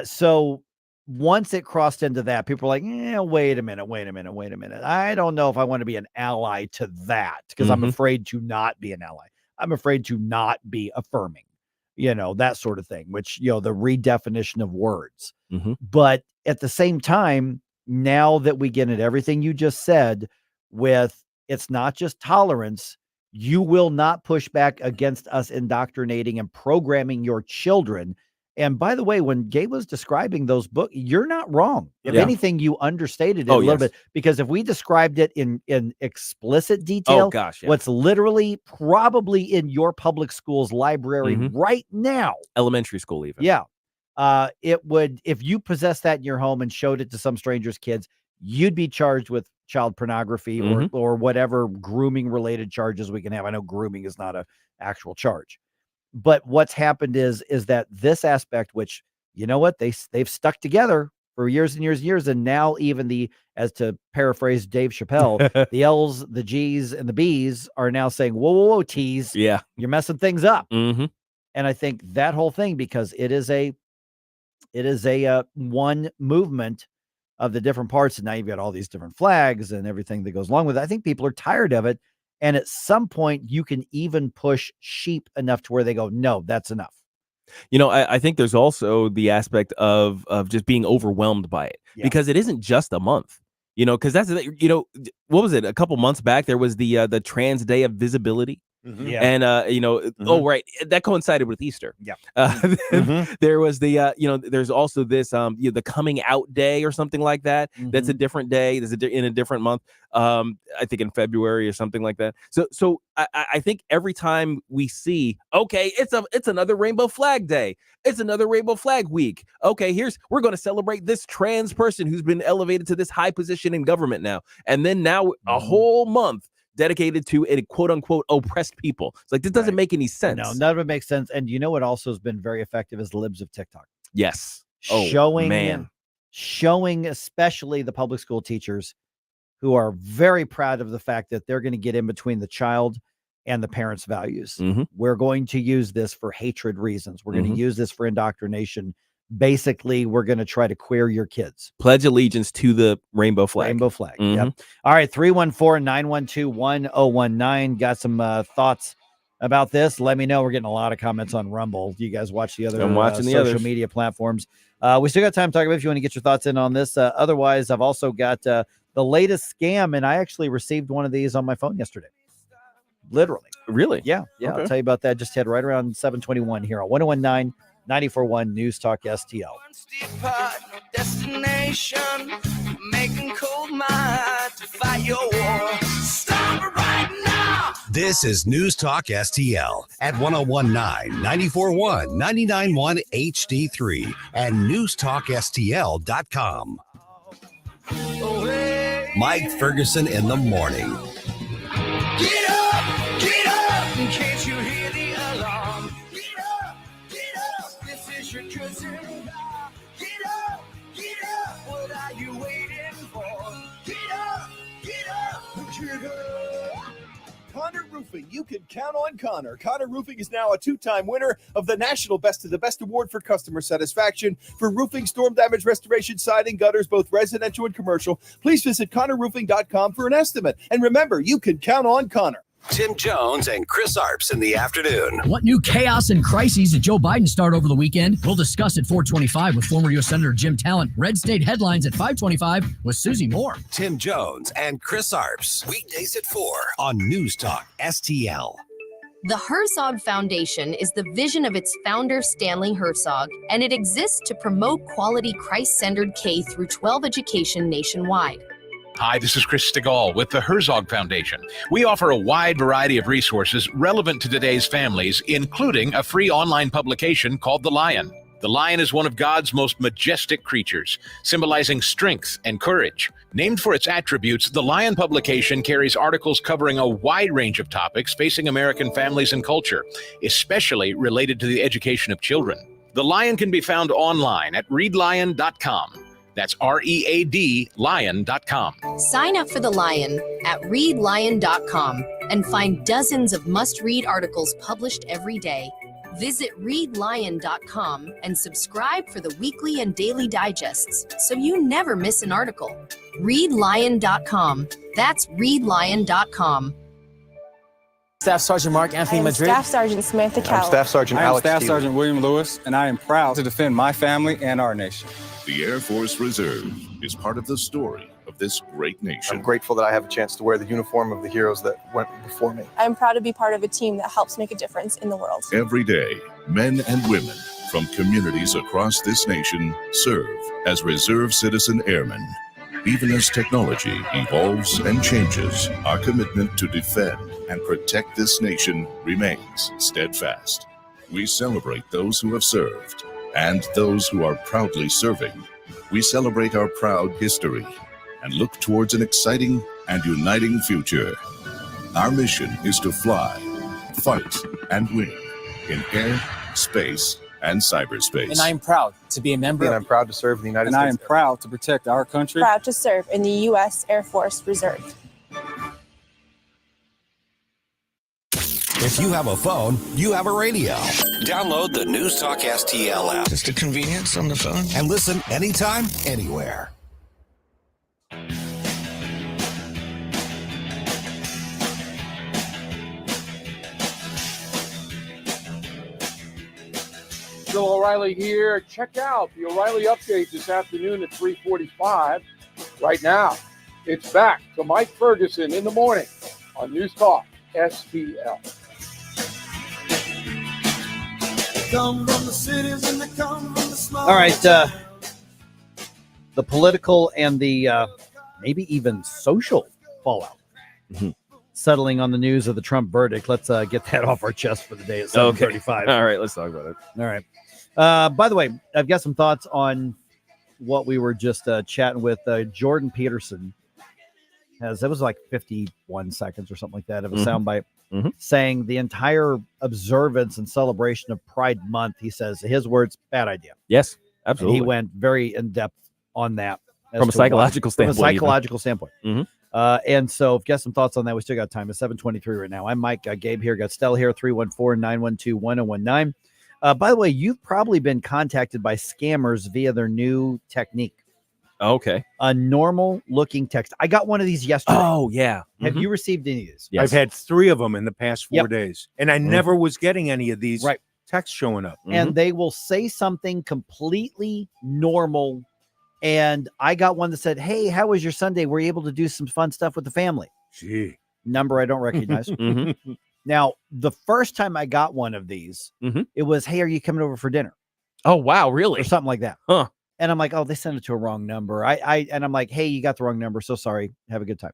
So once it crossed into that, people are like, wait a minute. I don't know if I want to be an ally to that, because I'm afraid to not be an ally. I'm afraid to not be affirming, that sort of thing, which, the redefinition of words. But at the same time, now that we get into everything you just said with, it's not just tolerance, you will not push back against us indoctrinating and programming your children. And by the way, when Gabe was describing those books, you're not wrong. If anything, you understated it a little bit, because if we described it in explicit detail, what's literally probably in your public school's library right now, elementary school even. It would, if you possessed that in your home and showed it to some stranger's kids, you'd be charged with child pornography or whatever grooming related charges we can have. I know grooming is not an actual charge. But what's happened is that this aspect, which, they've stuck together for years and years and years. And now even as to paraphrase Dave Chappelle, the L's, the G's, and the B's are now saying, whoa, T's. Yeah. You're messing things up. And I think that whole thing, because it is a one movement of the different parts. And now you've got all these different flags and everything that goes along with it. I think people are tired of it. And at some point, you can even push sheep enough to where they go, no, that's enough. I think there's also the aspect of just being overwhelmed by it, because it isn't just a month, because that's, what was it? A couple months back, there was the Trans Day of Visibility. And oh right, that coincided with Easter. There was there's also this the Coming Out Day or something like that. That's a different day. There's in a different month. I think in February or something like that. So I think every time we see, okay, it's another Rainbow Flag Day. It's another Rainbow Flag Week. Okay, we're going to celebrate this trans person who's been elevated to this high position in government now, and then now a whole month dedicated to a quote unquote oppressed people. It's like, this doesn't make any sense. No, none of it makes sense. And what also has been very effective is the libs of TikTok. Yes. Showing especially the public school teachers who are very proud of the fact that they're going to get in between the child and the parents' values. We're going to use this for hatred reasons. We're going to use this for indoctrination. Basically, we're going to try to queer your kids. Pledge allegiance to the rainbow flag. Rainbow flag. Yep. All right. 314-912-1019. Got some thoughts about this? Let me know. We're getting a lot of comments on Rumble. You guys watch the other social media platforms. We still got time to talk about it if you want to get your thoughts in on this. Otherwise, I've also got the latest scam, and I actually received one of these on my phone yesterday. Literally. Really? Yeah. Okay. I'll tell you about that. Just head right around 721 here on 1019 94.1 News Talk STL. Destination, making cold mind to fight your war. Stop it right now. This is News Talk STL at 1019, 94.1, 99.1 HD3 and newstalkstl.com. Mike Ferguson in the morning. Get up, in case you hear the alarm. Get up, this is your cousin. Get up, what are you waiting for? Get up, get up. Connor Roofing. You can count on Connor. Connor Roofing is now a 2-time winner of the National Best of the Best Award for customer satisfaction for roofing, storm damage restoration, siding, gutters, both residential and commercial. Please visit ConnorRoofing.com for an estimate. And remember, you can count on Connor. Tim Jones and Chris Arps in the afternoon. What new chaos and crises did Joe Biden start over the weekend? We'll discuss at 4:25 with former U.S. Senator Jim Talent. Red State Headlines at 5:25 with Susie Moore. Tim Jones and Chris Arps. Weekdays at 4 on News Talk STL. The Herzog Foundation is the vision of its founder, Stanley Herzog, and it exists to promote quality Christ-centered K-12 education nationwide. Hi, this is Chris Stegall with the Herzog Foundation. We offer a wide variety of resources relevant to today's families, including a free online publication called The Lion. The lion is one of God's most majestic creatures, symbolizing strength and courage. Named for its attributes, the Lion publication carries articles covering a wide range of topics facing American families and culture, especially related to the education of children. The Lion can be found online at readlion.com. That's READ lion.com. Sign up for The Lion at readlion.com and find dozens of must-read articles published every day. Visit readlion.com and subscribe for the weekly and daily digests so you never miss an article. Readlion.com. That's readlion.com. Staff Sergeant Mark Anthony Madrid. Staff Sergeant Samantha Cowell. I'm Staff Sergeant Alex Staff Stevens. Sergeant William Lewis, and I am proud to defend my family and our nation. The Air Force Reserve is part of the story of this great nation. I'm grateful that I have a chance to wear the uniform of the heroes that went before me. I'm proud to be part of a team that helps make a difference in the world. Every day, men and women from communities across this nation serve as reserve citizen airmen. Even as technology evolves and changes, our commitment to defend and protect this nation remains steadfast. We celebrate those who have served and those who are proudly serving. We celebrate our proud history and look towards an exciting and uniting future. Our mission is to fly, fight, and win in air, space, and cyberspace. And I am proud to be a member. And I'm proud to serve in the United And States. I am proud to protect our country. Proud to serve in the U.S. Air Force Reserve. If you have a phone, you have a radio. Download the News Talk STL app. Just a convenience on the phone. And listen anytime, anywhere. Bill O'Reilly here. Check out the O'Reilly Update this afternoon at 3:45. Right now, it's back to Mike Ferguson in the morning on News Talk STL. Come from the cities and they come from the small. All right. The political and the maybe even social fallout settling on the news of the Trump verdict. Let's get that off our chest for the day at 7:35. Okay. All right, let's talk about it. All right. By the way, I've got some thoughts on what we were just chatting with. Jordan Peterson that was like 51 seconds or something like that of a soundbite saying the entire observance and celebration of Pride Month, he says, his words, bad idea. Yes, absolutely. And he went very in depth on that. From a psychological standpoint. From a psychological standpoint. And so if you got some thoughts on that, we still got time. It's 7:23 right now. I'm Mike. Gabe here. Got Stella here, 314-912-1019. By the way, you've probably been contacted by scammers via their new technique. Okay. A normal looking text. I got one of these yesterday. Oh, yeah. Have you received any of these? Yes. I've had 3 of them in the past 4 days, and I never was getting any of these texts showing up. And they will say something completely normal. And I got one that said, hey, how was your Sunday? Were you able to do some fun stuff with the family? Gee. Number I don't recognize. Now, the first time I got one of these, it was, hey, are you coming over for dinner? Oh, wow. Really? Or something like that. Huh. And I'm like, oh, they sent it to a wrong number. And I'm like, hey, you got the wrong number. So sorry. Have a good time.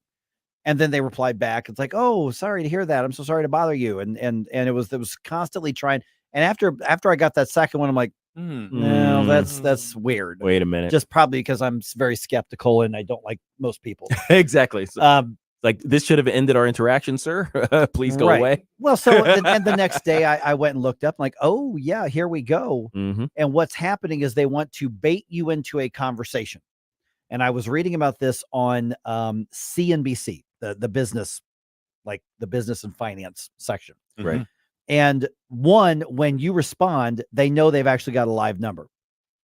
And then they replied back. It's like, oh, sorry to hear that. I'm so sorry to bother you. And it was constantly trying. And after I got that second one, I'm like, no, that's weird. Wait a minute. Just probably because I'm very skeptical and I don't like most people. Exactly. So, like, this should have ended our interaction, sir. Please go away. Well, so and the next day I went and looked up, like, oh yeah, here we go. Mm-hmm. And what's happening is they want to bait you into a conversation. And I was reading about this on CNBC, the business, like the business and finance section. Right. And when you respond, they know they've actually got a live number.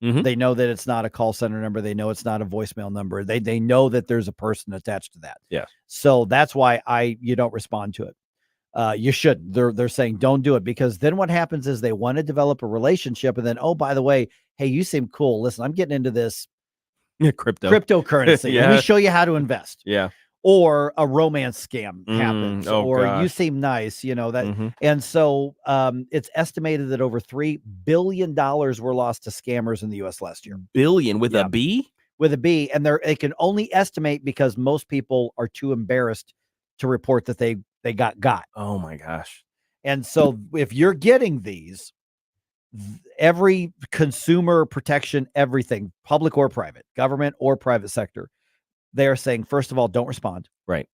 Mm-hmm. They know that it's not a call center number. They know it's not a voicemail number. They know that there's a person attached to that. Yeah. So that's why you don't respond to it. You shouldn't. They're saying don't do it, because then what happens is they want to develop a relationship, and then, oh, by the way, hey, you seem cool. Listen, I'm getting into this cryptocurrency. Yeah. Let me show you how to invest. Yeah. Or a romance scam happens, or gosh. you seem nice, that. Mm-hmm. And so it's estimated that over $3 billion were lost to scammers in the U.S. last year. Billion with a B? With a B. And they can only estimate because most people are too embarrassed to report that they got. Oh my gosh. And so if you're getting these, every consumer protection, everything, public or private, government or private sector, they are saying, first of all, don't respond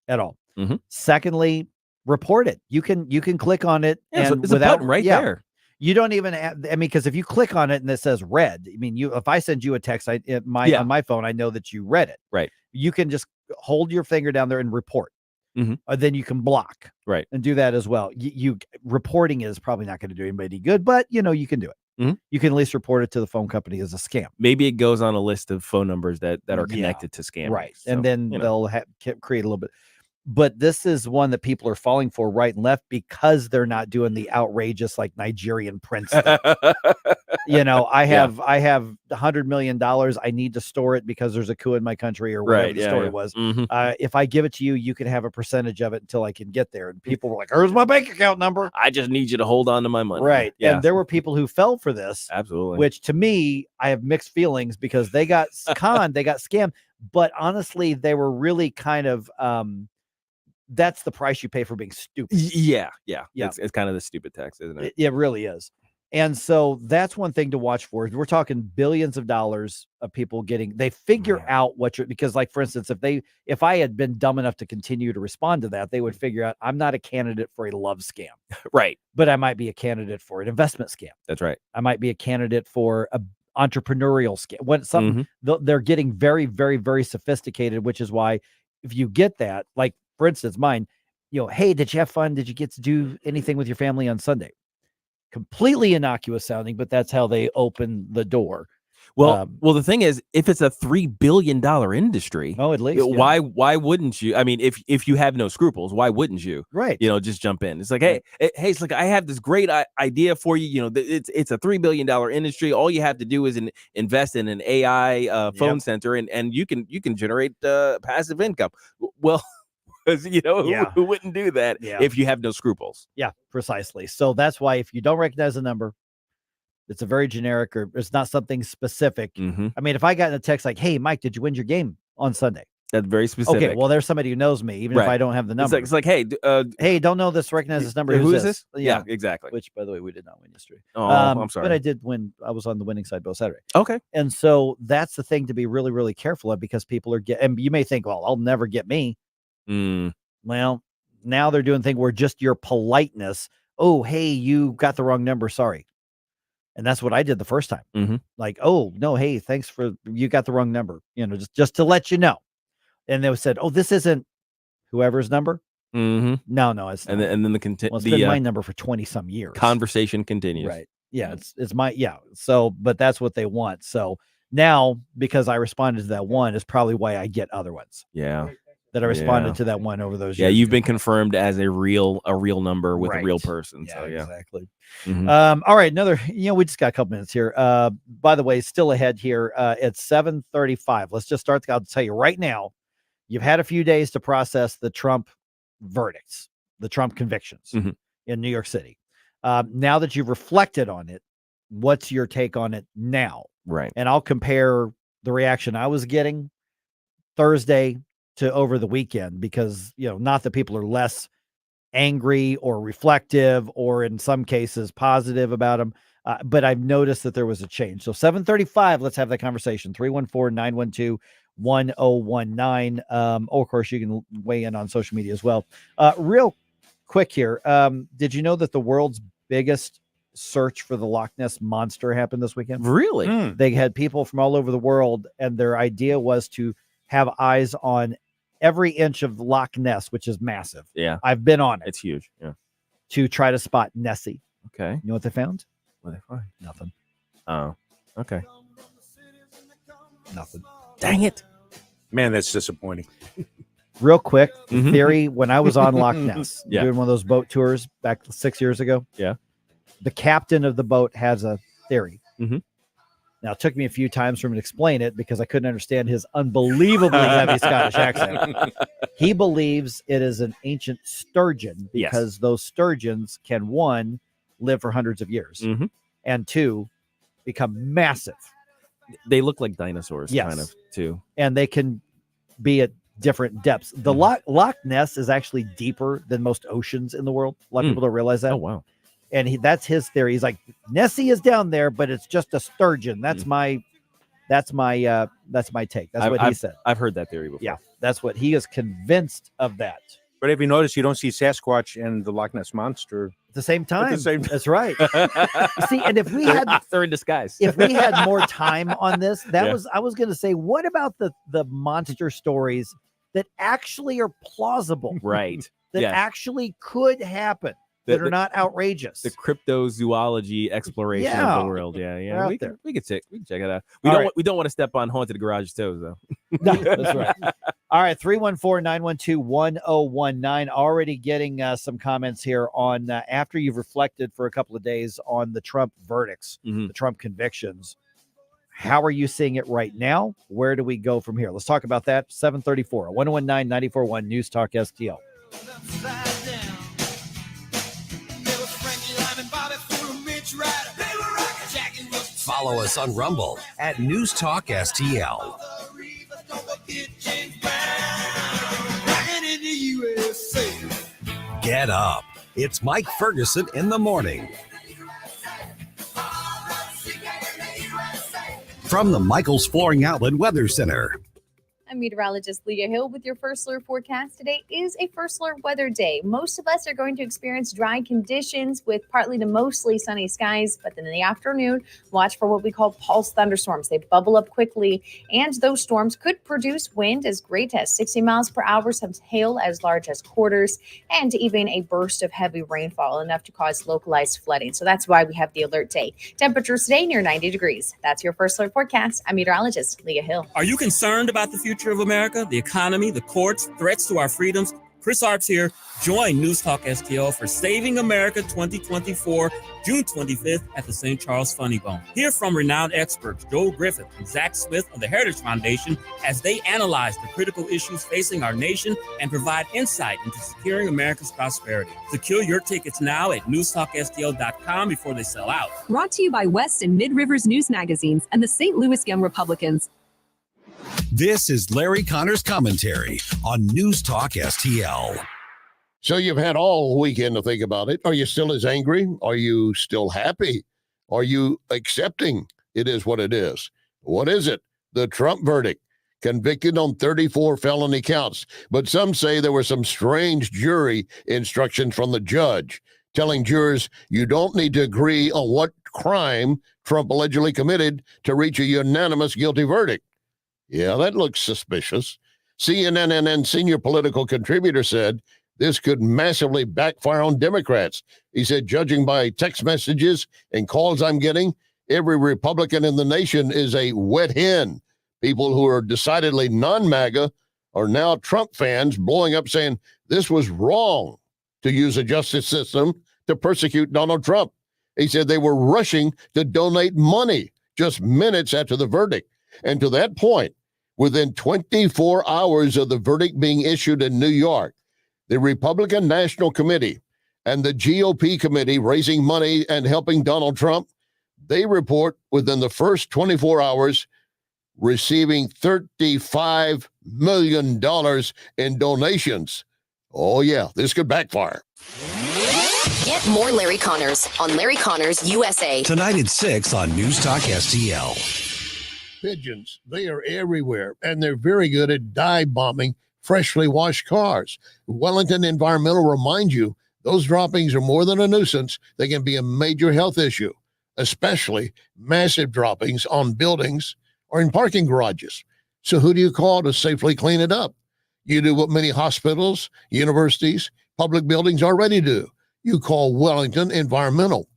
at all. Mm-hmm. Secondly, report it. You can click on it, and it's a button right there. You don't even because if you click on it and it says read, if I send you a text on my phone, I know that you read it. Right. You can just hold your finger down there and report. Mm-hmm. Then you can block. Right. And do that as well. You reporting is probably not going to do anybody good, but you can do it. Mm-hmm. You can at least report it to the phone company as a scam. Maybe it goes on a list of phone numbers that are connected to scammers. Right. So, and then they'll create a little bit. But this is one that people are falling for right and left because they're not doing the outrageous, like, Nigerian prince thing. I have $100 million. I need to store it because there's a coup in my country, or whatever the story was. Mm-hmm. If I give it to you, you can have a percentage of it until I can get there. And people were like, here's my bank account number. I just need you to hold on to my money. Right. Yeah. And there were people who fell for this. Absolutely. Which, to me, I have mixed feelings, because they got conned, they got scammed. But honestly, they were really kind of that's the price you pay for being stupid. Yeah. It's kind of the stupid tax, isn't it? It really is. And so that's one thing to watch for. We're talking billions of dollars of people they figure out because, like, for instance, if I had been dumb enough to continue to respond to that, they would figure out I'm not a candidate for a love scam. Right. But I might be a candidate for an investment scam. That's right. I might be a candidate for a entrepreneurial scam. They're getting very, very, very sophisticated, which is why if you get that, like, for instance, mine, hey, did you have fun? Did you get to do anything with your family on Sunday? Completely innocuous sounding, but that's how they open the door. Well, the thing is, if it's a $3 billion industry, at least why wouldn't you? I mean, if you have no scruples, why wouldn't you? Right. Just jump in. It's like, hey, it's like, I have this great idea for you. It's a $3 billion industry. All you have to do is invest in an AI phone center, and you can generate passive income. Well. Because who wouldn't do that if you have no scruples? Yeah, precisely. So that's why if you don't recognize a number, it's a very generic, or it's not something specific. Mm-hmm. I mean, if I got in a text like, "Hey, Mike, did you win your game on Sunday?" That's very specific. Okay, well, there's somebody who knows me, even if I don't have the number. It's like, hey, hey, don't know this, recognize this number. Who is this? Yeah, exactly. Which, by the way, we did not win yesterday. Oh, I'm sorry. But I did win. I was on the winning side both Saturday. Okay. And so that's the thing to be really, really careful of, because people are and you may think, well, I'll never get me. Well, now they're doing thing where just your politeness. Oh, hey, you got the wrong number. Sorry. And that's what I did the first time. Mm-hmm. Like, oh no, hey, thanks you got the wrong number. Just to let you know. And they said, oh, this isn't whoever's number. Mm-hmm. No, it's not. And then it's been my number for 20 some years. Conversation continues. Right. Yeah, it's my So, but that's what they want. So now, because I responded to that one, is probably why I get other ones. Yeah. That I responded to that one over those years. Yeah, you've been confirmed as a real number with a real person. So exactly. Mm-hmm. All right, another. We just got a couple minutes here. By the way, still ahead here. It's 7:35. Let's just start. I'll tell you right now. You've had a few days to process the Trump verdicts, the Trump convictions in New York City. Now that you've reflected on it, what's your take on it now? Right. And I'll compare the reaction I was getting Thursday to over the weekend, because, not that people are less angry or reflective or in some cases positive about them. But I've noticed that there was a change. So 7:35, let's have that conversation. 314-912-1019. Of course, you can weigh in on social media as well. Real quick here. Did you know that the world's biggest search for the Loch Ness Monster happened this weekend? Really? They had people from all over the world, and their idea was to have eyes on every inch of Loch Ness, which is massive. Yeah. I've been on it. It's huge. Yeah. To try to spot Nessie. Okay. You know what they found? What did they find? Nothing. Oh, okay. Nothing. Dang it. Man, that's disappointing. Real quick, Mhm. theory, when I was on Loch Ness, Yeah. doing one of those boat tours back 6 years ago, Yeah. the captain of the boat has a theory. Mhm. Now, it took me a few times for him to explain it because I couldn't understand his unbelievably heavy Scottish accent. He believes it is an ancient sturgeon Yes. because those sturgeons can, one, live for hundreds of years, Mhm. and two, become massive. They look like dinosaurs, Yes. kind of, too. And they can be at different depths. The Loch Ness is actually deeper than most oceans in the world. A lot of people don't realize that. Oh, wow. And that's his theory. He's like, Nessie is down there, but it's just a sturgeon. That's my take. That's what he said. I've heard that theory before. Yeah, that's what he is convinced of that. But have you noticed you don't see Sasquatch and the Loch Ness Monster At the same time. At the same That's right. You see, and if we had they're in disguise. if we had more time on this, Yeah. I was going to say, what about the monster stories that actually are plausible, Right. that Yes. actually could happen, that are not outrageous? The cryptozoology exploration Yeah. of the world. Yeah, They're yeah. out We there. can check it out. All We don't want to step on Haunted Garage's toes, though. No, that's right. All right, 314-912-1019. Already getting some comments here on after you've reflected for a couple of days on the Trump verdicts, the Trump convictions. How are you seeing it right now? Where do we go from here? Let's talk about that. 734, 1019-941 News Talk STL. Follow us on Rumble at News Talk STL. Get up. It's Mike Ferguson in the morning. From the Michaels Flooring Outlet Weather Center. I'm meteorologist Leah Hill with your first alert forecast. Today is a first alert weather day. Most of us are going to experience dry conditions with partly to mostly sunny skies, but then in the afternoon, watch for what we call pulse thunderstorms. They bubble up quickly, and those storms could produce wind as great as 60 miles per hour, some hail as large as quarters, and even a burst of heavy rainfall, enough to cause localized flooding. So that's why we have the alert day. Temperatures today near 90 degrees. That's your first alert forecast. I'm meteorologist Leah Hill. Are you concerned about the future of America, the economy, the courts, threats to our freedoms? Chris Arps here. Join News Talk STL for Saving America 2024, June 25th at the St. Charles Funny Bone. Hear from renowned experts Joel Griffith and Zach Smith of the Heritage Foundation as they analyze the critical issues facing our nation and provide insight into securing America's prosperity. Secure your tickets now at newstalkstl.com before they sell out. Brought to you by West and Mid Rivers News Magazines and the St. Louis Young Republicans. This is Larry Connor's commentary on News Talk STL. So you've had all weekend to think about it. Are you still as angry? Are you still happy? Are you accepting it is what it is? What is it? The Trump verdict. Convicted on 34 felony counts. But some say there were some strange jury instructions from the judge telling jurors you don't need to agree on what crime Trump allegedly committed to reach a unanimous guilty verdict. Yeah, that looks suspicious. CNN senior political contributor said this could massively backfire on Democrats. He said, judging by text messages and calls I'm getting, every Republican in the nation is a wet hen. People who are decidedly non-MAGA are now Trump fans blowing up saying this was wrong to use a justice system to persecute Donald Trump. He said they were rushing to donate money just minutes after the verdict. And to that point, within 24 hours of the verdict being issued in New York, the Republican National Committee and the GOP committee raising money and helping Donald Trump They report within the first 24 hours receiving $35 million in donations. Oh, yeah, this could backfire. Get more Larry Connors on Larry Connors USA. Tonight at 6 on News Talk STL. Pigeons, they are everywhere, and they're very good at dive bombing freshly washed cars. Wellington Environmental reminds you those droppings are more than a nuisance. They can be a major health issue, especially massive droppings on buildings or in parking garages. So who do you call to safely clean it up? You do what many hospitals, universities, public buildings already do. You call Wellington Environmental.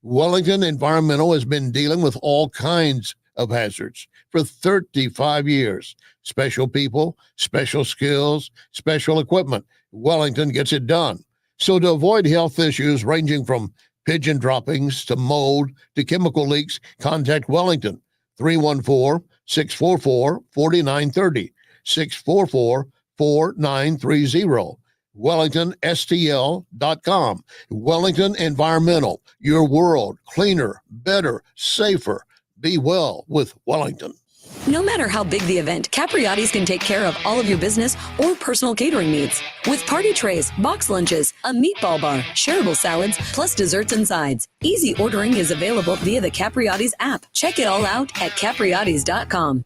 Wellington Environmental has been dealing with all kinds of hazards for 35 years. Special people, special skills, special equipment. Wellington gets it done. So to avoid health issues ranging from pigeon droppings to mold to chemical leaks, contact Wellington. 314-644-4930. 644-4930. WellingtonSTL.com. Wellington Environmental. Your world cleaner, better, safer. Be well with Wellington. No matter how big the event, Capriotti's can take care of all of your business or personal catering needs. With party trays, box lunches, a meatball bar, shareable salads, plus desserts and sides. Easy ordering is available via the Capriotti's app. Check it all out at capriottis.com.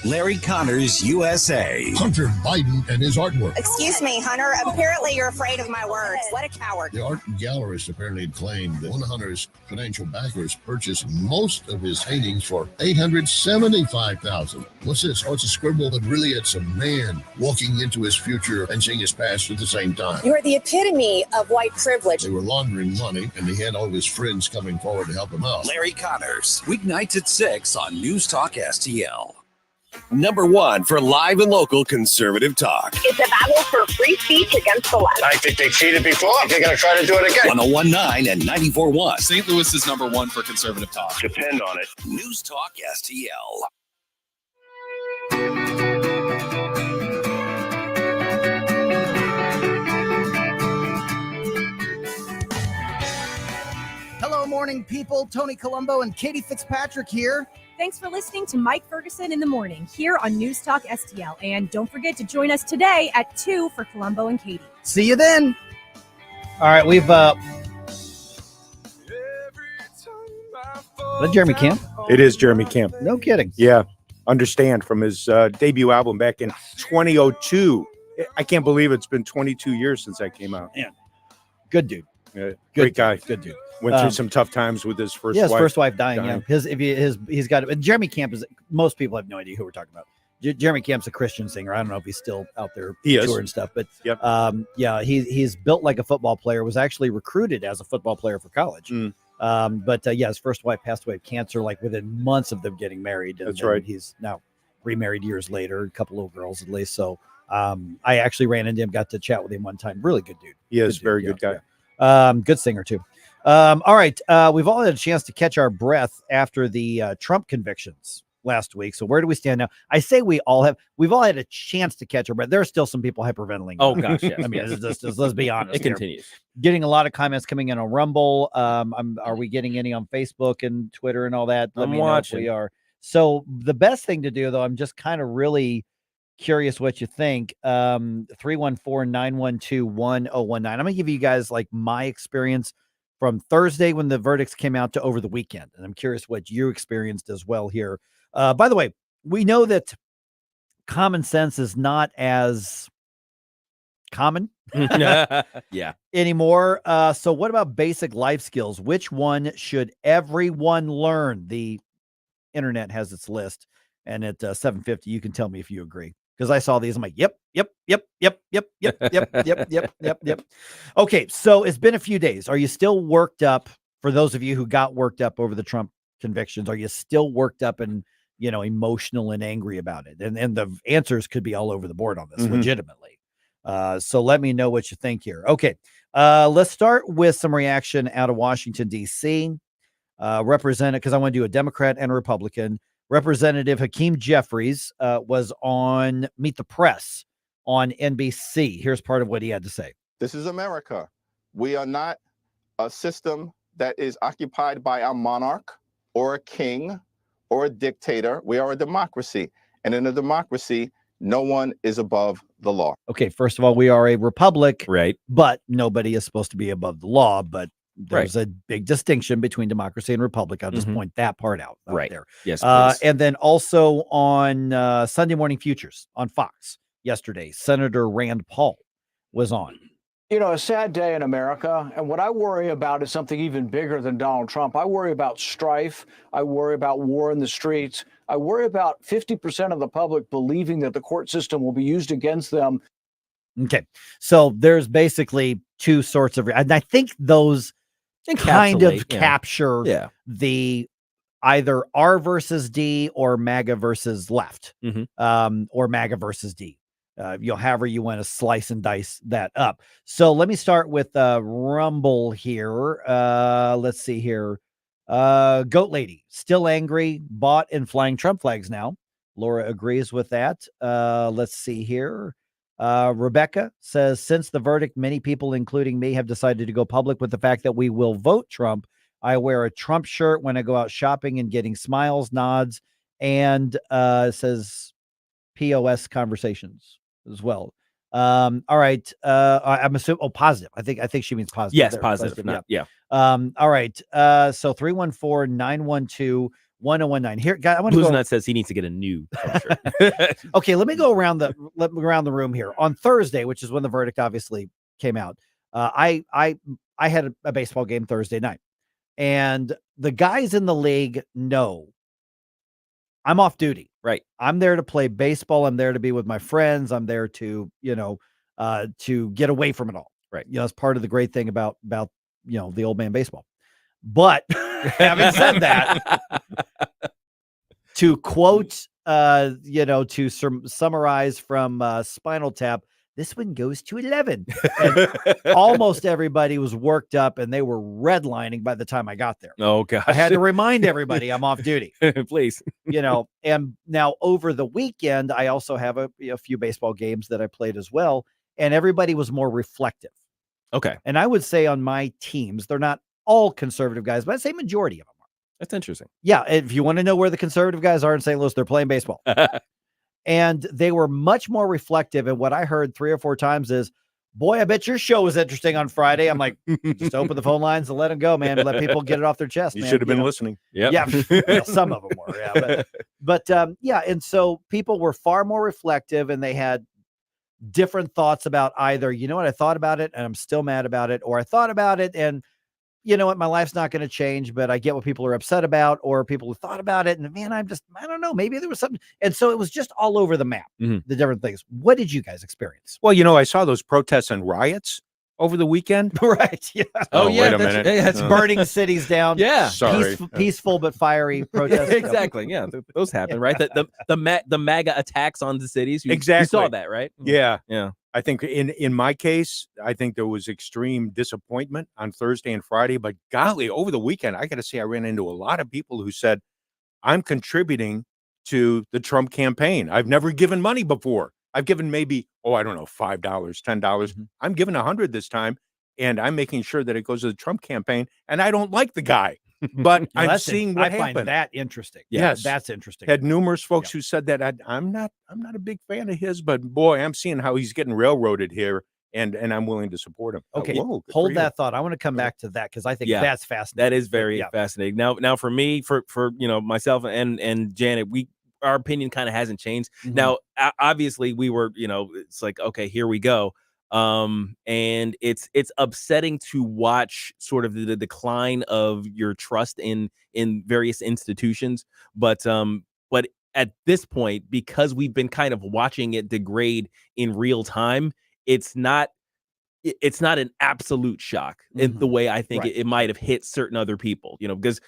Larry Connors, USA. Hunter Biden and his artwork. Excuse me, Hunter. Apparently you're afraid of my words. What a coward. The art gallerist apparently claimed that one of Hunter's financial backers purchased most of his paintings for $875,000. What's this? Oh, it's a scribble, but really it's a man walking into his future and seeing his past at the same time. You are the epitome of white privilege. They were laundering money, and he had all of his friends coming forward to help him out. Larry Connors, weeknights at 6 on News Talk STL. Number 1 for live and local conservative talk. It's a battle for free speech against the left. I think they cheated before. They're going to try to do it again. 101.9 and 94.1. St. Louis is number 1 for conservative talk. Depend on it. News Talk STL. Hello, morning people. Tony Colombo and Katie Fitzpatrick here. Thanks for listening to Mike Ferguson in the morning here on News Talk STL. And don't forget to join us today at 2 for Colombo and Katie. See you then. All right, we've that Jeremy Camp? It is Jeremy Camp. No kidding. Yeah. Understand from his debut album back in 2002. I can't believe it's been 22 years since that came out. Man, good dude. Great guy. Good dude. Went through some tough times with his first wife. His first wife dying. Yeah. He's got Jeremy Camp is, most people have no idea who we're talking about. Jeremy Camp's a Christian singer. I don't know if he's still out there touring and stuff, but he's built like a football player, was actually recruited as a football player for college. But his first wife passed away of cancer, like within months of them getting married. And, That's right. He's now remarried years later, a couple little girls at least. So I actually ran into him, got to chat with him one time. Really good dude. He is very good guy. Yeah. Good singer too. All right. We've all had a chance to catch our breath after the Trump convictions last week. So where do we stand now? I say we've all had a chance to catch our breath. There are still some people hyperventilating. Oh gosh, yes. I mean, let's be honest. It continues. Getting a lot of comments coming in on Rumble. Are we getting any on Facebook and Twitter and all that? Let me know if we are. So the best thing to do, though, I'm just kind of really curious what you think. 314-912-1019. I'm gonna give you guys like my experience from Thursday when the verdicts came out to over the weekend. And I'm curious what you experienced as well here. By the way, we know that common sense is not as common anymore. So what about basic life skills? Which one should everyone learn? The internet has its list. And at 7:50, you can tell me if you agree. Because I saw these, I'm like, yep. Okay, so it's been a few days. Are you still worked up? For those of you who got worked up over the Trump convictions, are you still worked up and emotional and angry about it? And the answers could be all over the board on this, legitimately. So let me know what you think here. Okay, let's start with some reaction out of Washington D.C. Represented, because I want to do a Democrat and a Republican. Representative Hakeem Jeffries was on Meet the Press on NBC. Here's part of what he had to say. This is America. We are not a system that is occupied by our monarch. or a king or a dictator. We are a democracy. And in a democracy, no one is above the law. Okay, first of all, we are a republic, right? But nobody is supposed to be above the law. But there's a big distinction between democracy and republic. I'll just point that part out there. Yes, please. And then also on Sunday Morning Futures on Fox yesterday, Senator Rand Paul was on. You know, a sad day in America, and what I worry about is something even bigger than Donald Trump. I worry about strife. I worry about war in the streets. I worry about 50% of the public believing that the court system will be used against them. Okay, so there's basically two sorts of, and I think those kind of capture the either R versus D or MAGA versus left, or MAGA versus D. However you want to slice and dice that up. So let me start with Rumble here. Let's see here. Goat Lady, still angry, bought and flying Trump flags now. Laura agrees with that. Let's see here. Rebecca says, since the verdict, many people, including me, have decided to go public with the fact that we will vote Trump. I wear a Trump shirt when I go out shopping and getting smiles, nods, and says POS conversations as well. All right. I'm assuming positive. I think she means positive. Yes, positive. Yeah. All right. So 314-912-1019. Here, guys, I want to go. Nut says he needs to get a new shirt. Okay, let me go around the room here. On Thursday, which is when the verdict obviously came out, I had a baseball game Thursday night, and the guys in the league know I'm off duty. Right. I'm there to play baseball. I'm there to be with my friends. I'm there to, to get away from it all. Right. It's part of the great thing about, the old man baseball. But having said that, to quote, to summarize from Spinal Tap, this one goes to 11. And almost everybody was worked up and they were redlining by the time I got there. Oh, gosh. I had to remind everybody I'm off duty. Please. And now over the weekend, I also have a few baseball games that I played as well. And everybody was more reflective. Okay. And I would say on my teams, they're not all conservative guys, but I'd say majority of them are. That's interesting. Yeah. If you want to know where the conservative guys are in St. Louis, they're playing baseball. And they were much more reflective. And what I heard 3 or 4 times is, boy, I bet your show was interesting on Friday. I'm like, just open the phone lines and let them go, man. Let people get it off their chest. You man. should have been listening. Yep. Yeah. Well, some of them were. Yeah. But yeah. And so people were far more reflective and they had different thoughts about either, I thought about it and I'm still mad about it, or I thought about it and you know what, my life's not going to change, but I get what people are upset about, or people who thought about it. And man, I don't know, maybe there was something. And so it was just all over the map, the different things. What did you guys experience? Well, I saw those protests and riots over the weekend. Right. Yeah. Oh yeah. Wait a minute. That's burning cities down. Yeah. Sorry. Peaceful but fiery protests. Exactly. Yeah. Those happen, right? The MAGA attacks on the cities. Exactly. You saw that, right? Yeah. Yeah. I think in my case, I think there was extreme disappointment on Thursday and Friday, but golly, over the weekend, I got to say, I ran into a lot of people who said, I'm contributing to the Trump campaign. I've never given money before. I've given maybe, $5, $10. I'm giving 100 this time, and I'm making sure that it goes to the Trump campaign. And I don't like the guy, but I'm seeing what happened. I find that interesting. Yes, that's interesting. Had numerous folks who said that. I'm not a big fan of his, but boy, I'm seeing how he's getting railroaded here, and I'm willing to support him. Okay, hold that thought. I want to come back to that because I think that's fascinating. That is very fascinating. Now for me, for myself and Janet, our opinion kind of hasn't changed. Now, obviously, we were, it's like, okay, here we go. And it's upsetting to watch sort of the decline of your trust in various institutions. But at this point, because we've been kind of watching it degrade in real time, it's not an absolute shock in the way I think it might have hit certain other people, because,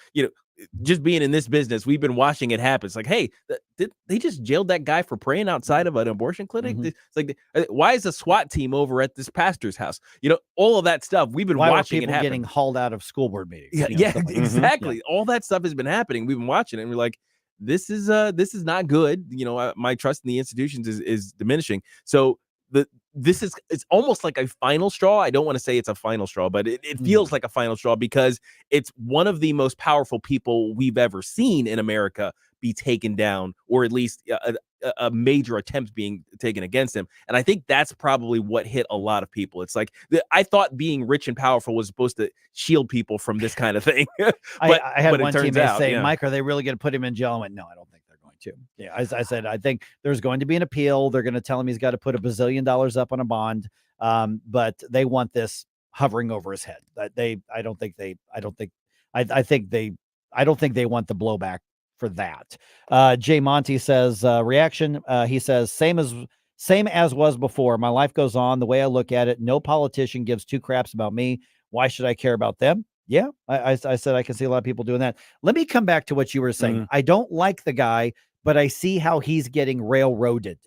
just being in this business, we've been watching it happen. It's like, hey, did they just jailed that guy for praying outside of an abortion clinic? It's like, why is a SWAT team over at this pastor's house? All of that stuff. We've been watching it happen. Getting hauled out of school board meetings. Yeah, exactly. All that stuff has been happening. We've been watching it, and we're like, this is not good. My trust in the institutions is diminishing. So this is, it's almost like a final straw. I don't want to say it's a final straw, but it feels like a final straw because it's one of the most powerful people we've ever seen in America be taken down, or at least a major attempt being taken against him. And I think that's probably what hit a lot of people. It's like, I thought being rich and powerful was supposed to shield people from this kind of thing. I had one teammate say, yeah. Mike, are they really going to put him in jail? I went, no, I don't think they're going to. Yeah, as I said, I think there's going to be an appeal. They're going to tell him he's got to put $1 bazillion up on a bond. But they want this hovering over his head. I don't think they want the blowback for that. Jay Monty says, reaction. He says, same as was before. My life goes on the way I look at it. No politician gives two craps about me. Why should I care about them? Yeah, I said I can see a lot of people doing that. Let me come back to what you were saying. I don't like the guy, but I see how he's getting railroaded.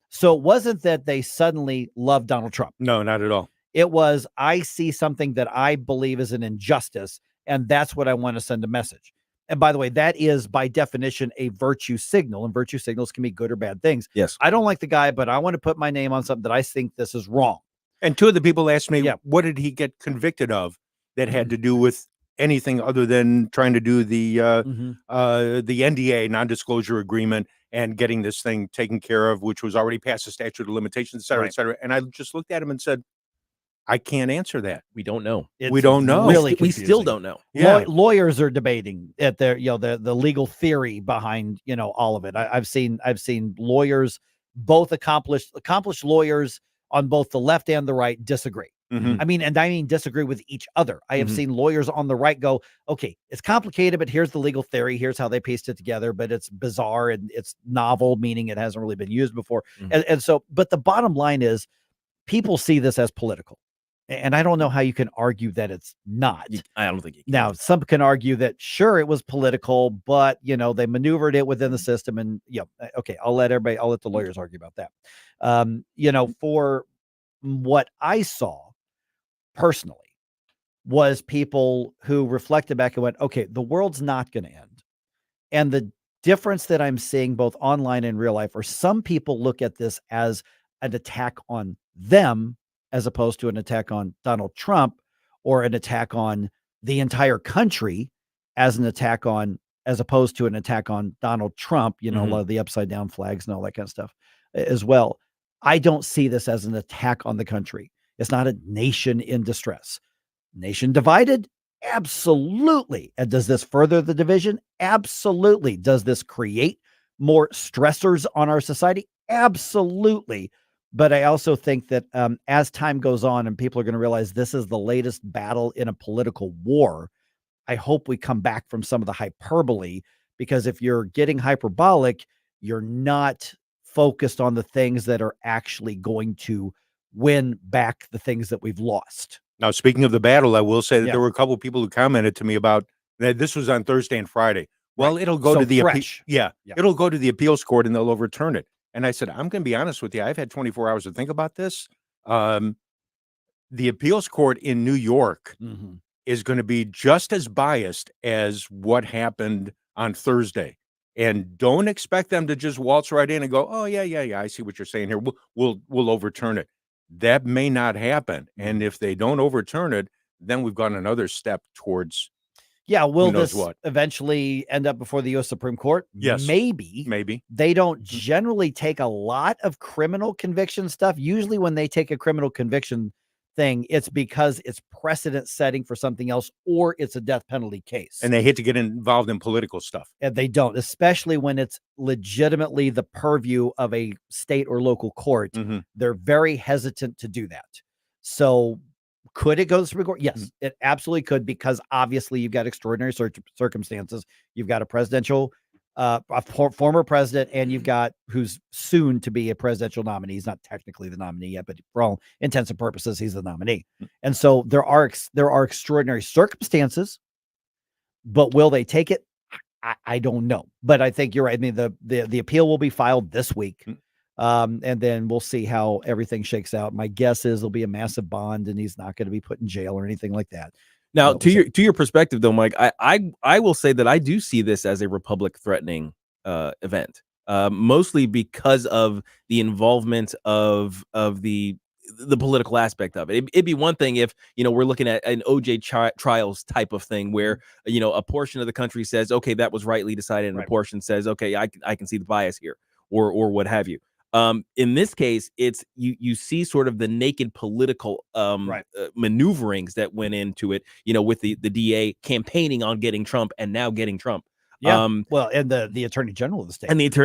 So it wasn't that they suddenly loved Donald Trump. No, not at all. It was, I see something that I believe is an injustice, and that's what I want to send a message. And by the way, that is by definition a virtue signal, and virtue signals can be good or bad things. Yes. I don't like the guy, but I want to put my name on something that I think this is wrong. And two of the people asked me, what did he get convicted of that had to do with anything other than trying to do the NDA, non-disclosure agreement, and getting this thing taken care of, which was already past the statute of limitations, et cetera, et cetera. And I just looked at him and said, I can't answer that. We don't know. We don't know. Really, we still don't know. Yeah. Lawyers are debating at their, the legal theory behind, all of it. I've seen lawyers, both accomplished lawyers on both the left and the right, disagree. I mean disagree with each other. I have seen lawyers on the right go, okay, it's complicated, but here's the legal theory. Here's how they pieced it together, but it's bizarre and it's novel, meaning it hasn't really been used before. And so, but the bottom line is people see this as political. And I don't know how you can argue that it's not. I don't think you can. Now, some can argue that, sure, it was political, but, they maneuvered it within the system. And, okay, I'll let the lawyers argue about that. For what I saw personally was people who reflected back and went, okay, the world's not going to end. And the difference that I'm seeing both online and real life are some people look at this as an attack on them, as opposed to an attack on Donald Trump, or an attack on the entire country as opposed to an attack on Donald Trump, a lot of the upside down flags and all that kind of stuff as well. I don't see this as an attack on the country. It's not a nation in distress. Nation divided? Absolutely. And does this further the division? Absolutely. Does this create more stressors on our society? Absolutely. But I also think that as time goes on and people are going to realize this is the latest battle in a political war, I hope we come back from some of the hyperbole, because if you're getting hyperbolic, you're not focused on the things that are actually going to win back the things that we've lost. Now, speaking of the battle, I will say that there were a couple of people who commented to me about that. This was on Thursday and Friday. Well, it'll go to the it'll go to the appeals court and they'll overturn it. And I said, I'm going to be honest with you. I've had 24 hours to think about this. The appeals court in New York is going to be just as biased as what happened on Thursday. And don't expect them to just waltz right in and go, oh, yeah. I see what you're saying here. We'll overturn it. That may not happen. And if they don't overturn it, then we've gone another step towards. Yeah, will this eventually end up before the U.S. Supreme Court? Yes. Maybe. They don't generally take a lot of criminal conviction stuff. Usually when they take a criminal conviction thing, it's because it's precedent setting for something else, or it's a death penalty case. And they hate to get involved in political stuff. And they don't, especially when it's legitimately the purview of a state or local court. They're very hesitant to do that. So could it go to the Supreme Court? Yes, it absolutely could, because obviously you've got extraordinary circumstances. You've got a presidential, former president, and you've got who's soon to be a presidential nominee. He's not technically the nominee yet, but for all intents and purposes, he's the nominee. And so there are extraordinary circumstances, but will they take it? I don't know. But I think you're right. I mean, the appeal will be filed this week. And then we'll see how everything shakes out. My guess is there'll be a massive bond and he's not going to be put in jail or anything like that. Now, to your perspective, though, Mike, I will say that I do see this as a republic threatening event. mostly because of the involvement of the political aspect of it. It'd be one thing if, we're looking at an OJ trials type of thing where, a portion of the country says, okay, that was rightly decided, and a portion says, okay, I can see the bias here, or what have you. In this case, it's you see sort of the naked political maneuverings that went into it, with the DA campaigning on getting Trump and now getting Trump. Yeah. Well, and the attorney general of the state, and the the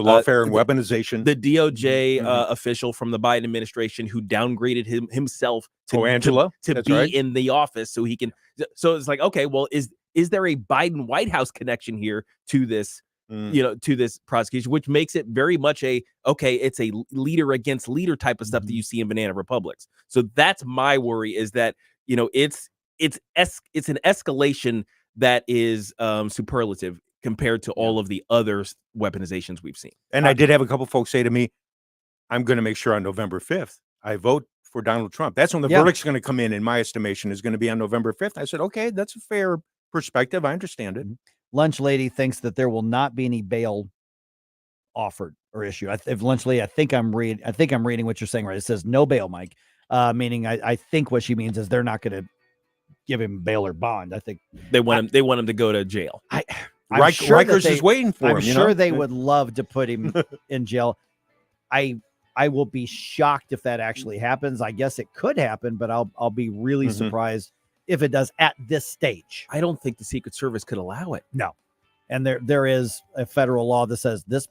lawfare and weaponization, the DOJ official from the Biden administration who downgraded himself to Angela to be in the office so he can. So it's like, okay, well, is there a Biden White House connection here to this? To this prosecution, which makes it very much it's a leader against leader type of stuff that you see in banana republics. So that's my worry, is that it's an escalation that is superlative compared to all of the other weaponizations we've seen. And I did have a couple folks say to me, I'm going to make sure on November 5th I vote for Donald Trump. That's when the verdict's going to come in my estimation, is going to be on November 5th. I said, okay, that's a fair perspective. I understand it. Lunch Lady thinks that there will not be any bail offered or issued. If Lunch Lady, I think I'm reading what you're saying right. It says no bail, Mike. Meaning I think what she means is they're not going to give him bail or bond. I think they want him to go to jail. Rikers is waiting for him. I'm sure they would love to put him in jail. I will be shocked if that actually happens. I guess it could happen, but I'll be really surprised if it does at this stage. I don't think the Secret Service could allow it. No. And there is a federal law that says this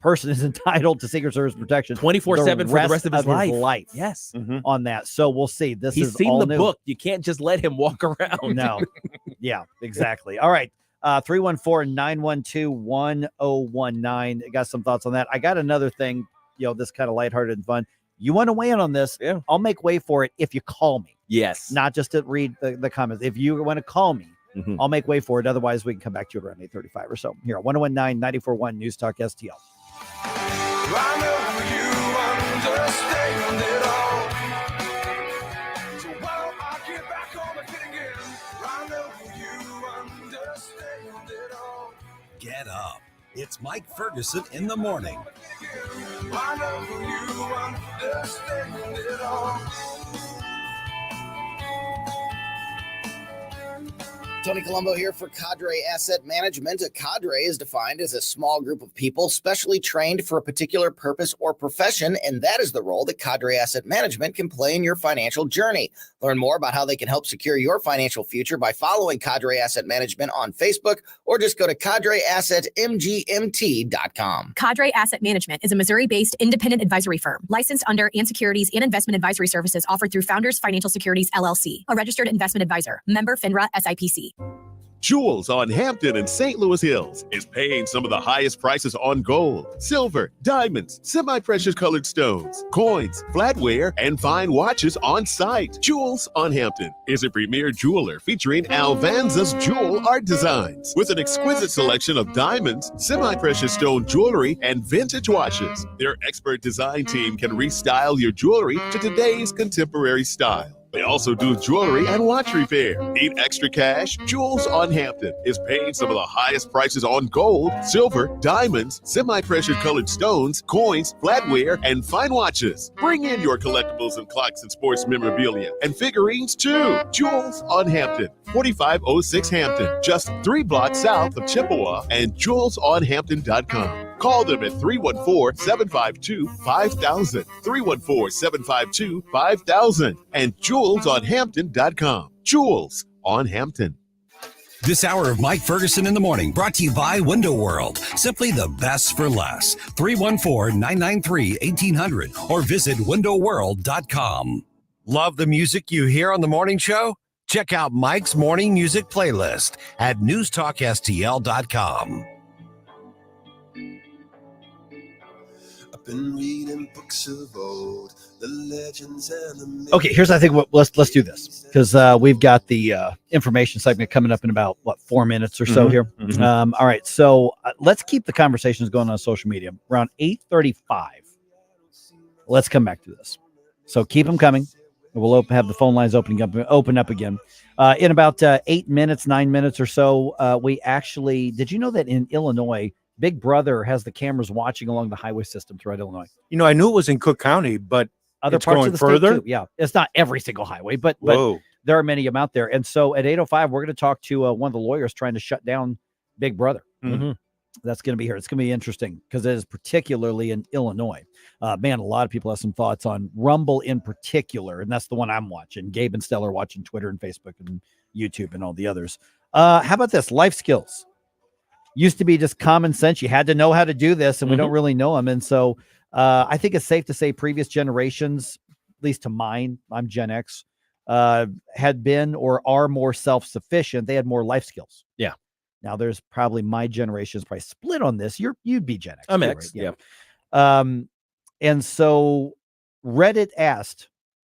person is entitled to Secret Service protection 24/7 for the rest of his life. Yes. On that. So we'll see. He's seen the book. You can't just let him walk around. No. Yeah, exactly. All right. 314-912-1019. Got some thoughts on that. I got another thing, this kind of lighthearted and fun. You want to weigh in on this? Yeah. I'll make way for it if you call me. Yes. Not just to read the comments. If you want to call me, I'll make way for it. Otherwise, we can come back to it around 8:35 or so. Here, 1019-94.1 News Talk STL. I know you understand it all. So why don't I get back home and fit again? I know you understand it all. Get up. It's Mike Ferguson in the morning. I know you understand it all. Tony Colombo here for Cadre Asset Management. A cadre is defined as a small group of people specially trained for a particular purpose or profession, and that is the role that Cadre Asset Management can play in your financial journey. Learn more about how they can help secure your financial future by following Cadre Asset Management on Facebook, or just go to cadreassetmgmt.com. Cadre Asset Management is a Missouri-based independent advisory firm licensed under and securities and investment advisory services offered through Founders Financial Securities, LLC, a registered investment advisor, member FINRA SIPC. Jewels on Hampton and St. Louis Hills is paying some of the highest prices on gold, silver, diamonds, semi-precious colored stones, coins, flatware, and fine watches on site. Jewels on Hampton is a premier jeweler featuring Alvanza's jewel art designs with an exquisite selection of diamonds, semi-precious stone jewelry, and vintage watches. Their expert design team can restyle your jewelry to today's contemporary style. They also do jewelry and watch repair. Need extra cash? Jewels on Hampton is paying some of the highest prices on gold, silver, diamonds, semi-precious colored stones, coins, flatware, and fine watches. Bring in your collectibles and clocks and sports memorabilia and figurines too. Jewels on Hampton, 4506 Hampton, just 3 blocks south of Chippewa, and jewelsonhampton.com. Call them at 314-752-5000, 314-752-5000, and jewelsonhampton.com. Jewels on Hampton. This hour of Mike Ferguson in the morning brought to you by Window World. Simply the best for less. 314-993-1800 or visit windowworld.com. Love the music you hear on the morning show? Check out Mike's morning music playlist at newstalkstl.com. Been reading books of old, the legends and the myths. Okay, here's I think let's do this because we've got the information segment coming up in about 4 minutes or so here. All right, so let's keep the conversations going on social media around 8:35. Let's come back to this. So keep them coming. We'll have the phone lines open up again. In about 8 minutes, 9 minutes or so, we actually, did you know that in Illinois, Big Brother has the cameras watching along the highway system throughout Illinois? You know, I knew it was in Cook County, but other it's parts going of the state further. too. Yeah, it's not every single highway, but Whoa. there are many of them out there. And so at 8:05, we're going to talk to one of the lawyers trying to shut down Big Brother. Mm-hmm. That's going to be here. It's going to be interesting because it is particularly in Illinois. Man, a lot of people have some thoughts on Rumble in particular, and that's the one I'm watching. Gabe and Stella are watching Twitter and Facebook and YouTube and all the others. How about this? Life skills. Used to be just common sense. You had to know how to do this, and we don't really know them. And so I think it's safe to say previous generations, at least to mine, I'm Gen X, had been or are more self-sufficient. They had more life skills. Yeah. Now there's probably my generation is probably split on this. You'd be Gen X. I'm too, X. right? Yeah. And so Reddit asked,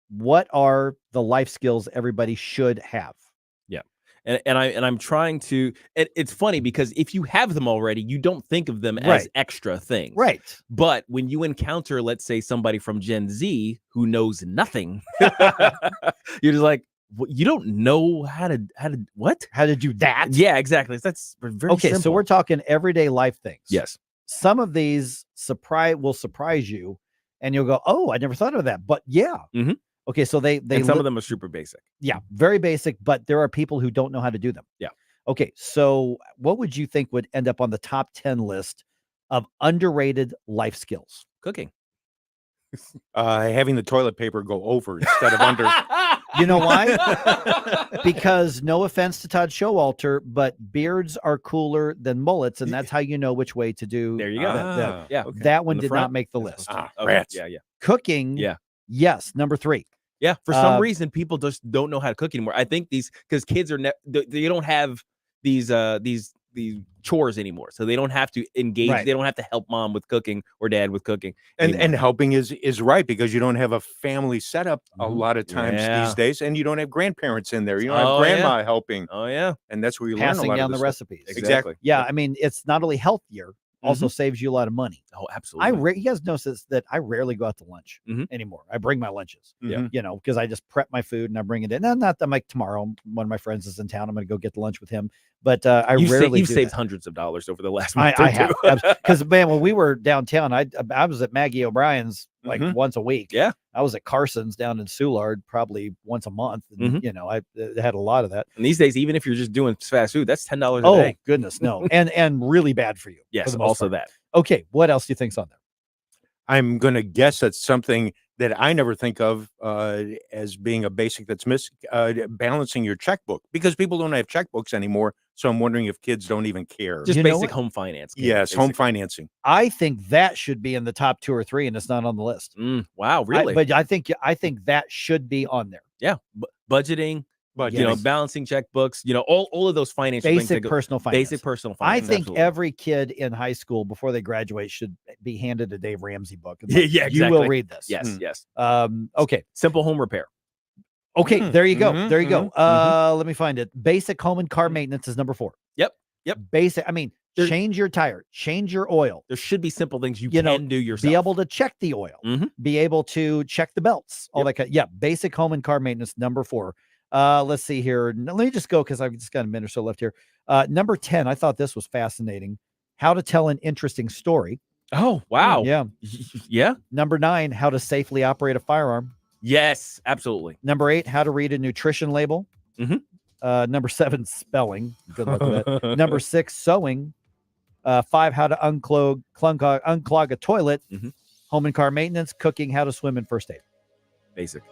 what are the life skills everybody should have? Yeah. And I'm trying to, it's funny because if you have them already, you don't think of them as extra things. Right. But when you encounter, let's say, somebody from Gen Z who knows nothing, you're just like, you don't know how to do that. Yeah, exactly. That's very okay. simple. So we're talking everyday life things. Yes. Some of these will surprise you and you'll go, oh, I never thought of that. But yeah. Mm-hmm. Okay. So they and some of them are super basic. Yeah. Very basic, but there are people who don't know how to do them. Yeah. Okay. So what would you think would end up on the top 10 list of underrated life skills? Cooking. Having the toilet paper go over instead of under. You know why? Because no offense to Todd Showalter, but beards are cooler than mullets, and that's how you know which way to do. There you go. That one did not make the list. Rats. Yeah. Cooking. Yeah. Yes. Number 3. Yeah. For some reason, people just don't know how to cook anymore. I think because kids are they don't have these chores anymore, so they don't have to engage. They don't have to help mom with cooking or dad with cooking. And helping is right because you don't have a family setup a lot of times these days, and you don't have grandparents in there. You don't have grandma helping. Oh yeah, and that's where you passing learn a lot down of the recipes. Exactly. Yeah, I mean it's not only healthier, also saves you a lot of money. Oh, absolutely. You guys notice that I rarely go out to lunch anymore. I bring my lunches. Yeah. You know, because I just prep my food and I bring it in. And not that I'm like tomorrow, one of my friends is in town. I'm going to go get lunch with him. But you've saved hundreds of dollars over the last month. I have. Because man, when we were downtown, I was at Maggie O'Brien's like once a week. Yeah. I was at Carson's down in Soulard probably once a month. And, you know, I had a lot of that. And these days, even if you're just doing fast food, that's $10 a day. Oh, goodness, no. and really bad for you. Yes, for the most also part. that. Okay, what else do you think's on there? I'm going to guess that's something that I never think of as being a basic that's balancing your checkbook because people don't have checkbooks anymore. So I'm wondering if kids don't even care. Just basic home finance. Yes, home financing. I think that should be in the top 2 or 3, and it's not on the list. Wow, really? But I think that should be on there. Yeah, budgeting. You know, balancing checkbooks, you know, all of those financial basic personal finance. Basic personal finance. I think every kid in high school before they graduate should be handed a Dave Ramsey book. Yeah, exactly. You will read this. Yes, yes. Okay. Simple home repair. Okay, there you go. There you go. Let me find it. Basic home and car maintenance is number 4. Yep. Basic. I mean, change your tire, change your oil. There should be simple things you can do yourself. Be able to check the oil. Be able to check the belts. All that kind. Yeah. Basic home and car maintenance, number 4. Let's see here. Let me just go because I've just got a minute or so left here. Number 10, I thought this was fascinating. How to tell an interesting story. Oh, wow. Yeah. Yeah. Number 9, how to safely operate a firearm. Yes, absolutely. Number 8, how to read a nutrition label. Number 7, spelling. Good luck with that. Number 6, sewing. 5, how to unclog a toilet. Home and car maintenance. Cooking. How to swim and first aid. Basic.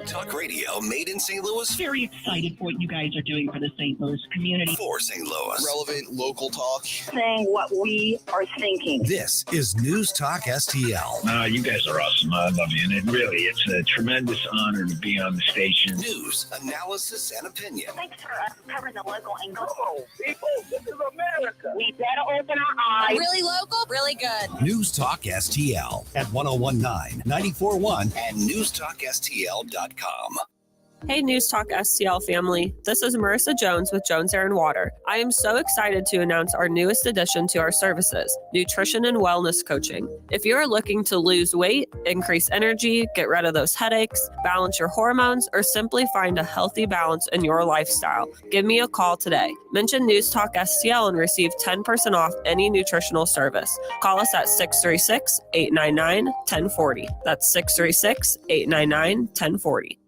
Talk radio made in St. Louis. Very excited for what you guys are doing for the St. Louis community. For St. Louis. Relevant local talk. Saying what we are thinking. This is News Talk STL. You guys are awesome. I love you. And it's a tremendous honor to be on the station. News, analysis, and opinion. Thanks for covering the local angle. Oh, people, this is America. We better open our eyes. Really local, really good. News Talk STL at 1019, 94.1, and newstalkstl.com. Hey News Talk STL family, this is Marissa Jones with Jones Air and Water. I am so excited to announce our newest addition to our services, nutrition and wellness coaching. If you are looking to lose weight, increase energy, get rid of those headaches, balance your hormones, or simply find a healthy balance in your lifestyle, give me a call today. Mention News Talk STL and receive 10% off any nutritional service. Call us at 636-899-1040. That's 636-899-1040.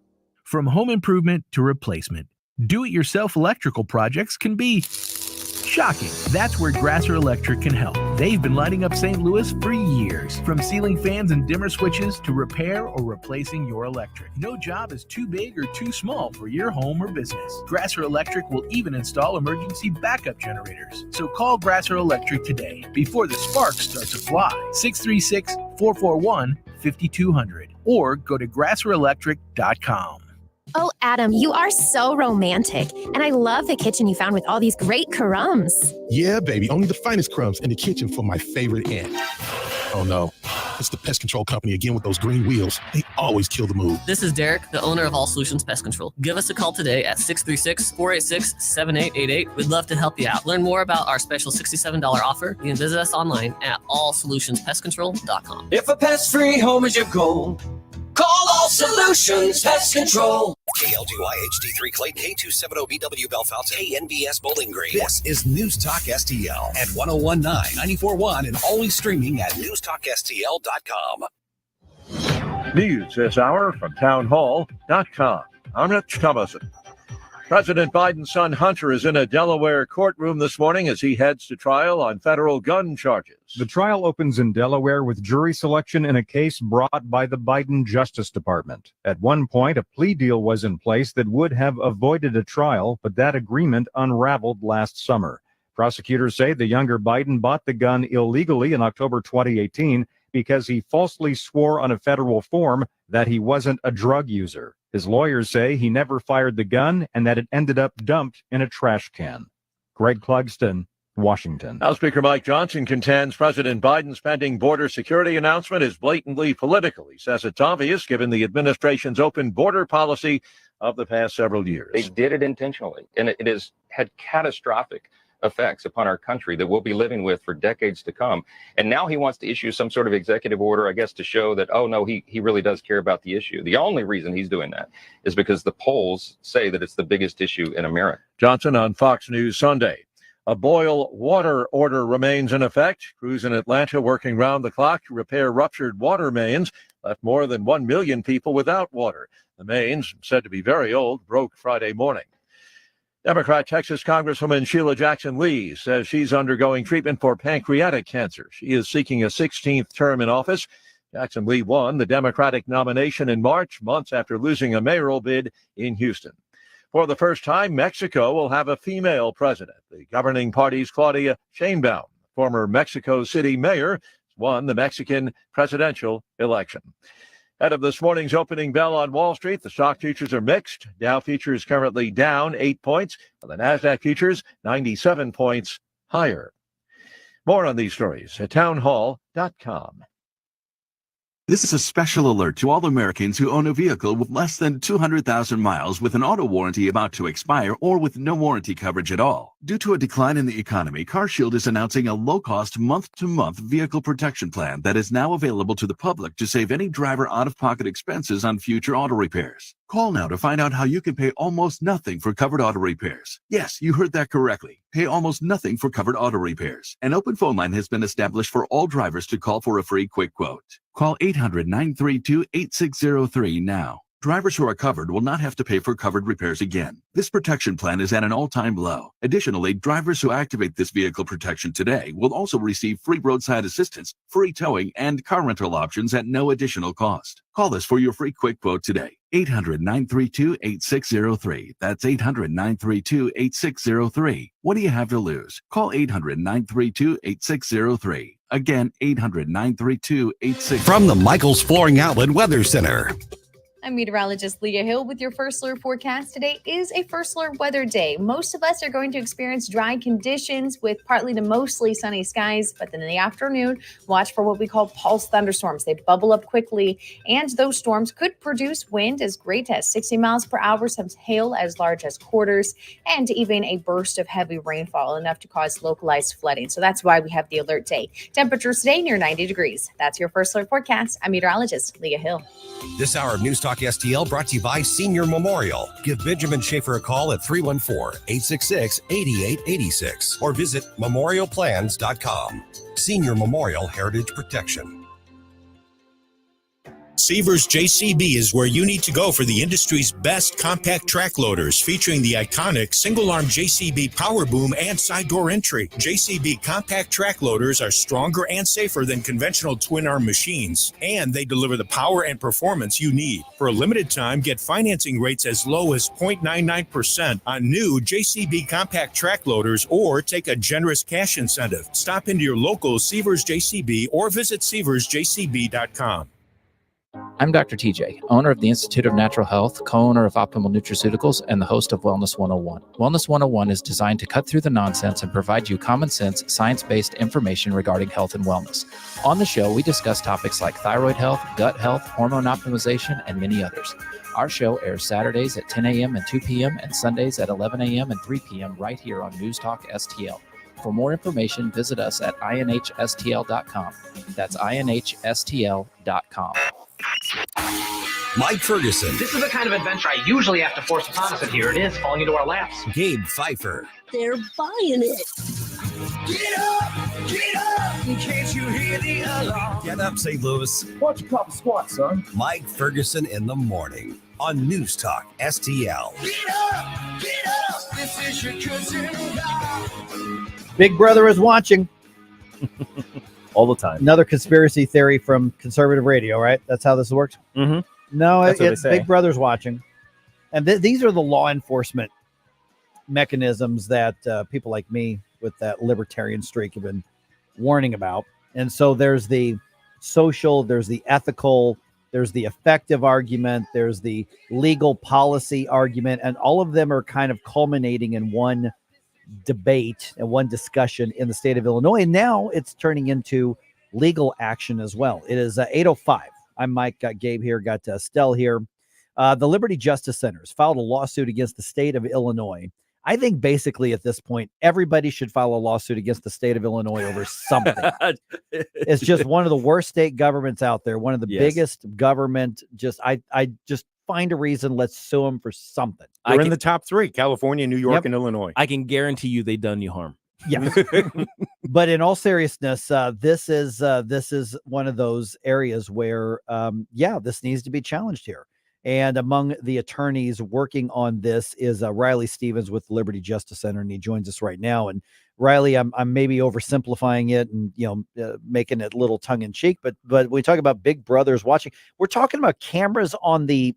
From home improvement to replacement, do-it-yourself electrical projects can be shocking. That's where Grasser Electric can help. They've been lighting up St. Louis for years. From ceiling fans and dimmer switches to repair or replacing your electric. No job is too big or too small for your home or business. Grasser Electric will even install emergency backup generators. So call Grasser Electric today before the sparks start to fly. 636-441-5200 or go to grasserelectric.com. Oh, Adam, you are so romantic. And I love the kitchen you found with all these great crumbs. Yeah, baby. Only the finest crumbs in the kitchen for my favorite aunt. Oh, no. It's the pest control company again with those green wheels. They always kill the mood. This is Derek, the owner of All Solutions Pest Control. Give us a call today at 636-486-7888. We'd love to help you out. Learn more about our special $67 offer. You can visit us online at allsolutionspestcontrol.com. If a pest-free home is your goal, call All Solutions Pest Control. KLGY HD3 Clayton, K270BW Belfast, KNBS Bowling Green. This is News Talk STL at 1019, 94.1, and always streaming at newstalkstl.com. News this hour from townhall.com. I'm Rich Thomason. President Biden's son Hunter is in a Delaware courtroom this morning as he heads to trial on federal gun charges. The trial opens in Delaware with jury selection in a case brought by the Biden Justice Department. At one point, a plea deal was in place that would have avoided a trial, but that agreement unraveled last summer. Prosecutors say the younger Biden bought the gun illegally in October 2018 because he falsely swore on a federal form that he wasn't a drug user. His lawyers say he never fired the gun and that it ended up dumped in a trash can. Greg Clugston, Washington. House Speaker Mike Johnson contends President Biden's pending border security announcement is blatantly political. He says it's obvious given the administration's open border policy of the past several years. They did it intentionally, and it has had catastrophic effects upon our country that we'll be living with for decades to come. And now he wants to issue some sort of executive order, I guess, to show that, oh, no, he really does care about the issue. The only reason he's doing that is because the polls say that it's the biggest issue in America. Johnson on Fox News Sunday. A boil water order remains in effect. Crews in Atlanta working round the clock to repair ruptured water mains left more than 1 million people without water. The mains, said to be very old, broke Friday morning. Democrat Texas Congresswoman Sheila Jackson Lee says she's undergoing treatment for pancreatic cancer. She is seeking a 16th term in office. Jackson Lee won the Democratic nomination in March, months after losing a mayoral bid in Houston. For the first time, Mexico will have a female president. The governing party's Claudia Sheinbaum, former Mexico City mayor, won the Mexican presidential election. Ahead of this morning's opening bell on Wall Street, the stock futures are mixed. Dow futures currently down 8 points, while the NASDAQ futures 97 points higher. More on these stories at townhall.com. This is a special alert to all Americans who own a vehicle with less than 200,000 miles with an auto warranty about to expire or with no warranty coverage at all. Due to a decline in the economy, CarShield is announcing a low-cost month-to-month vehicle protection plan that is now available to the public to save any driver out-of-pocket expenses on future auto repairs. Call now to find out how you can pay almost nothing for covered auto repairs. Yes, you heard that correctly. Pay almost nothing for covered auto repairs. An open phone line has been established for all drivers to call for a free quick quote. Call 800-932-8603 now. Drivers who are covered will not have to pay for covered repairs again. This protection plan is at an all-time low. Additionally, drivers who activate this vehicle protection today will also receive free roadside assistance, free towing, and car rental options at no additional cost. Call us for your free quick quote today. 800-932-8603. That's 800-932-8603. What do you have to lose? Call 800-932-8603. Again, 800-932-8603. From the Michaels Flooring Outlet Weather Center. I'm meteorologist Leah Hill with your First Alert forecast. Today is a First Alert weather day. Most of us are going to experience dry conditions with partly to mostly sunny skies, but then in the afternoon, watch for what we call pulse thunderstorms. They bubble up quickly, and those storms could produce wind as great as 60 miles per hour, some hail as large as quarters, and even a burst of heavy rainfall, enough to cause localized flooding. So that's why we have the alert day. Temperatures today near 90 degrees. That's your First Alert forecast. I'm meteorologist Leah Hill. This hour of News Talk STL brought to you by Senior Memorial. Give Benjamin Schaefer a call at 314-866-8886 or visit memorialplans.com. Senior Memorial Heritage Protection. Seavers JCB is where you need to go for the industry's best compact track loaders, featuring the iconic single-arm JCB power boom and side door entry. JCB compact track loaders are stronger and safer than conventional twin-arm machines, and they deliver the power and performance you need. For a limited time, get financing rates as low as 0.99% on new JCB compact track loaders, or take a generous cash incentive. Stop into your local Seavers JCB or visit seaversjcb.com. I'm Dr. TJ, owner of the Institute of Natural Health, co-owner of Optimal Nutraceuticals, and the host of Wellness 101. Wellness 101 is designed to cut through the nonsense and provide you common sense, science-based information regarding health and wellness. On the show, we discuss topics like thyroid health, gut health, hormone optimization, and many others. Our show airs Saturdays at 10 a.m. and 2 p.m. and Sundays at 11 a.m. and 3 p.m. right here on News Talk STL. For more information, visit us at inhstl.com. That's inhstl.com. Mike Ferguson. This is the kind of adventure I usually have to force upon us, and here it is, falling into our laps. Gabe Pfeiffer. They're buying it. Get up! Get up! Can't you hear the alarm? Get up, St. Louis. Why don't you pop a squat, son? Mike Ferguson in the morning on News Talk STL. Get up! Get up! This is your cousin God. Big Brother is watching. All the time. Another conspiracy theory from conservative radio, right? That's how this works? Mm-hmm. No, it's Big Brother's watching. And these are the law enforcement mechanisms that people like me with that libertarian streak have been warning about. And so there's the social, there's the ethical, there's the effective argument, there's the legal policy argument, and all of them are kind of culminating in one debate and one discussion in the state of Illinois. And now it's turning into legal action as well. It is 8:05. I'm Mike, got Gabe here, got Estelle here. The Liberty Justice Center has filed a lawsuit against the state of Illinois. I think basically at this point, everybody should file a lawsuit against the state of Illinois over something. It's just one of the worst state governments out there. One of the biggest government. I just find a reason. Let's sue them for something. They're in the top three: California, New York, and Illinois. I can guarantee you they done you harm. Yeah. But in all seriousness, this is one of those areas where, this needs to be challenged here. And among the attorneys working on this is Reilly Stephens with the Liberty Justice Center, and he joins us right now. And Reilly, I'm maybe oversimplifying it and making it a little tongue in cheek, but we talk about Big Brothers watching. We're talking about cameras on the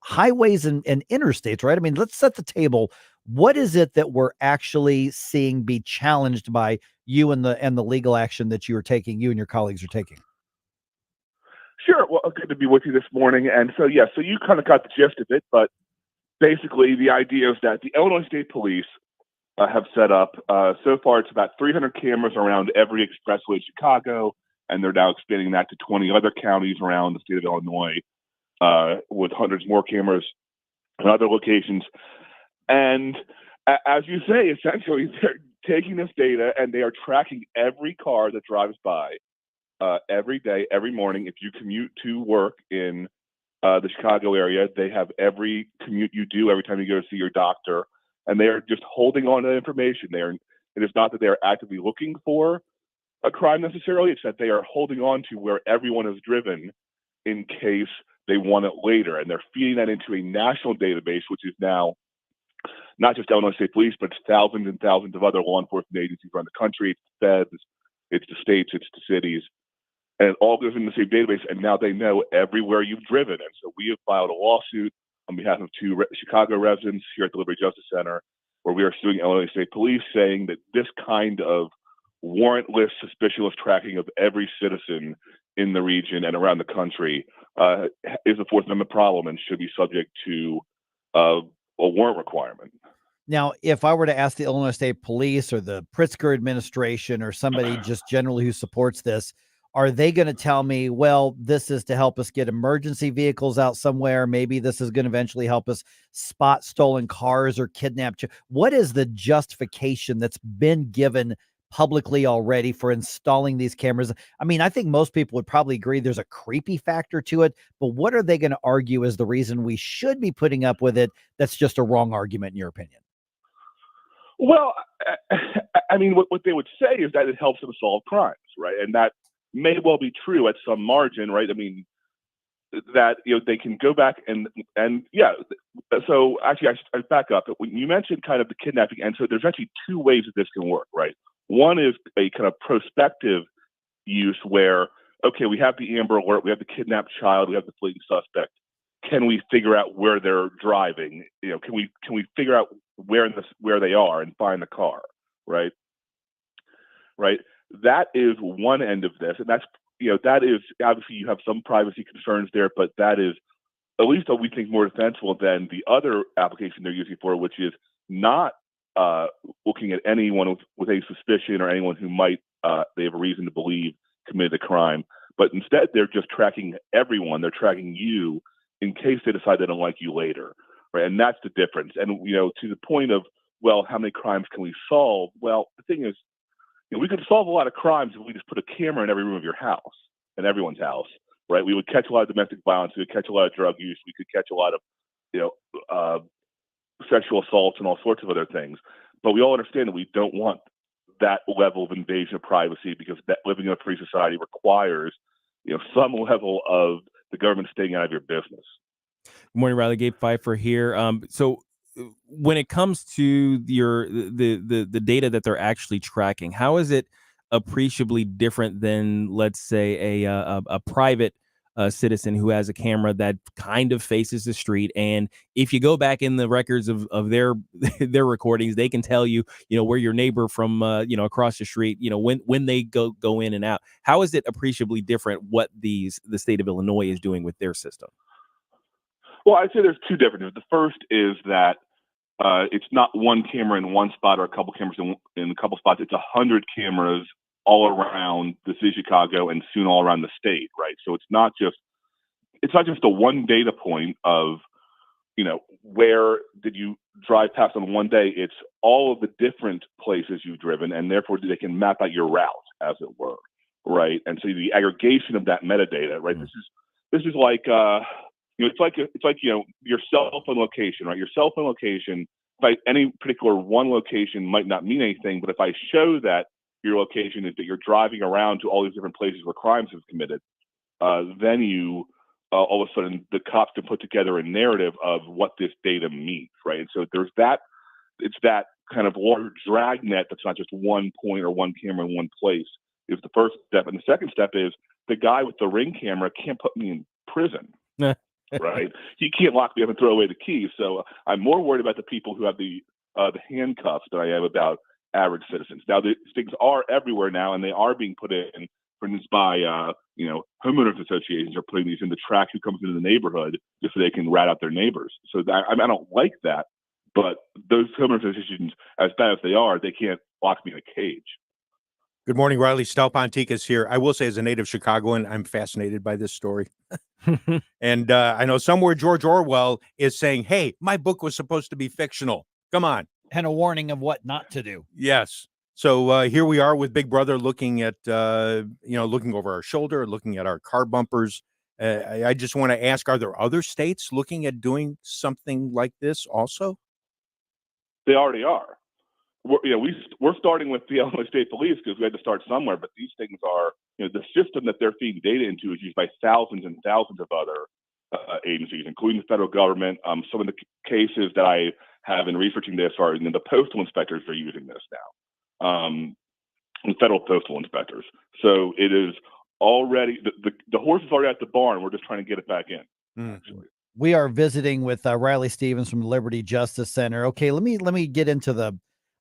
highways and interstates, right? I mean, let's set the table. What is it that we're actually seeing be challenged by you and the legal action that you and your colleagues are taking? Sure. Well, good to be with you this morning. And so you kind of got the gist of it, but basically the idea is that the Illinois State Police have set up, so far it's about 300 cameras around every expressway in Chicago, and they're now expanding that to 20 other counties around the state of Illinois, with hundreds more cameras in other locations. And as you say, essentially they're taking this data and they are tracking every car that drives by every day, every morning. If you commute to work in the Chicago area, they have every commute you do, every time you go to see your doctor, and they are just holding on to that information. It is not that they are actively looking for a crime necessarily, it's that they are holding on to where everyone is driven in case they want it later. And they're feeding that into a national database, which is now not just Illinois State Police, but thousands and thousands of other law enforcement agencies around the country. It's the feds, it's the states, it's the cities, and it all goes in the same database. And now they know everywhere you've driven. And so we have filed a lawsuit on behalf of two Chicago residents here at the Liberty Justice Center, where we are suing Illinois State Police, saying that this kind of warrantless, suspicionless tracking of every citizen in the region and around the country is a Fourth Amendment problem and should be subject to a warrant requirement. Now, if I were to ask the Illinois State Police or the Pritzker administration or somebody just generally who supports this, are they going to tell me, well, this is to help us get emergency vehicles out somewhere? Maybe this is going to eventually help us spot stolen cars or kidnapped. What is the justification that's been given publicly already for installing these cameras? I mean, I think most people would probably agree there's a creepy factor to it, but what are they going to argue is the reason we should be putting up with it? That's just a wrong argument in your opinion. Well, I mean, what they would say is that it helps them solve crimes, right? And that may well be true at some margin, right? I mean, that, you know, they can go back and yeah. So actually, I back up. When you mentioned kind of the kidnapping, and so there's actually two ways that this can work, right? One is a kind of prospective use where, okay, we have the Amber Alert, we have the kidnapped child, we have the fleeing suspect. Can we figure out where they're driving? You know, can we figure out where they are and find the car, right? Right. That is one end of this, and that's, you know, that is obviously you have some privacy concerns there, but that is at least what we think more defensible than the other application they're using for, which is not looking at anyone with a suspicion or anyone who might they have a reason to believe committed a crime, but instead they're just tracking everyone. They're tracking you in case they decide they don't like you later, right? And that's the difference. And, you know, to the point of, well, how many crimes can we solve? Well, the thing is, you know, we could solve a lot of crimes if we just put a camera in every room of your house, in everyone's house, right? We would catch a lot of domestic violence. We would catch a lot of drug use. We could catch a lot of, you know, sexual assaults and all sorts of other things. But we all understand that we don't want that level of invasion of privacy, because that living in a free society requires, you know, some level of the government staying out of your business. Good morning, Reilly. Gabe Pfeiffer here. So when it comes to the data that they're actually tracking, how is it appreciably different than, let's say, a private citizen who has a camera that kind of faces the street? And if you go back in the records of their recordings, they can tell you, you know, where your neighbor from you know, across the street, you know, when they go in and out. How is it appreciably different what the state of Illinois is doing with their system? Well, I'd say there's two differences. The first is that it's not one camera in one spot or a couple cameras in a couple spots. It's 100 cameras all around the city of Chicago and soon all around the state, right? So it's not just a one data point of, you know, where did you drive past on one day. It's all of the different places you've driven, and therefore they can map out your route, as it were, right? And so the aggregation of that metadata, right? This is like you know, it's like, you know, your cell phone location, right? Your cell phone location, by any particular one location might not mean anything, but if I show that your location is that you're driving around to all these different places where crimes have committed, then you all of a sudden the cops can put together a narrative of what this data means, right? And so there's that, it's that kind of larger dragnet that's not just one point or one camera in one place is the first step. And the second step is the guy with the Ring camera can't put me in prison. Right? He can't lock me up and throw away the keys. So I'm more worried about the people who have the handcuffs than I am about average citizens. Now, these things are everywhere now, and they are being put in, for instance, by you know, homeowners associations are putting these in to track who comes into the neighborhood just so they can rat out their neighbors. So I don't like that, but those homeowners associations, as bad as they are, they can't lock me in a cage. Good morning, Reilly. Stelpontikis here. I will say, as a native Chicagoan, I'm fascinated by this story. And I know somewhere George Orwell is saying, hey, my book was supposed to be fictional. Come on. And a warning of what not to do. Yes. So here we are with Big Brother looking at, you know, looking over our shoulder, looking at our car bumpers. I just want to ask, are there other states looking at doing something like this also? They already are. We're starting with the Illinois State Police because we had to start somewhere, but these things are, you know, the system that they're feeding data into is used by thousands and thousands of other agencies, including the federal government. Some of the cases that I have in researching this are, you know, the postal inspectors are using this now, the federal postal inspectors. So it is already, the horse is already at the barn. We're just trying to get it back in, actually. We are visiting with Reilly Stephens from the Liberty Justice Center. Okay, let me get into the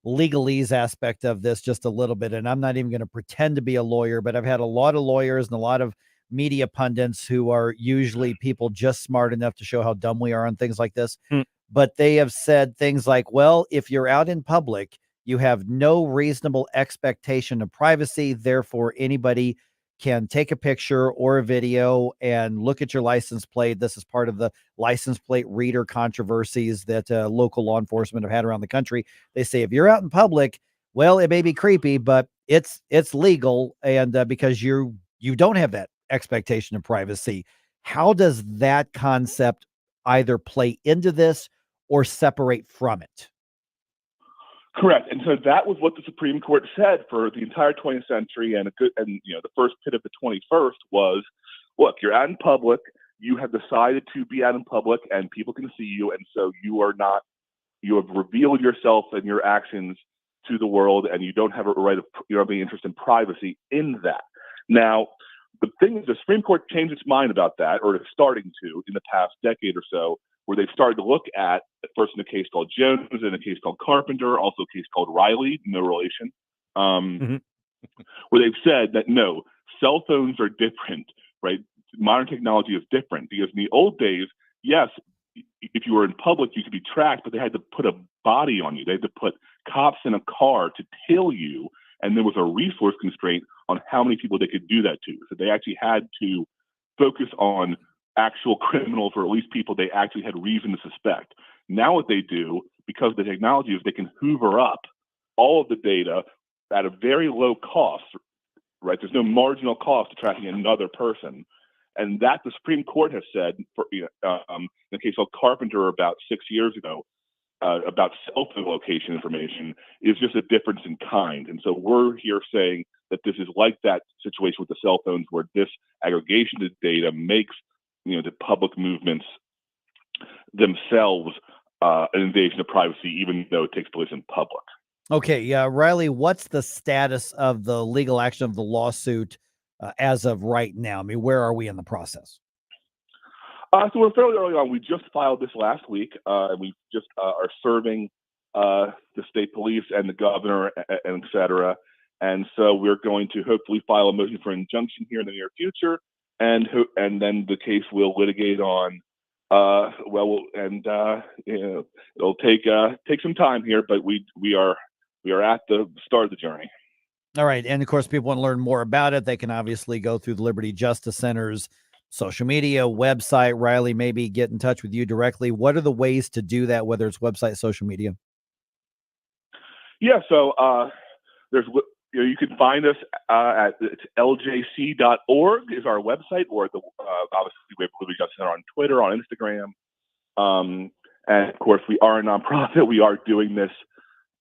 legalese aspect of this just a little bit. And I'm not even going to pretend to be a lawyer, but I've had a lot of lawyers and a lot of media pundits who are usually people just smart enough to show how dumb we are on things like this. But they have said things like, well, if you're out in public, you have no reasonable expectation of privacy. Therefore, anybody can take a picture or a video and look at your license plate. This is part of the license plate reader controversies that local law enforcement have had around the country. They say if you're out in public, well, it may be creepy, but it's legal, and because you don't have that expectation of privacy. How does that concept either play into this or separate from it? Correct. And so that was what the Supreme Court said for the entire 20th century, and the first bit of the 21st was, look, you're out in public, you have decided to be out in public, and people can see you, and so you have revealed yourself and your actions to the world, and you don't have a right of, you don't have any interest in privacy in that. Now, the thing is, the Supreme Court changed its mind about that, or it's starting to in the past decade or so, where they've started to look at first in a case called Jones, in a case called Carpenter, also a case called Reilly, no relation, where they've said that no, cell phones are different, right? Modern technology is different because in the old days, yes, if you were in public, you could be tracked, but they had to put a body on you. They had to put cops in a car to tail you, and there was a resource constraint on how many people they could do that to. So they actually had to focus on actual criminals, or at least people they actually had reason to suspect. Now what they do, because of the technology, is they can hoover up all of the data at a very low cost, right? There's no marginal cost to tracking another person. And that the Supreme Court has said, in the case of Carpenter about 6 years ago, about cell phone location information, is just a difference in kind. And so we're here saying that this is like that situation with the cell phones, where this aggregation of data makes the public movements themselves an invasion of privacy, even though it takes place in public. Okay, yeah, Reilly, what's the status of the legal action of the lawsuit as of right now? I mean, where are we in the process? So we're fairly early on. We just filed this last week, and we just are serving the state police and the governor, and et cetera. And so we're going to hopefully file a motion for injunction here in the near future, and then the case will litigate on. It'll take some time here, but we are at the start of the journey. All right, and of course, people want to learn more about it. They can obviously go through the Liberty Justice Center's social media, website. Reilly, maybe get in touch with you directly. What are the ways to do that, whether it's website, social media? Yeah, so you can find us at ljc.org is our website, or obviously we have Liberty Justice Center on Twitter, on Instagram, and of course we are a nonprofit. We are doing this.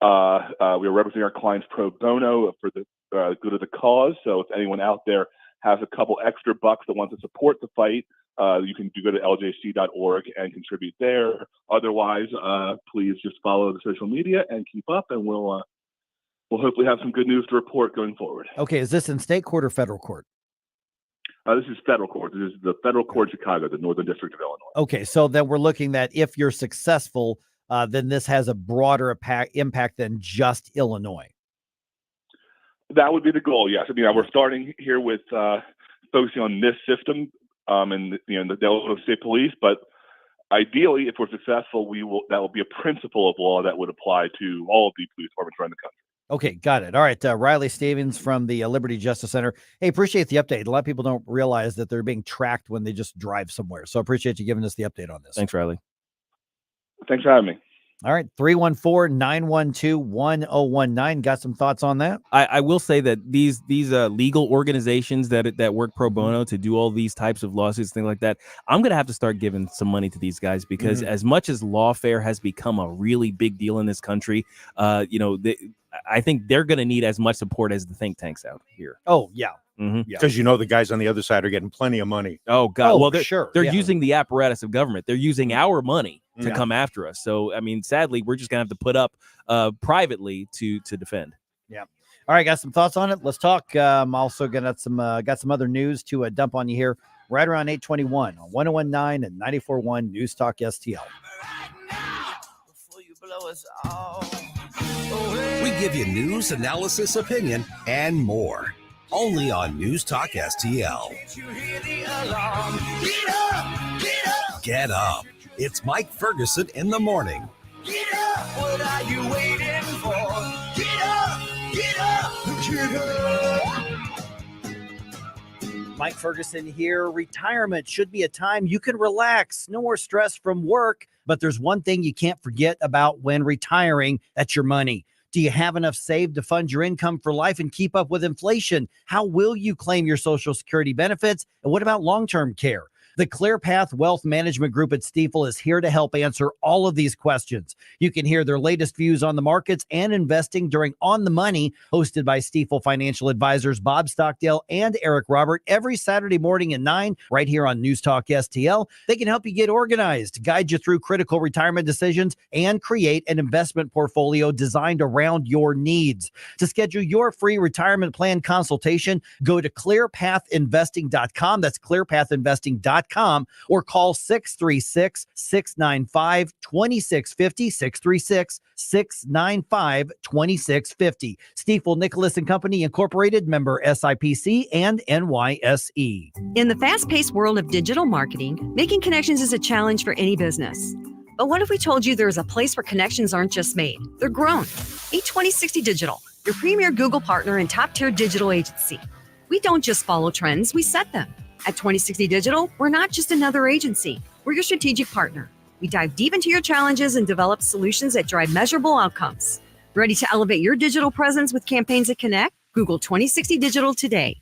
We are representing our clients pro bono for the good of the cause. So if anyone out there has a couple extra bucks that wants to support the fight, you can go to ljc.org and contribute there. Otherwise, please just follow the social media and keep up, and we'll hopefully have some good news to report going forward. Okay, is this in state court or federal court? This is federal court. This is the federal court of Chicago, the Northern District of Illinois. Okay, so then we're looking at, if you're successful, then this has a broader impact than just Illinois. That would be the goal, yes. I mean, we're starting here with focusing on this system and the Illinois State Police, but ideally, if we're successful, that will be a principle of law that would apply to all of the police departments around the country. Okay, got it. All right, Reilly Stephens from the Liberty Justice Center. Hey, appreciate the update. A lot of people don't realize that they're being tracked when they just drive somewhere. So appreciate you giving us the update on this. Thanks, Reilly. Thanks for having me. All right, 314-912-1019. Got some thoughts on that? I will say that these legal organizations that work pro bono to do all these types of lawsuits, things like that, I'm going to have to start giving some money to these guys, because as much as lawfare has become a really big deal in this country, I think they're going to need as much support as the think tanks out here. Oh, yeah. Because the guys on the other side are getting plenty of money. Oh, God. Well, they're Yeah. using the apparatus of government. They're using our money to come after us. So, I mean, sadly, we're just going to have to put up privately to defend. Yeah. All right, got some thoughts on it. Let's talk. I'm also got some other news to dump on you here right around 8:21 on 101.9 and 94.1 News Talk STL. We give you news, analysis, opinion, and more. only on News Talk STL. Get up. It's Mike Ferguson in the morning. Get up, what are you waiting for? Get up, get up, get up. Mike Ferguson here. Retirement should be a time you can relax. No more stress from work. But there's one thing you can't forget about when retiring. That's your money. Do you have enough saved to fund your income for life and keep up with inflation? How will you claim your Social Security benefits? And what about long-term care? The ClearPath Wealth Management Group at Stifel is here to help answer all of these questions. You can hear their latest views on the markets and investing during On the Money, hosted by Stifel financial advisors Bob Stockdale and Eric Robert, every Saturday morning at 9, right here on News Talk STL. They can help you get organized, guide you through critical retirement decisions, and create an investment portfolio designed around your needs. To schedule your free retirement plan consultation, go to clearpathinvesting.com. That's clearpathinvesting.com. Or call 636-695-2650, 636-695-2650. Stifel Nicholas and Company Incorporated, member SIPC and NYSE. In the fast-paced world of digital marketing, making connections is a challenge for any business. But what if we told you there's a place where connections aren't just made, they're grown? Meet 2060 Digital, your premier Google partner and top-tier digital agency. We don't just follow trends, we set them. At 2060 Digital, we're not just another agency. We're your strategic partner. We dive deep into your challenges and develop solutions that drive measurable outcomes. Ready to elevate your digital presence with campaigns that connect? Google 2060 Digital today.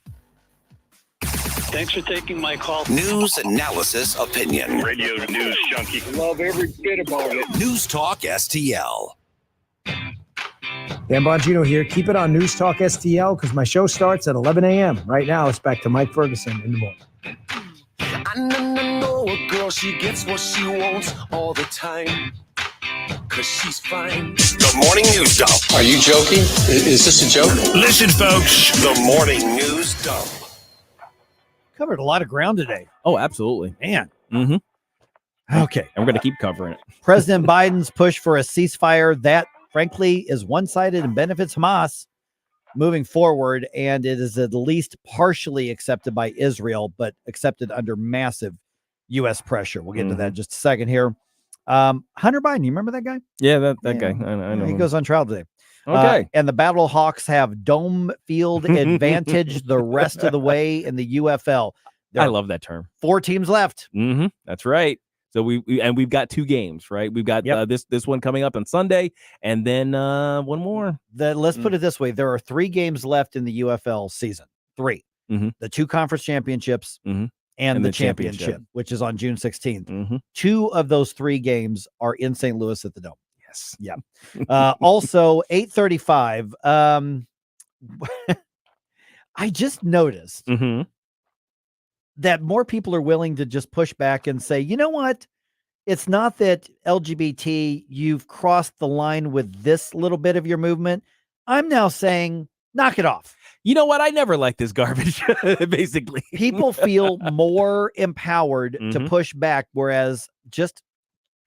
Thanks for taking my call. News, analysis, opinion. Radio news junkie. Love every bit about it. News Talk STL. Dan Bongino here. Keep it on News Talk STL because my show starts at 11 a.m. Right now, it's back to Mike Ferguson in the morning. I know a girl, she gets what she wants all the time. Cause she's fine. The morning news dump. Are you joking? Is this a joke? Listen, folks. The morning news dump. Covered a lot of ground today. Oh, absolutely. Man. Mm-hmm. Okay. And we're going to keep covering it. President Biden's push for a ceasefire that, frankly, is one-sided and benefits Hamas moving forward, and it is at least partially accepted by Israel, but accepted under massive U.S. pressure. We'll get to that in just a second here. Hunter Biden, you remember that guy? Yeah, that guy. I know. He him. goes on trial today. Okay. And the Battle Hawks have dome field advantage the rest of the way in the UFL. I love that term. 4 teams left. Mm-hmm. That's right. So we've got 2 games, right? We've got this one coming up on Sunday, and then one more. Let's put it this way: there are 3 games left in the UFL season. 3. Mm-hmm. The 2 conference championships and the championship, which is on June 16th. Mm-hmm. 2 of those 3 games are in St. Louis at the Dome. Yes. Yeah. Also, 8:35. I just noticed that more people are willing to just push back and say, you know what? It's not that LGBT, you've crossed the line with this little bit of your movement. I'm now saying, knock it off. You know what? I never liked this garbage, basically. People feel more empowered to push back, whereas just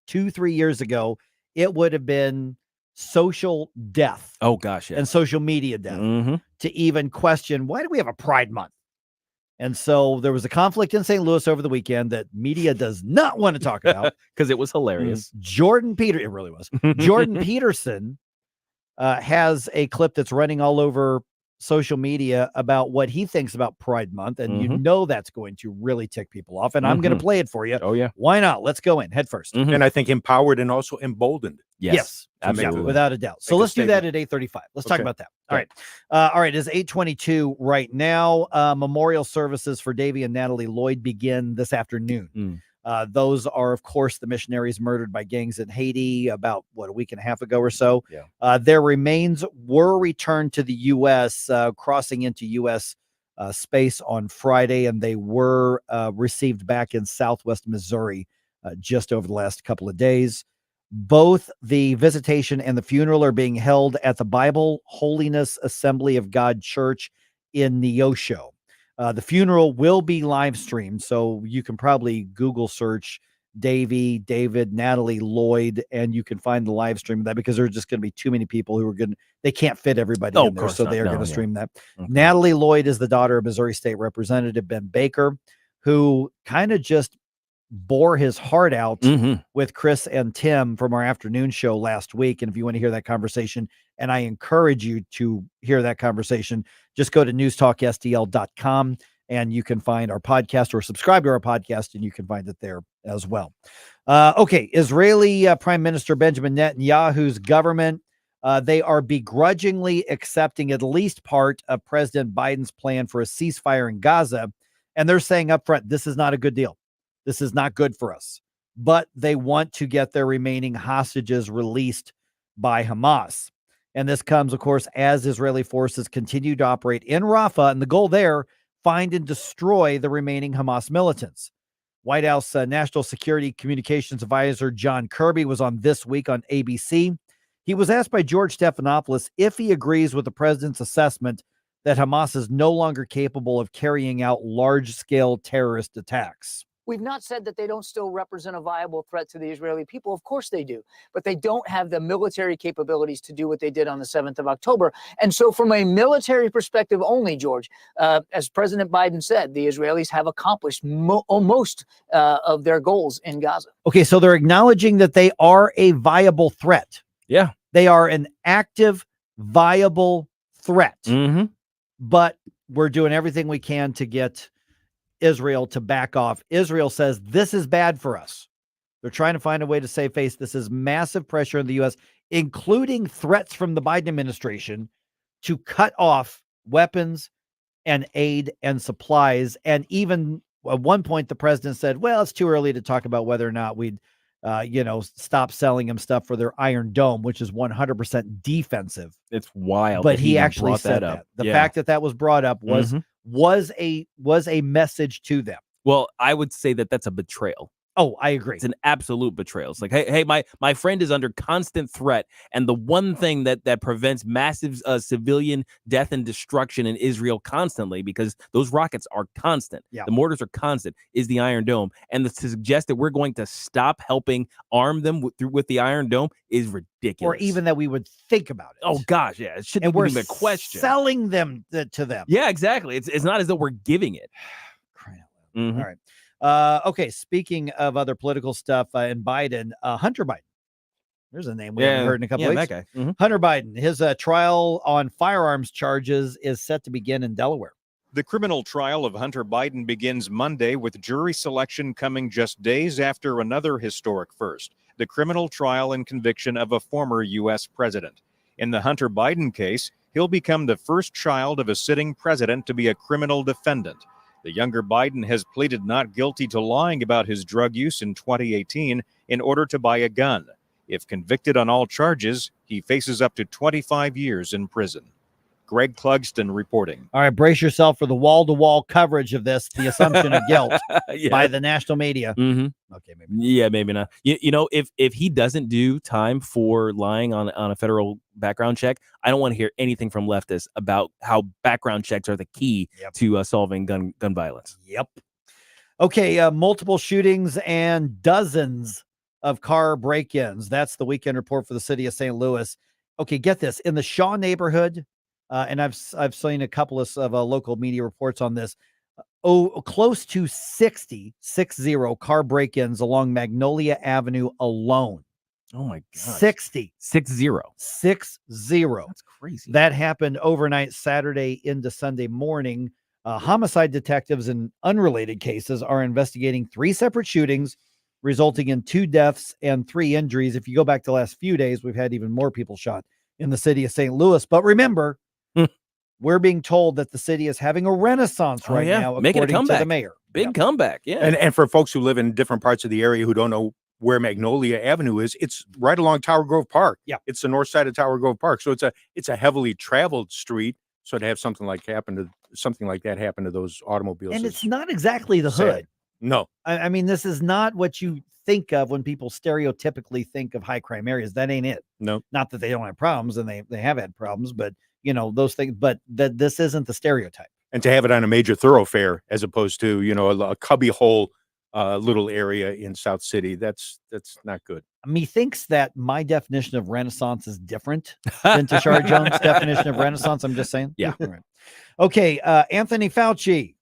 2-3 years ago, it would have been social death. Oh, gosh, yeah. And social media death to even question, why do we have a Pride Month? And so there was a conflict in St. Louis over the weekend that media does not want to talk about. Because it was hilarious. It really was. Jordan Peterson has a clip that's running all over social media about what he thinks about Pride Month. And you know that's going to really tick people off. And I'm going to play it for you. Oh, yeah. Why not? Let's go in head first. And I think empowered and also emboldened. Yes, absolutely. Without a doubt. So let's do that at 8:35. Let's talk about that. All right. All right. It's 8:22 right now. Memorial services for Davy and Natalie Lloyd begin this afternoon. Those are, of course, the missionaries murdered by gangs in Haiti about, a week and a half ago or so. Yeah. Their remains were returned to the U.S., crossing into U.S. Space on Friday, and they were received back in Southwest Missouri just over the last couple of days. Both the visitation and the funeral are being held at the Bible Holiness Assembly of God Church in Neosho. The funeral will be live streamed, so you can probably Google search David, Natalie, Lloyd, and you can find the live stream of that because there's just going to be too many people who are going to, they can't fit everybody in there, so they are going to stream that. Okay. Natalie Lloyd is the daughter of Missouri State Representative Ben Baker, who kind of just bore his heart out with Chris and Tim from our afternoon show last week. And if you want to hear that conversation, and I encourage you to hear that conversation, just go to newstalkstl.com and you can find our podcast, or subscribe to our podcast and you can find it there as well. Okay. Israeli Prime Minister Benjamin Netanyahu's government, they are begrudgingly accepting at least part of President Biden's plan for a ceasefire in Gaza. And they're saying up front, this is not a good deal. This is not good for us, but they want to get their remaining hostages released by Hamas. And this comes, of course, as Israeli forces continue to operate in Rafah, and the goal there, find and destroy the remaining Hamas militants. White House National Security Communications Advisor John Kirby was on This Week on ABC. He was asked by George Stephanopoulos if he agrees with the president's assessment that Hamas is no longer capable of carrying out large-scale terrorist attacks. We've not said that they don't still represent a viable threat to the Israeli people. Of course they do, but they don't have the military capabilities to do what they did on the 7th of October. And so from a military perspective only, George, as President Biden said, the Israelis have accomplished most of their goals in Gaza. Okay, so they're acknowledging that they are a viable threat. Yeah. They are an active, viable threat. But we're doing everything we can to get Israel to back off. Israel says this is bad for us. They're trying to find a way to save face. This is massive pressure in the U.S., including threats from the Biden administration to cut off weapons and aid and supplies. And even at one point, the president said, well, it's too early to talk about whether or not we'd, stop selling them stuff for their Iron Dome, which is 100% defensive. It's wild. But he actually said that. The fact that that was brought up was a message to them. Well, I would say that that's a betrayal. Oh, I agree. It's an absolute betrayal. It's like, hey, my friend is under constant threat, and the one thing that prevents massive civilian death and destruction in Israel constantly, because those rockets are constant, the mortars are constant, is the Iron Dome. And to suggest that we're going to stop helping arm them with the Iron Dome is ridiculous. Or even that we would think about it. Oh gosh, yeah, it shouldn't even be a question. Selling them to them. Yeah, exactly. It's not as though we're giving it. All right. Okay, speaking of other political stuff and Biden, Hunter Biden. There's a name we haven't heard in a couple weeks. That guy. Hunter Biden, his trial on firearms charges is set to begin in Delaware. The criminal trial of Hunter Biden begins Monday, with jury selection coming just days after another historic first, the criminal trial and conviction of a former U.S. president. In the Hunter Biden case, he'll become the first child of a sitting president to be a criminal defendant. The younger Biden has pleaded not guilty to lying about his drug use in 2018 in order to buy a gun. If convicted on all charges, he faces up to 25 years in prison. Greg Clugston reporting. All right, brace yourself for the wall-to-wall coverage of this, the assumption of guilt by the national media. Okay, maybe. Yeah, maybe not. You know, if he doesn't do time for lying on a federal background check, I don't want to hear anything from leftists about how background checks are the key to solving gun violence. Yep. Okay, multiple shootings and dozens of car break-ins. That's the weekend report for the city of St. Louis. Okay, get this. In the Shaw neighborhood, and I've seen a couple of local media reports on this. Close to 60 car break-ins along Magnolia Avenue alone. Oh my God. 60. 60. That's crazy. That happened overnight Saturday into Sunday morning. Homicide detectives in unrelated cases are investigating 3 separate shootings, resulting in 2 deaths and 3 injuries. If you go back to the last few days, we've had even more people shot in the city of St. Louis. But remember, we're being told that the city is having a renaissance right now, making according a comeback. to the mayor. Big comeback, yeah. And for folks who live in different parts of the area who don't know where Magnolia Avenue is, it's right along Tower Grove Park. Yeah, it's the north side of Tower Grove Park, so it's a heavily traveled street. So to have something like that happen to those automobiles, and it's not exactly the hood. No, I mean, this is not what you think of when people stereotypically think of high crime areas. That ain't it. No, not that they don't have problems, and they have had problems, but you know those things. But that this isn't the stereotype. And to have it on a major thoroughfare as opposed to a cubby hole little area in South City. That's not good. Methinks that my definition of Renaissance is different than Tashari Jones' definition of Renaissance. I'm just saying. Yeah. All right. Okay. Anthony Fauci,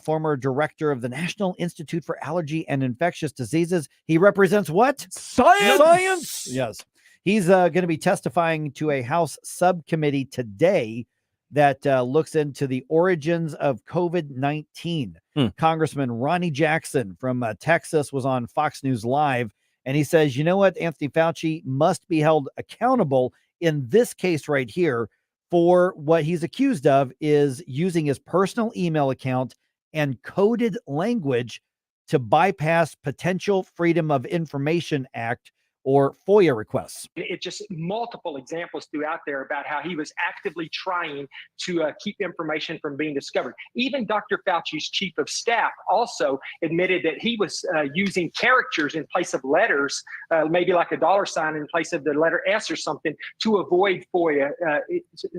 former director of the National Institute for Allergy and Infectious Diseases. He represents what? Science. Yes. He's going to be testifying to a House subcommittee today that looks into the origins of COVID-19. Congressman Ronnie Jackson from Texas was on Fox News Live, and he says, you know what? Anthony Fauci must be held accountable in this case right here for what he's accused of is using his personal email account and coded language to bypass potential Freedom of Information Act or FOIA requests. It's just multiple examples throughout there about how he was actively trying to keep information from being discovered. Even Dr. Fauci's chief of staff also admitted that he was using characters in place of letters, maybe like a dollar sign in place of the letter S or something, to avoid FOIA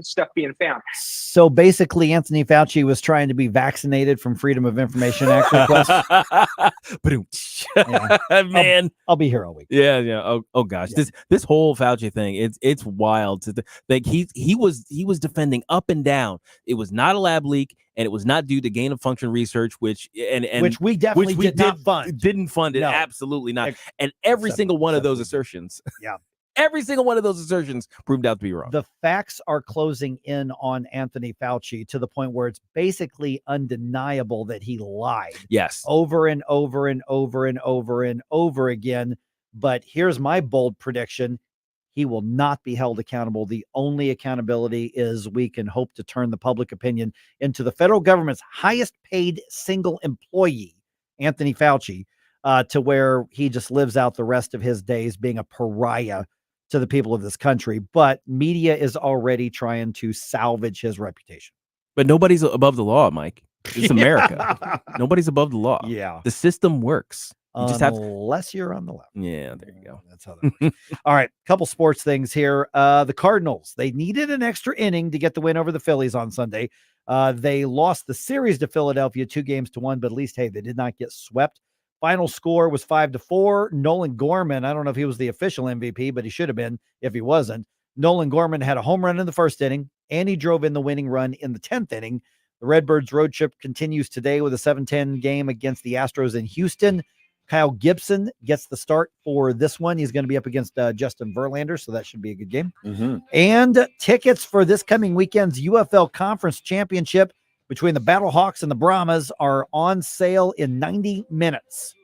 stuff being found. So basically, Anthony Fauci was trying to be vaccinated from Freedom of Information Act requests. Man, I'll be here all week. Yeah. Oh gosh, this whole Fauci thing, it's wild. Like he was defending up and down. It was not a lab leak, and it was not due to gain of function research, which we definitely didn't fund. Didn't fund it, No. Absolutely not. And every single one of those assertions, every single one of those assertions proved out to be wrong. The facts are closing in on Anthony Fauci to the point where it's basically undeniable that he lied. Yes, over and over and over and over and over again. But here's my bold prediction. He will not be held accountable. The only accountability is we can hope to turn the public opinion into the federal government's highest paid single employee, Anthony Fauci, to where he just lives out the rest of his days being a pariah to the people of this country. But media is already trying to salvage his reputation. But nobody's above the law, Mike. It's America. Nobody's above the law. Yeah. The system works. You just have Unless you're on the left. Yeah, there you go. That's how that works. All right, couple sports things here. The Cardinals, they needed an extra inning to get the win over the Phillies on Sunday. They lost the series to Philadelphia 2-1, but at least, hey, they did not get swept. Final score was 5-4. Nolan Gorman, I don't know if he was the official MVP, but he should have been if he wasn't. Nolan Gorman had a home run in the first inning, and he drove in the winning run in the 10th inning. The Redbirds road trip continues today with a 7-10 game against the Astros in Houston. Kyle Gibson gets the start for this one. He's going to be up against Justin Verlander, so that should be a good game. And tickets for this coming weekend's UFL Conference Championship between the Battlehawks and the Brahmas are on sale in 90 minutes.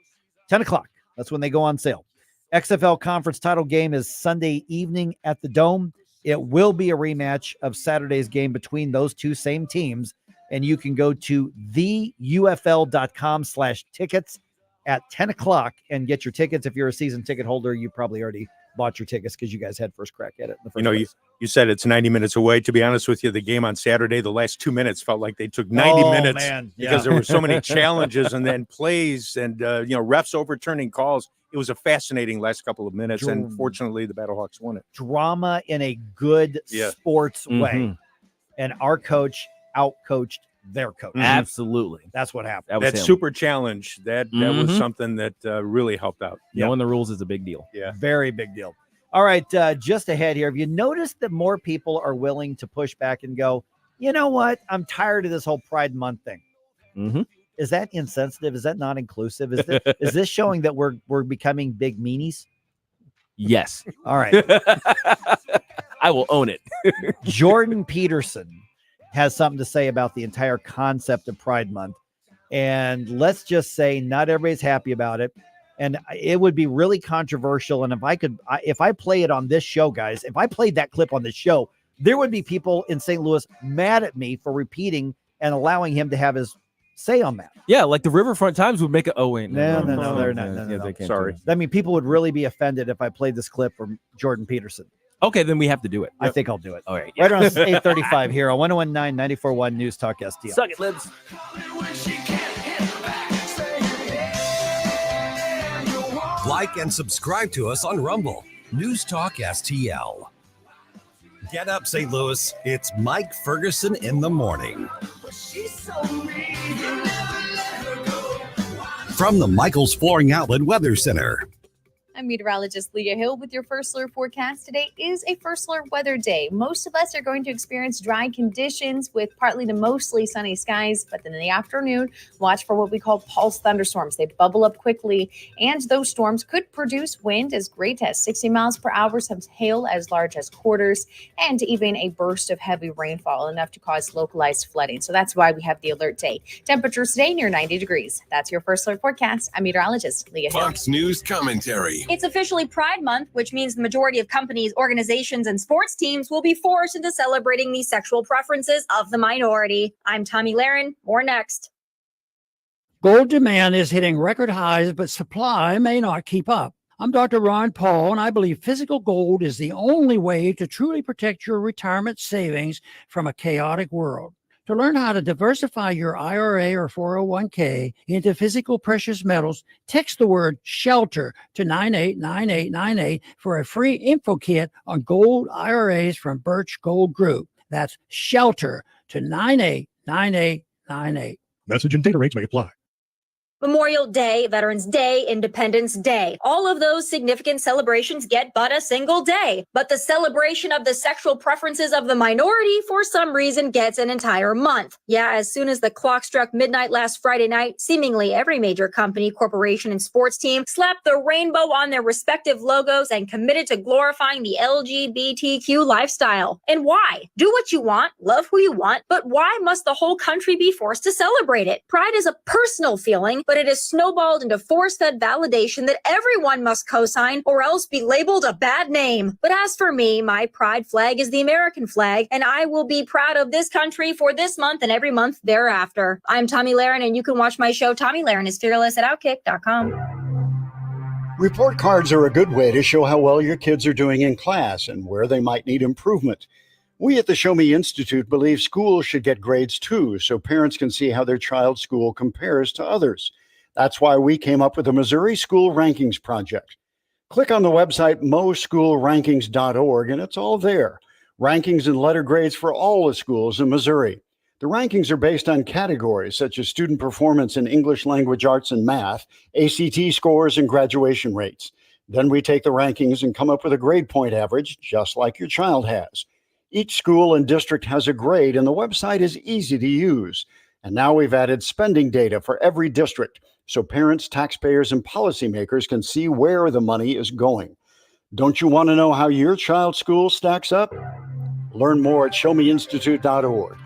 10 o'clock. That's when they go on sale. XFL Conference title game is Sunday evening at the Dome. It will be a rematch of Saturday's game between those two same teams. And you can go to theufl.com/tickets at 10 o'clock and get your tickets. If you're a season ticket holder, you probably already bought your tickets because you guys had first crack at it. In the first place. You said it's 90 minutes away. To be honest with you, the game on Saturday, the last 2 minutes felt like they took 90 minutes because there were so many challenges and then plays and, refs overturning calls. It was a fascinating last couple of minutes, and fortunately, the Battlehawks won it. Drama in a good sports way. And our coach outcoached their coach. Absolutely. That's what happened. That super challenge, that was something that really helped out. Knowing the rules is a big deal. Yeah. Very big deal. All right, just ahead here. Have you noticed that more people are willing to push back and go, you know what? I'm tired of this whole Pride Month thing. Is that insensitive? Is that not inclusive? Is this showing that we're becoming big meanies? Yes. All right. I will own it. Jordan Peterson has something to say about the entire concept of Pride Month. And let's just say not everybody's happy about it. And it would be really controversial. And if I play it on this show, guys, if I played that clip on this show, there would be people in St. Louis mad at me for repeating and allowing him to have his say on that. Yeah, like the Riverfront Times would make it. Oh, wait. No, they're not. They can't. Sorry. I mean, people would really be offended if I played this clip from Jordan Peterson. Okay, then we have to do it. I think I'll do it. All right. Right around 8:35 here on 101.9 94.1 News Talk STL. Suck it, Libs. Like and subscribe to us on Rumble. News Talk STL. Get up, St. Louis. It's Mike Ferguson in the morning. From the Michaels Flooring Outlet Weather Center. I'm meteorologist Leah Hill with your first alert forecast. Today is a first alert weather day. Most of us are going to experience dry conditions with partly to mostly sunny skies, but then in the afternoon, watch for what we call pulse thunderstorms. They bubble up quickly, and those storms could produce wind as great as 60 miles per hour, some hail as large as quarters, and even a burst of heavy rainfall, enough to cause localized flooding. So that's why we have the alert day. Temperatures today near 90 degrees. That's your first alert forecast. I'm meteorologist Leah Hill. Fox News commentary. It's officially Pride Month, which means the majority of companies, organizations, and sports teams will be forced into celebrating the sexual preferences of the minority. I'm Tommy Laren. More next. Gold demand is hitting record highs, but supply may not keep up. I'm Dr. Ron Paul, and I believe physical gold is the only way to truly protect your retirement savings from a chaotic world. To learn how to diversify your IRA or 401k into physical precious metals, text the word SHELTER to 989898 for a free info kit on gold IRAs from Birch Gold Group. That's SHELTER to 989898. Message and data rates may apply. Memorial Day, Veterans Day, Independence Day. All of those significant celebrations get but a single day. But the celebration of the sexual preferences of the minority, for some reason, gets an entire month. Yeah, as soon as the clock struck midnight last Friday night, seemingly every major company, corporation, and sports team slapped the rainbow on their respective logos and committed to glorifying the LGBTQ lifestyle. And why? Do what you want, love who you want, but why must the whole country be forced to celebrate it? Pride is a personal feeling, but it has snowballed into force-fed validation that everyone must co-sign or else be labeled a bad name. But as for me, my pride flag is the American flag, and I will be proud of this country for this month and every month thereafter. I'm Tommy Laren, and you can watch my show, Tommy Laren is Fearless, at Outkick.com. Report cards are a good way to show how well your kids are doing in class and where they might need improvement. We at the Show Me Institute believe schools should get grades too, so parents can see how their child's school compares to others. That's why we came up with the Missouri School Rankings Project. Click on the website moschoolrankings.org and it's all there. Rankings and letter grades for all the schools in Missouri. The rankings are based on categories such as student performance in English language arts and math, ACT scores, and graduation rates. Then we take the rankings and come up with a grade point average, just like your child has. Each school and district has a grade, and the website is easy to use. And now we've added spending data for every district, so parents, taxpayers, and policymakers can see where the money is going. Don't you want to know how your child's school stacks up? Learn more at showmeinstitute.org.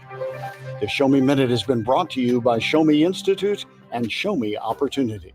The Show Me Minute has been brought to you by Show Me Institute and Show Me Opportunity.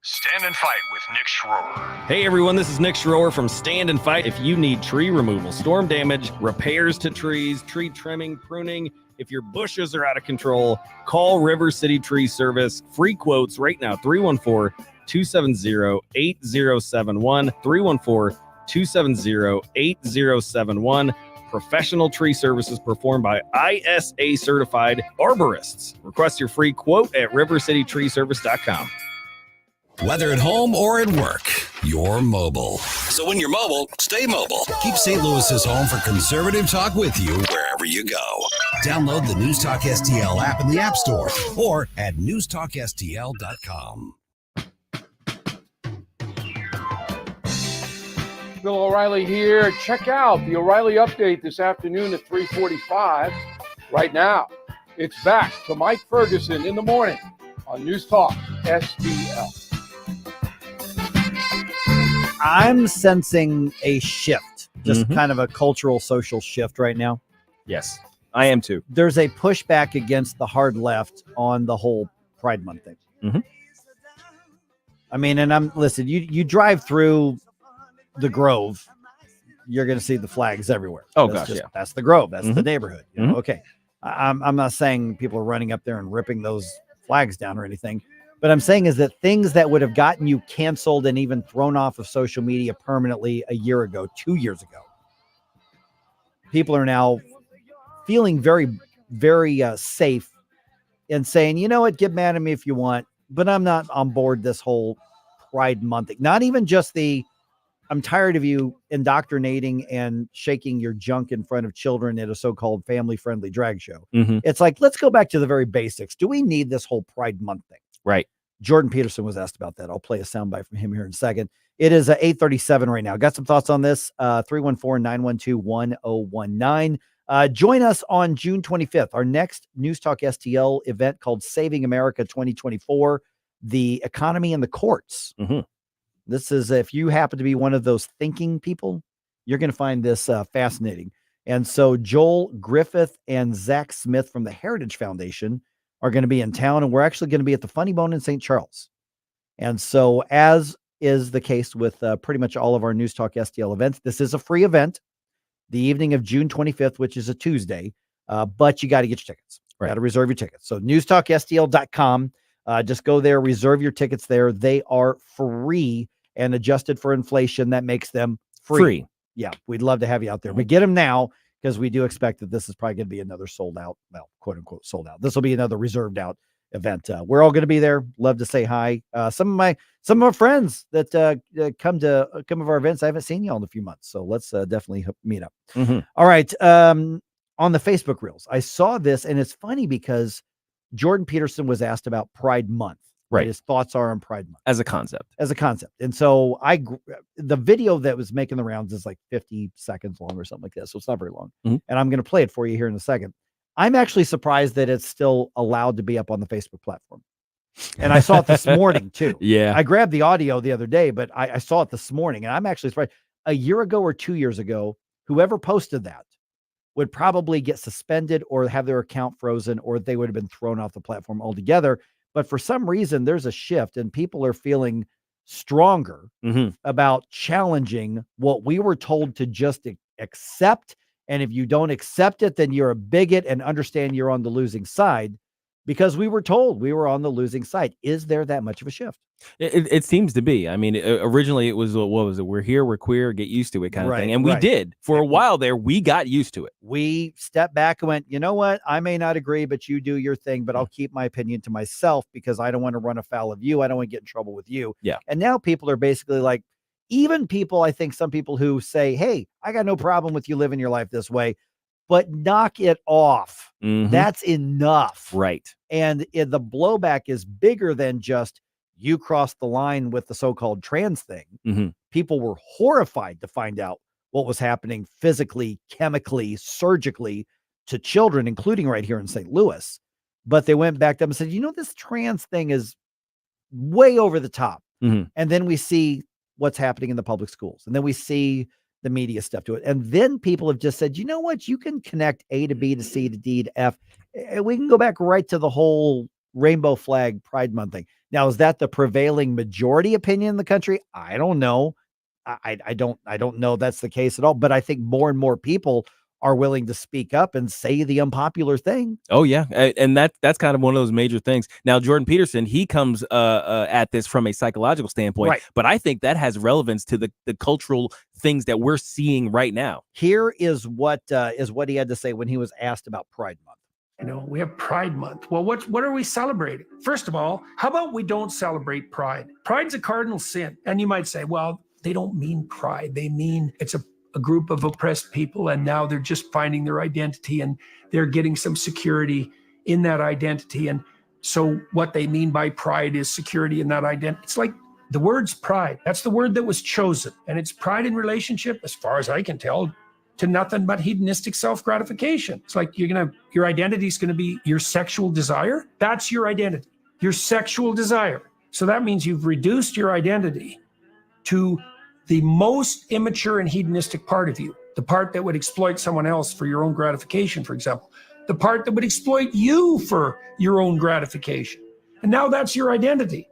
Stand and Fight with Nick Schroer. Hey everyone, this is Nick Schroer from Stand and Fight. If you need tree removal, storm damage, repairs to trees, tree trimming, pruning, if your bushes are out of control, call River City Tree Service. Free quotes right now, 314-270-8071, 314-270-8071. Professional tree services performed by ISA certified arborists. Request your free quote at rivercitytreeservice.com. Whether at home or at work, you're mobile. So when you're mobile, stay mobile. Keep St. Louis's home for conservative talk with you wherever you go. Download the News Talk STL app in the App Store or at newstalkstl.com. Bill O'Reilly here. Check out the O'Reilly Update this afternoon at 3:45. Right now, it's back to Mike Ferguson in the morning on News Talk STL. I'm sensing a shift, just kind of a cultural, social shift right now. Yes, I am too. There's a pushback against the hard left on the whole Pride Month thing. I mean, and listen, you drive through the Grove, you're going to see the flags everywhere. Oh, that's gosh, yeah. That's the Grove. That's the neighborhood. You know? Okay. I'm not saying people are running up there and ripping those flags down or anything. But I'm saying is that things that would have gotten you canceled and even thrown off of social media permanently a year ago, 2 years ago, people are now feeling very, very safe and saying, you know what, get mad at me if you want, but I'm not on board this whole Pride Month thing. Not even just I'm tired of you indoctrinating and shaking your junk in front of children at a so-called family-friendly drag show. It's like, let's go back to the very basics. Do we need this whole Pride Month thing? Right. Jordan Peterson was asked about that. I'll play a soundbite from him here in a second. It is 8:37 right now. Got some thoughts on this? 314-912-1019. Join us on June 25th, our next News Talk STL event called Saving America 2024, the economy and the courts. This is, if you happen to be one of those thinking people, you're going to find this fascinating. And so Joel Griffith and Zach Smith from the Heritage Foundation are going to be in town, and we're actually going to be at the Funny Bone in St. Charles. And so, as is the case with pretty much all of our News Talk STL events, this is a free event, the evening of June 25th, which is a Tuesday, but you got to get your tickets. Got to reserve your tickets. So newstalkstl.com, just go there, reserve your tickets there. They are free and adjusted for inflation. That makes them free. Yeah, we'd love to have you out there, but get them now, because we do expect that this is probably going to be another sold out, well, quote unquote sold out. This will be another reserved out event. We're all going to be there. Love to say hi. Some of our friends that come to our events, I haven't seen y'all in a few months, so let's definitely meet up. All right. On the Facebook Reels, I saw this, and it's funny because Jordan Peterson was asked about Pride Month. Right. His thoughts are on Pride Month as a concept. And so the video that was making the rounds is like 50 seconds long or something like that. So it's not very long. And I'm going to play it for you here in a second. I'm actually surprised that it's still allowed to be up on the Facebook platform. And I saw it this morning too. Yeah. I grabbed the audio the other day, but I saw it this morning, and I'm actually surprised. A year ago or 2 years ago, whoever posted that would probably get suspended or have their account frozen, or they would have been thrown off the platform altogether. But for some reason, there's a shift, and people are feeling stronger about challenging what we were told to just accept. And if you don't accept it, then you're a bigot, and understand you're on the losing side, because we were told we were on the losing side. Is there that much of a shift? It seems to be. I mean, originally it was, what was it? We're here, we're queer, get used to it kind of thing. And we did. For a while there, we got used to it. We stepped back and went, you know what? I may not agree, but you do your thing, but I'll keep my opinion to myself, because I don't want to run afoul of you. I don't want to get in trouble with you. Yeah. And now people are basically like, even people, I think some people who say, hey, I got no problem with you living your life this way, but knock it off. That's enough. Right. And the blowback is bigger than just you crossed the line with the so-called trans thing. People were horrified to find out what was happening physically, chemically, surgically to children, including right here in St. Louis. But they went back to them and said, you know, this trans thing is way over the top. And then we see what's happening in the public schools. And then we see the media stuff to it. And then people have just said, you know what? You can connect A to B to C to D to F. And we can go back right to the whole rainbow flag Pride Month thing. Now, is that the prevailing majority opinion in the country? I don't know. I don't know that's the case at all. But I think more and more people are willing to speak up and say the unpopular thing. Oh yeah. And that's kind of one of those major things. Now, Jordan Peterson, he comes at this from a psychological standpoint, Right. but I think that has relevance to the cultural things that we're seeing right now. Here is what he had to say when he was asked about Pride Month. You know, we have Pride Month. Well, what are we celebrating? First of all, how about we don't celebrate pride? Pride's a cardinal sin. And you might say, well, they don't mean pride. They mean it's a group of oppressed people, and now they're just finding their identity, and they're getting some security in that identity. And so what they mean by pride is security in that identity. It's like the word's pride. That's the word that was chosen. And it's pride in relationship, as far as I can tell, to nothing but hedonistic self-gratification. It's like your identity is going to be your sexual desire. That's your identity, your sexual desire. So that means you've reduced your identity to the most immature and hedonistic part of you, the part that would exploit someone else for your own gratification, for example, the part that would exploit you for your own gratification. And now that's your identity.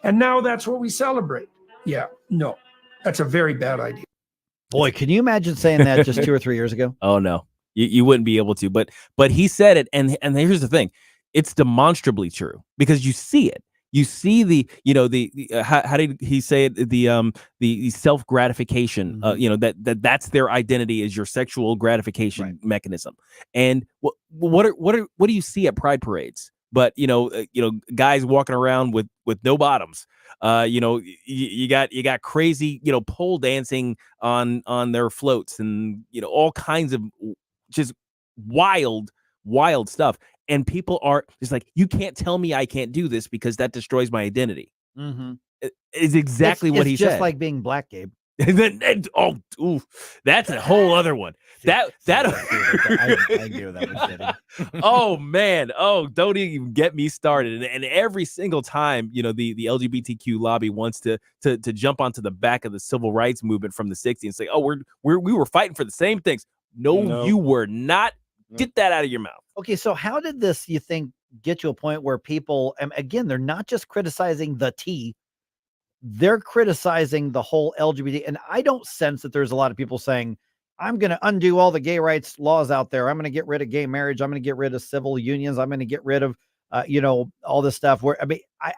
And now that's what we celebrate. Yeah, no, that's a very bad idea. Boy, can you imagine saying that just 2 or 3 years ago? Oh no, you wouldn't be able to, but he said it. And here's the thing. It's demonstrably true, because you see it. You see how did he say it? The self gratification. That's their identity, is your sexual gratification mechanism. And what do you see at pride parades? But guys walking around with no bottoms. You got crazy pole dancing on their floats, and all kinds of just wild stuff. and people are just like, you can't tell me I can't do this because that destroys my identity. Mm-hmm. Is exactly what he just said. like being black, Gabe. That's a whole other one. I knew that was shitty. Oh man, don't even get me started. And every single time, the LGBTQ lobby wants to jump onto the back of the civil rights movement from the 60s and say, oh, we were fighting for the same things. No, you were not. Get that out of your mouth. Okay, so how did this, you think, get to a point where people, again, they're not just criticizing the T, they're criticizing the whole LGBT. And I don't sense that there's a lot of people saying, I'm going to undo all the gay rights laws out there. I'm going to get rid of gay marriage. I'm going to get rid of civil unions. I'm going to get rid of, all this stuff.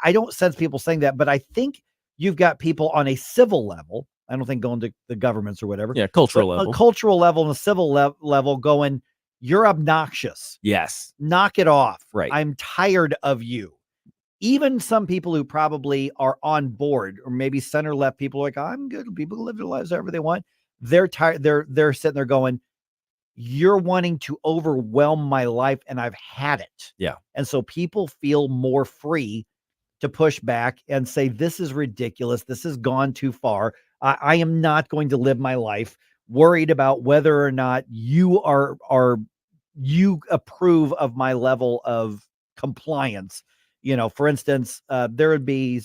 I don't sense people saying that, but I think you've got people on a civil level. I don't think going to the governments or whatever. Yeah, cultural level. A cultural level and a civil level going, you're obnoxious. Yes. Knock it off. Right. I'm tired of you. Even some people who probably are on board, or maybe center left people are like, I'm good. People live their lives however they want. They're tired. They're sitting there going, you're wanting to overwhelm my life and I've had it. Yeah. And so people feel more free to push back and say, this is ridiculous. This has gone too far. I am not going to live my life worried about whether or not you you approve of my level of compliance. For instance, there would be,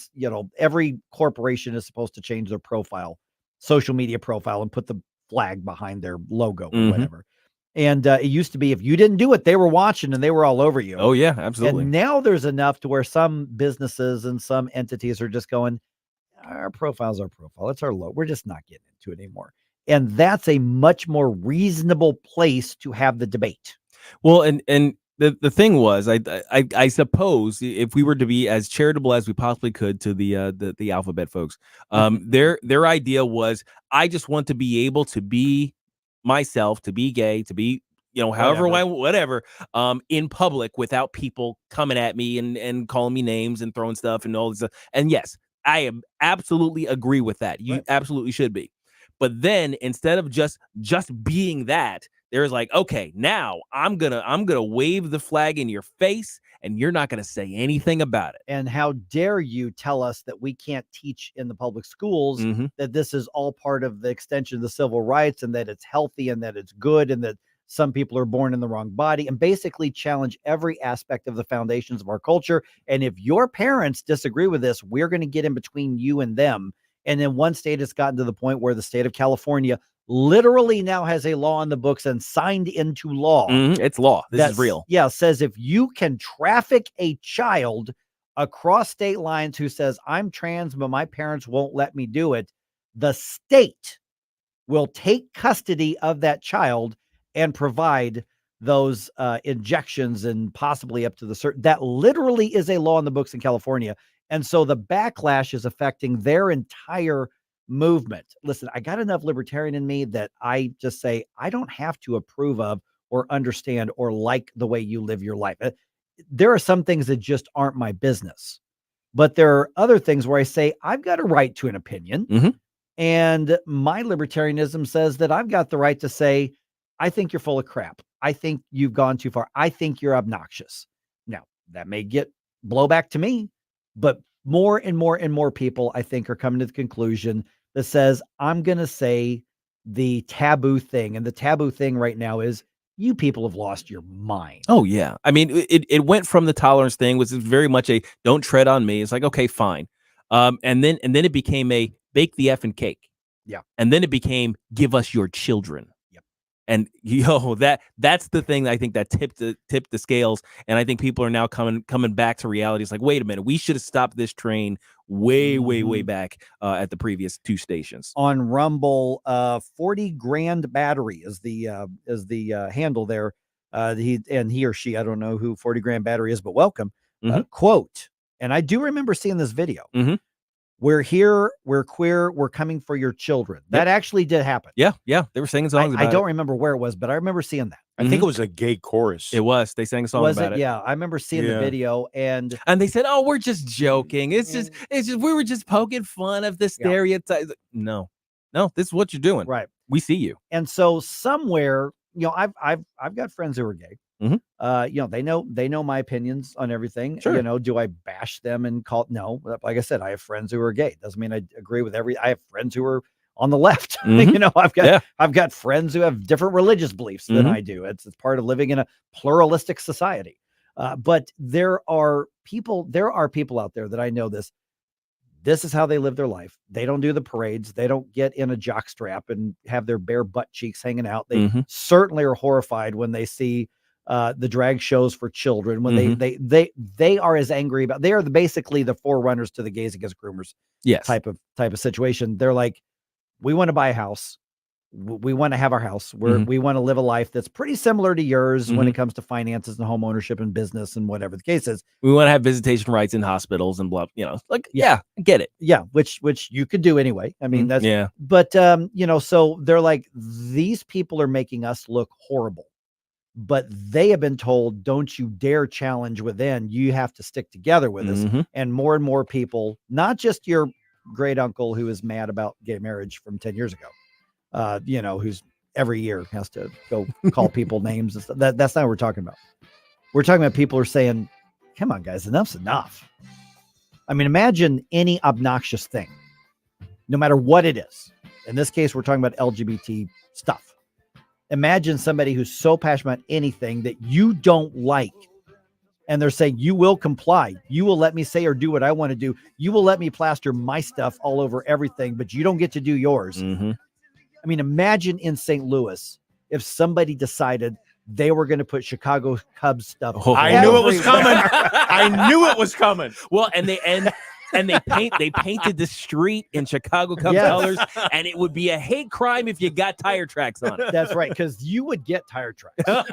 every corporation is supposed to change their profile, social media profile, and put the flag behind their logo or whatever. And it used to be, if you didn't do it, they were watching and they were all over you. Oh yeah, absolutely. And now there's enough to where some businesses and some entities are just going, our profile's our profile. It's our logo. We're just not getting into it anymore. And that's a much more reasonable place to have the debate. Well, and the thing was, I suppose if we were to be as charitable as we possibly could to the alphabet folks, their idea was, I just want to be able to be myself, to be gay, to be however whatever in public without people coming at me and calling me names and throwing stuff and all this stuff. And yes, I am absolutely agree with that. You absolutely should be. But then instead of just being that, there's like, okay, now I'm gonna wave the flag in your face and you're not gonna say anything about it. And how dare you tell us that we can't teach in the public schools, that this is all part of the extension of the civil rights and that it's healthy and that it's good and that some people are born in the wrong body, and basically challenge every aspect of the foundations of our culture. And if your parents disagree with this, we're going to get in between you and them. And in one state, it's gotten to the point where the state of California literally now has a law on the books and signed into law. It's law. This is real. Yeah. Says if you can traffic a child across state lines who says, I'm trans, but my parents won't let me do it, the state will take custody of that child and provide those injections and possibly up to the certain. That literally is a law on the books in California. And so the backlash is affecting their entire movement. Listen, I got enough libertarian in me that I just say, I don't have to approve of or understand or like the way you live your life. There are some things that just aren't my business, but there are other things where I say, I've got a right to an opinion. And my libertarianism says that I've got the right to say, I think you're full of crap. I think you've gone too far. I think you're obnoxious. Now, that may get blowback to me, but more and more and more people, I think, are coming to the conclusion that says, I'm going to say the taboo thing. And the taboo thing right now is, you people have lost your mind. Oh, yeah. I mean, it went from the tolerance thing, which is very much a don't tread on me. It's like, okay, fine. And then it became a bake the effing cake. Yeah. And then it became give us your children. Yep. And that's the thing that I think that tipped the scales. And I think people are now coming back to reality. It's like, wait a minute, we should have stopped this train way back at the previous two stations. On Rumble, 40 grand battery is the handle there. He or she, I don't know who 40 grand battery is, but welcome. Quote, and I do remember seeing this video. We're here, we're queer, we're coming for your children. That actually did happen. Yeah. They were singing songs about it. I don't remember where it was, but I remember seeing that. I think it was a gay chorus. It was. They sang a song about it. Yeah, I remember seeing the video, and they said, "Oh, we're just joking. It's just we were just poking fun of the stereotypes." No, this is what you're doing. Right. We see you. And so somewhere, I've got friends who are gay. Mm-hmm. They know my opinions on everything. Sure. Do I bash them and call? No, like I said, I have friends who are gay. Doesn't mean I agree with I have friends who are on the left. Mm-hmm. I've got friends who have different religious beliefs than Mm-hmm. I do. It's part of living in a pluralistic society. But there are people out there that I know this is how they live their life. They don't do the parades. They don't get in a jockstrap and have their bare butt cheeks hanging out. They Mm-hmm. certainly are horrified when they see the drag shows for children, when Mm-hmm. they are as angry about, they are basically the forerunners to the gays against groomers type of situation. They're like, we want to buy a house. We want to have our house. We want to live a life that's pretty similar to yours when it comes to finances and home ownership and business and whatever the case is. We want to have visitation rights in hospitals and blah, I get it. Yeah. Which you could do anyway. I mean, that's, yeah. But, so they're like, these people are making us look horrible, but they have been told, don't you dare challenge within. You have to stick together with us. And more people, not just your great uncle who is mad about gay marriage from 10 years ago. Who's every year has to go call people names and stuff. That's not what we're talking about. We're talking about people who are saying, come on, guys, enough's enough. I mean, imagine any obnoxious thing, no matter what it is. In this case, we're talking about LGBT stuff. Imagine somebody who's so passionate about anything that you don't like. And they're saying, you will comply. You will let me say or do what I want to do. You will let me plaster my stuff all over everything, but you don't get to do yours. Mm-hmm. I mean, imagine in St. Louis if somebody decided they were going to put Chicago Cubs stuff. I knew it was coming. I knew it was coming. Well, and they painted the street in Chicago Cubs colors, and it would be a hate crime if you got tire tracks on it. That's right, because you would get tire tracks.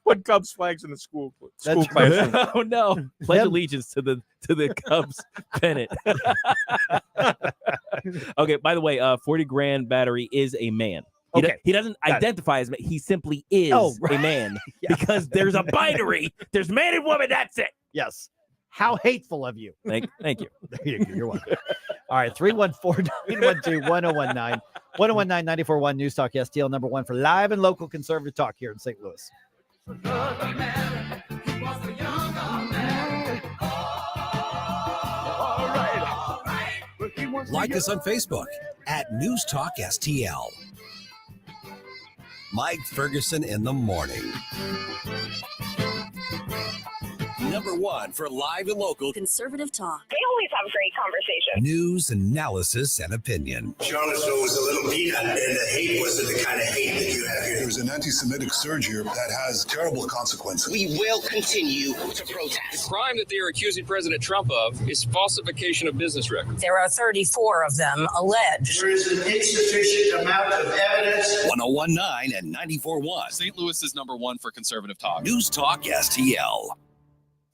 Put Cubs flags in the school That's classroom. Oh no! Pledge allegiance to the Cubs pennant. Okay. By the way, 40 Grand Battery is a man. He doesn't identify as man. He simply is a man because there's a binary. There's man and woman. That's it. Yes. How hateful of you. Thank you. You're welcome. All right. 314-912-1019. 1019-941 News Talk STL number 1 for live and local conservative talk here in St. Louis. Like us on Facebook at News Talk STL. Mike Ferguson in the morning. Number 1 for live and local conservative talk. They always have great conversation. News, analysis, and opinion. Charlottesville was a little peanut, and the hate wasn't the kind of hate that you have here. There's an anti-Semitic surge here that has terrible consequences. We will continue to protest. The crime that they are accusing President Trump of is falsification of business records. There are 34 of them alleged. There is an insufficient amount of evidence. 1019 and 94.1. St. Louis is number 1 for conservative talk. News Talk STL.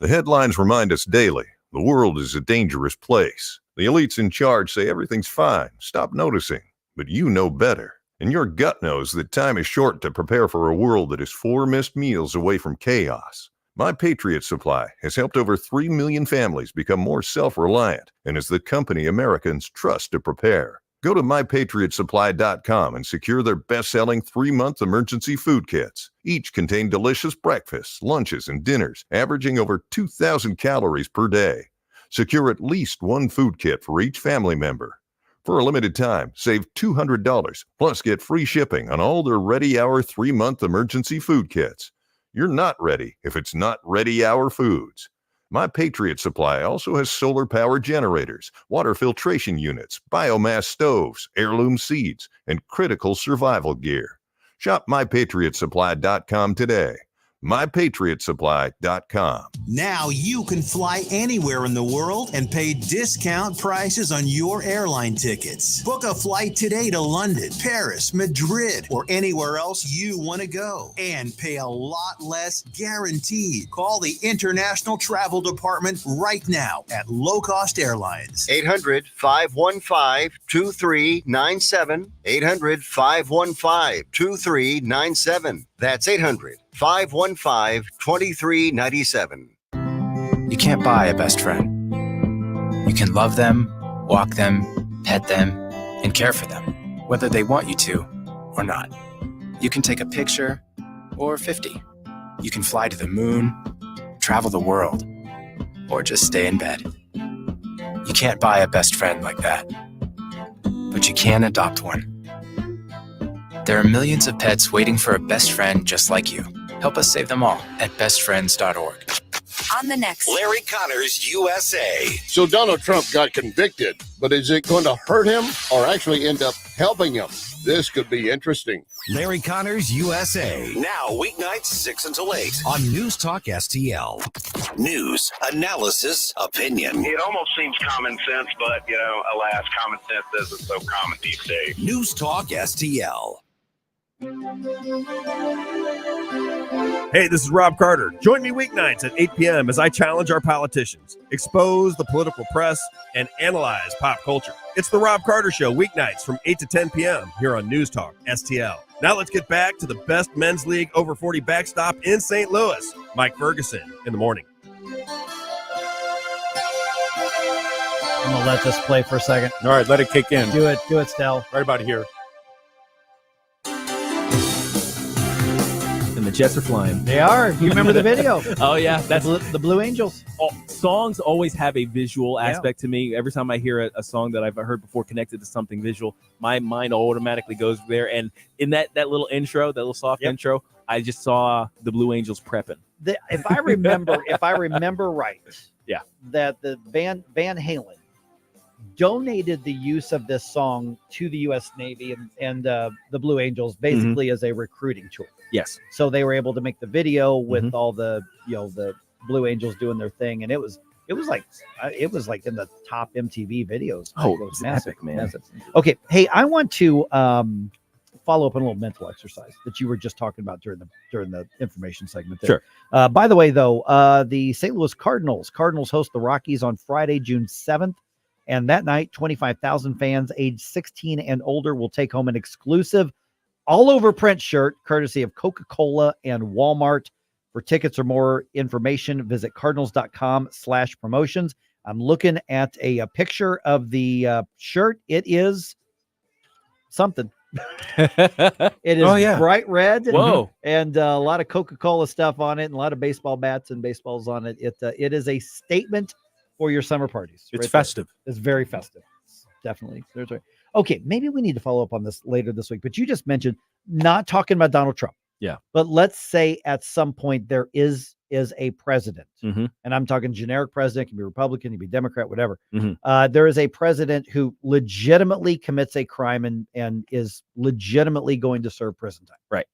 The headlines remind us daily the world is a dangerous place. The elites in charge say everything's fine. Stop noticing. But you know better. And your gut knows that time is short to prepare for a world that is 4 missed meals away from chaos. My Patriot Supply has helped over 3 million families become more self-reliant and is the company Americans trust to prepare. Go to mypatriotsupply.com and secure their best-selling 3-month emergency food kits. Each contain delicious breakfasts, lunches, and dinners, averaging over 2,000 calories per day. Secure at least 1 food kit for each family member. For a limited time, save $200, plus get free shipping on all their Ready Hour 3-month emergency food kits. You're not ready if it's not Ready Hour Foods. My Patriot Supply also has solar power generators, water filtration units, biomass stoves, heirloom seeds, and critical survival gear. Shop mypatriotsupply.com today. mypatriotsupply.com. Now you can fly anywhere in the world and pay discount prices on your airline tickets. Book a flight today to London, Paris, Madrid, or anywhere else you want to go and pay a lot less guaranteed. Call the International Travel Department right now at Low Cost Airlines. 800-515-2397. 800-515-2397. That's 800-515-2397. You can't buy a best friend. You can love them, walk them, pet them, and care for them, whether they want you to or not. You can take a picture or 50. You can fly to the moon, travel the world, or just stay in bed. You can't buy a best friend like that, but you can adopt one. There are millions of pets waiting for a best friend just like you. Help us save them all at bestfriends.org. On the next, Larry Connors, USA. So Donald Trump got convicted, but is it going to hurt him or actually end up helping him? This could be interesting. Larry Connors, USA. Now, weeknights 6 until 8 on News Talk STL. News, analysis, opinion. It almost seems common sense, but, alas, common sense isn't so common these days. News Talk STL. Hey, this is Rob Carter. Join me weeknights at 8 p.m. as I challenge our politicians, expose the political press, and analyze pop culture. It's the Rob Carter Show weeknights from 8 to 10 p.m. here on News Talk STL. Now let's get back to the best men's league over 40 backstop in St. Louis, Mike Ferguson in the morning. I'm going to let this play for a second. All right, let it kick in. Do it, Stel. Right about here. And the Jets are flying. They are. You remember the video? Oh, yeah. That's the Blue Angels. Songs always have a visual aspect to me. Every time I hear a song that I've heard before connected to something visual, my mind automatically goes there. And in that little intro, that little soft intro, I just saw the Blue Angels prepping. If I remember right, yeah, that the Van Halen donated the use of this song to the U.S. Navy and the Blue Angels basically as a recruiting tool. Yes. So they were able to make the video with all the the Blue Angels doing their thing, and it was like in the top MTV videos. Oh, it was massive, man. Massive. Okay, hey, I want to follow up on a little mental exercise that you were just talking about during the information segment there. Sure. By the way, though, the St. Louis Cardinals host the Rockies on Friday, June 7th. And that night, 25,000 fans aged 16 and older will take home an exclusive all-over print shirt courtesy of Coca-Cola and Walmart. For tickets or more information, visit cardinals.com/promotions. I'm looking at a picture of the shirt. It is something. It is bright red. Whoa. And a lot of Coca-Cola stuff on it and a lot of baseball bats and baseballs on it. It is a statement for your summer parties. It's festive. It's very festive. It's definitely. Okay, maybe we need to follow up on this later this week. But you just mentioned not talking about Donald Trump. Yeah. But let's say at some point there is a president, and I'm talking generic president, can be Republican, can be Democrat, whatever. There is a president who legitimately commits a crime and is legitimately going to serve prison time. Right.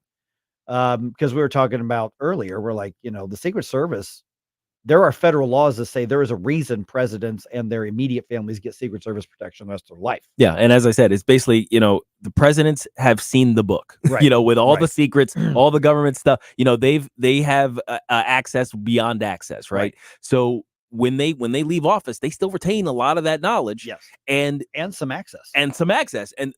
Because we were talking about earlier, we're like, the Secret Service, there are federal laws that say there is a reason presidents and their immediate families get Secret Service protection the rest of their life. Yeah. And as I said, it's basically, the presidents have seen the book, right. With all the secrets, all the government stuff, they have access beyond access. Right. So when they leave office, they still retain a lot of that knowledge. Yes. And some access. And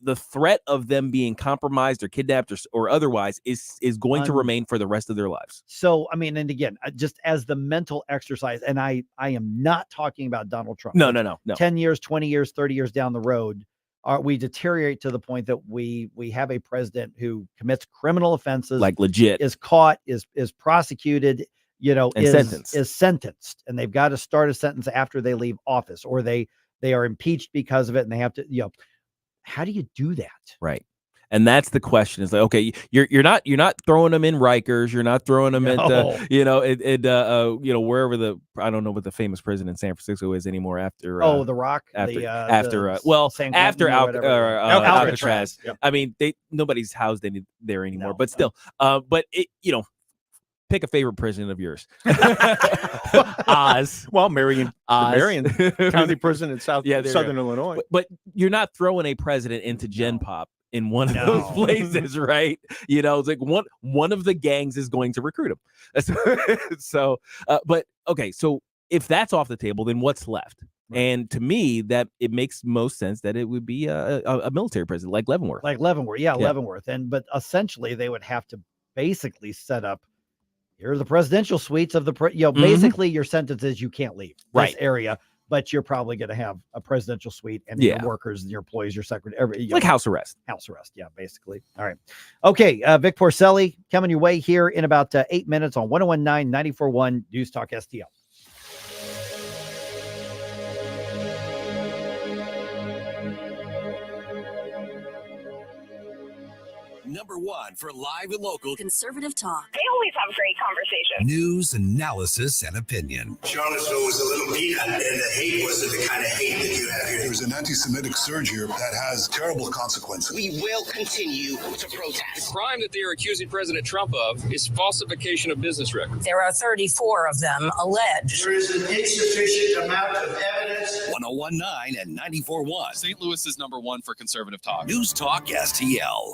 the threat of them being compromised or kidnapped or otherwise is going to remain for the rest of their lives. So, I mean, and again, just as the mental exercise, and I am not talking about Donald Trump. No. 10 years, 20 years, 30 years down the road, we deteriorate to the point that we have a president who commits criminal offenses, like legit, is caught, is prosecuted, and is sentenced, and they've got to start a sentence after they leave office, or they are impeached because of it, and they have to, how do you do that? Right. And that's the question. Is like, okay, you're not throwing them in Rikers, you're not throwing them into wherever I don't know what the famous prison in San Francisco is anymore after the Rock after Alcatraz. Yep. I mean, nobody's housed there anymore, but still, but it pick a favorite prison of yours. Oz. Well, Marion County Prison in Southern Illinois. But you're not throwing a president into Gen Pop in one of those places, right? It's like one of the gangs is going to recruit him. So, but okay, so if that's off the table, then what's left? Right. And to me, that it makes most sense that it would be a military president like Leavenworth. Leavenworth. But essentially, they would have to basically set up. Here are the presidential suites of the basically your sentence is you can't leave this area, but you're probably going to have a presidential suite and Yeah. your workers and your employees, your secretary, Like house arrest. House arrest, yeah, basically. All right. Okay, Vic Porcelli coming your way here in about 8 minutes on 101.9 94.1 News Talk STL. Number one for live and local Conservative talk. They always have great conversations. news, analysis, and opinion. Charlottesville was a little beat up, and the hate wasn't the kind of hate that you have here. There's an anti-Semitic surge here that has terrible consequences. We will continue to protest. The crime that they are accusing President Trump of is falsification of business records. There are 34 of them alleged. There is an insufficient amount of evidence. 101.9 and 94.1. St. Louis is number one for conservative talk. News Talk STL.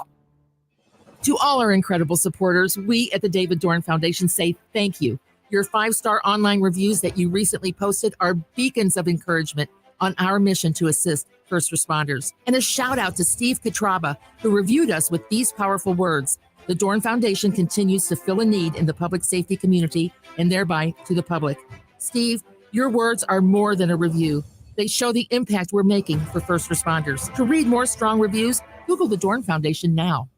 To all our incredible supporters, we at the David Dorn Foundation say thank you. Your 5-star online reviews that you recently posted are beacons of encouragement on our mission to assist first responders. And a shout out to Steve Katraba, who reviewed us with these powerful words. The Dorn Foundation continues to fill a need in the public safety community and thereby to the public. Steve, your words are more than a review. They show the impact we're making for first responders. To read more strong reviews, Google the Dorn Foundation now.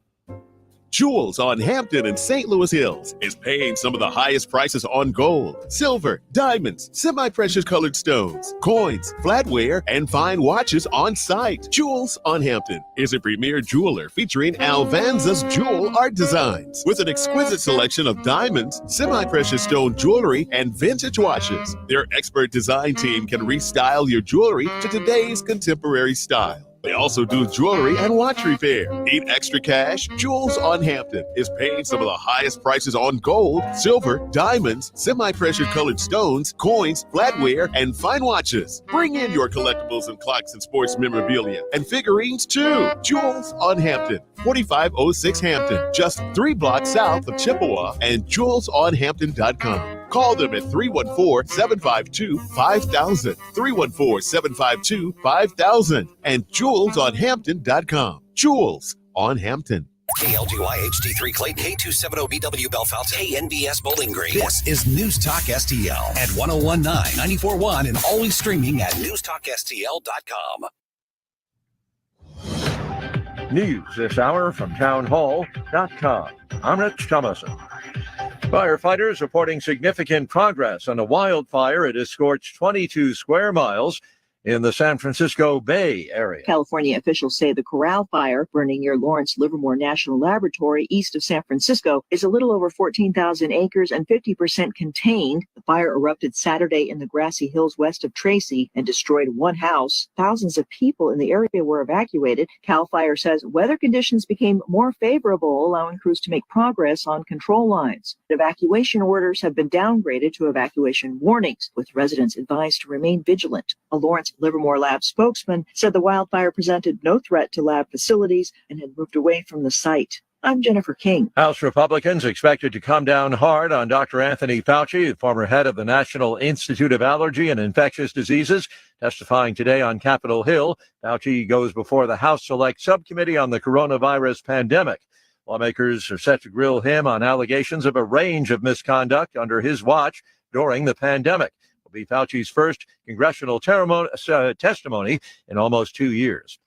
Jewels on Hampton and St. Louis Hills is paying some of the highest prices on gold, silver, diamonds, semi-precious colored stones, coins, flatware, and fine watches on site. Jewels on Hampton is a premier jeweler featuring Alvanza's jewel art designs with an exquisite selection of diamonds, semi-precious stone jewelry, and vintage watches. Their expert design team can restyle your jewelry to today's contemporary style. They also do jewelry and watch repair. Need extra cash? Jewels on Hampton is paying some of the highest prices on gold, silver, diamonds, semi-precious colored stones, coins, flatware, and fine watches. Bring in your collectibles and clocks and sports memorabilia and figurines too. Jewels on Hampton, 4506 Hampton, just 3 blocks south of Chippewa, and jewelsonhampton.com. Call them at 314-752-5000, 314-752-5000, and jewelsonhampton.com. Jewels on Hampton. KLGY HD3 Clayton, K270BW Bellefonte, KNBS Bowling Green. This is News Talk STL at 101.9, 94.1, and always streaming at newstalkstl.com. News this hour from townhall.com. I'm Rich Thomason. Firefighters reporting significant progress on a wildfire. It has scorched 22 square miles in the San Francisco Bay area. California officials say the Corral Fire, burning near Lawrence Livermore National Laboratory east of San Francisco, is a little over 14,000 acres and 50% contained. The fire erupted Saturday in the grassy hills west of Tracy and destroyed one house. Thousands of people in the area were evacuated. Cal Fire says weather conditions became more favorable, allowing crews to make progress on control lines. Evacuation orders have been downgraded to evacuation warnings, with residents advised to remain vigilant. A Lawrence Livermore Lab spokesman said the wildfire presented no threat to lab facilities and had moved away from the site. I'm Jennifer King. House Republicans expected to come down hard on Dr. Anthony Fauci, the former head of the National Institute of Allergy and Infectious Diseases, testifying today on Capitol Hill. Fauci goes before the House Select Subcommittee on the coronavirus pandemic. Lawmakers are set to grill him on allegations of a range of misconduct under his watch during the pandemic. Will be Fauci's first congressional testimony in almost 2 years.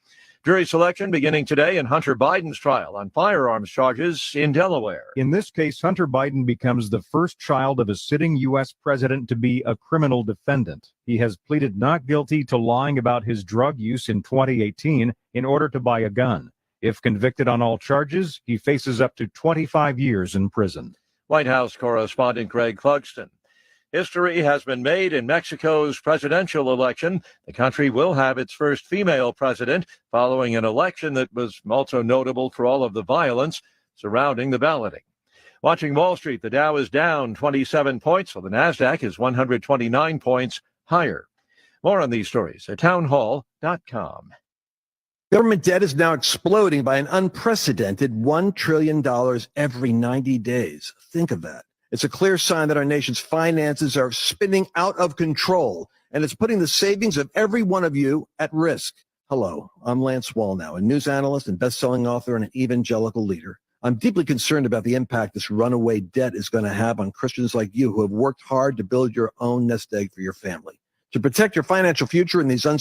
Jury selection beginning today in Hunter Biden's trial on firearms charges in Delaware. In this case, Hunter Biden becomes the first child of a sitting U.S. president to be a criminal defendant. He has pleaded not guilty to lying about his drug use in 2018 in order to buy a gun. If convicted on all charges, he faces up to 25 years in prison. White House correspondent Greg Clugston. History has been made in Mexico's presidential election. The country will have its first female president following an election that was also notable for all of the violence surrounding the balloting. Watching Wall Street, the Dow is down 27 points, while the Nasdaq is 129 points higher. More on these stories at townhall.com. Government debt is now exploding by an unprecedented $1 trillion every 90 days. Think of that. It's a clear sign that our nation's finances are spinning out of control, and it's putting the savings of every one of you at risk. Hello, I'm Lance Wallnow, a news analyst and best-selling author and an evangelical leader. I'm deeply concerned about the impact this runaway debt is going to have on Christians like you who have worked hard to build your own nest egg for your family. To protect your financial future in these